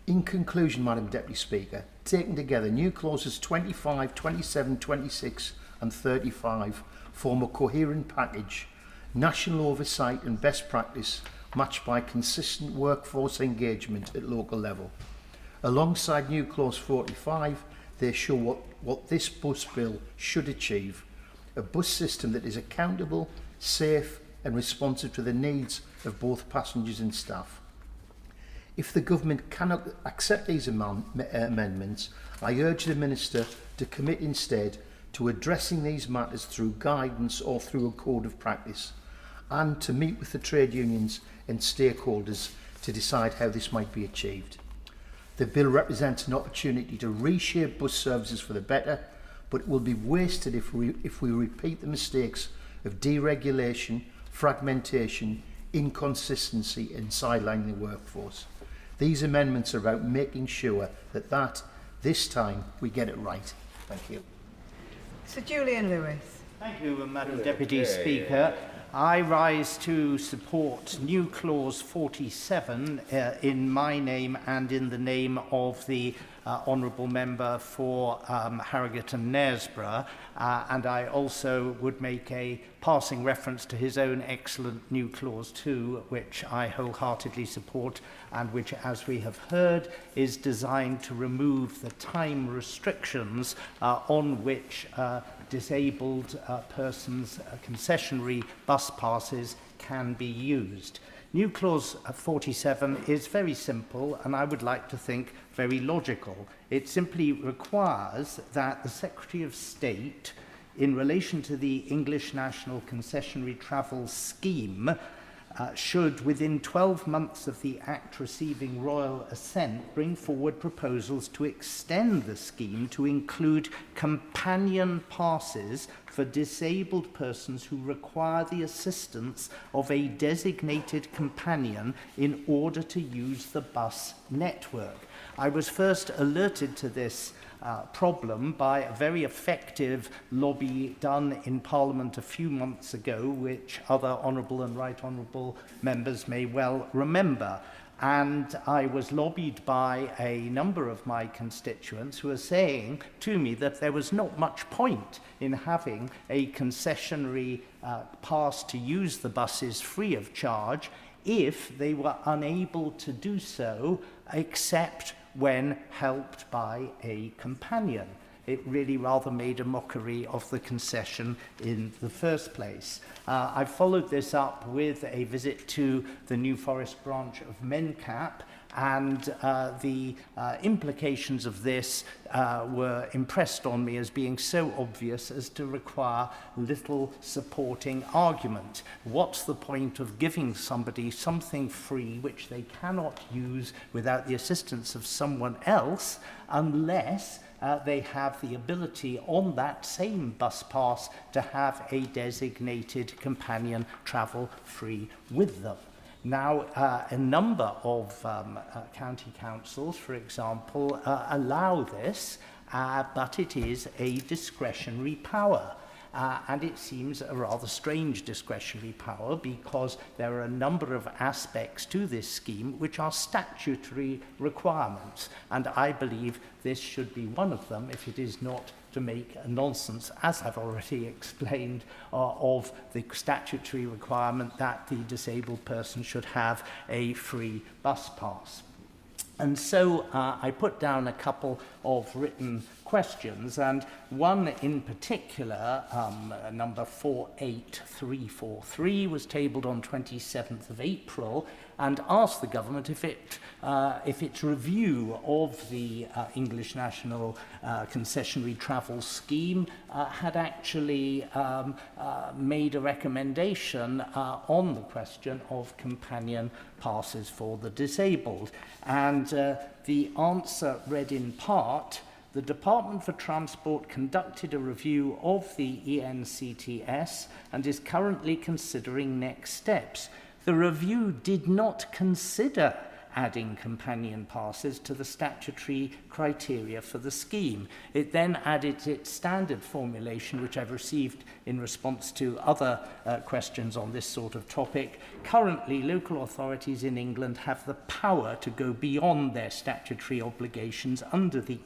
In conclusion, Madam Deputy Speaker, taken together, new clauses 25, 27, 26 and 35 form a coherent package. National oversight and best practice matched by consistent workforce engagement at local level. Alongside new clause 45, they show what this bus bill should achieve: a bus system that is accountable, safe and responsive to the needs of both passengers and staff. If the government cannot accept these amendments, I urge the Minister to commit instead to addressing these matters through guidance or through a code of practice, and to meet with the trade unions and stakeholders to decide how this might be achieved. The bill represents an opportunity to reshape bus services for the better, but it will be wasted if we repeat the mistakes of deregulation, fragmentation, inconsistency and sidelining the workforce. These amendments are about making sure that this time we get it right. Thank you. Sir Julian Lewis. Thank you, Madam Deputy Speaker. I rise to support new clause 47 in my name and in the name of the honourable member for Harrogate and Knaresborough, and I also would make a passing reference to his own excellent new clause 2, which I wholeheartedly support and which, as we have heard, is designed to remove the time restrictions on which disabled persons' concessionary bus passes can be used. New clause 47 is very simple and I would like to think very logical. It simply requires that the Secretary of State, in relation to the English National Concessionary Travel Scheme, should, within 12 months of the Act receiving royal assent, bring forward proposals to extend the scheme to include companion passes for disabled persons who require the assistance of a designated companion in order to use the bus network. I was first alerted to this problem by a very effective lobby done in Parliament a few months ago, which other honourable and right honourable members may well remember. And I was lobbied by a number of my constituents who were saying to me that there was not much point in having a concessionary pass to use the buses free of charge if they were unable to do so except when helped by a companion. It really rather made a mockery of the concession in the first place. I followed this up with a visit to the New Forest branch of Mencap, and the implications of this were impressed on me as being so obvious as to require little supporting argument. What's the point of giving somebody something free which they cannot use without the assistance of someone else unless they have the ability on that same bus pass to have a designated companion travel free with them? Now, a number of county councils, for example, allow this, but it is a discretionary power. And it seems a rather strange discretionary power because there are a number of aspects to this scheme which are statutory requirements. And I believe this should be one of them if it is not to make a nonsense, as I've already explained, of the statutory requirement that the disabled person should have a free bus pass. And so I put down a couple of written questions, and one in particular, number 48343, was tabled on 27th of April and asked the government if its review of the English National Concessionary Travel Scheme had actually made a recommendation on the question of companion passes for the disabled. And the answer read in part, the Department for Transport conducted a review of the ENCTS and is currently considering next steps. The review did not consider adding companion passes to the statutory criteria for the scheme. It then added its standard formulation, which I've received in response to other questions on this sort of topic. Currently, local authorities in England have the power to go beyond their statutory obligations under the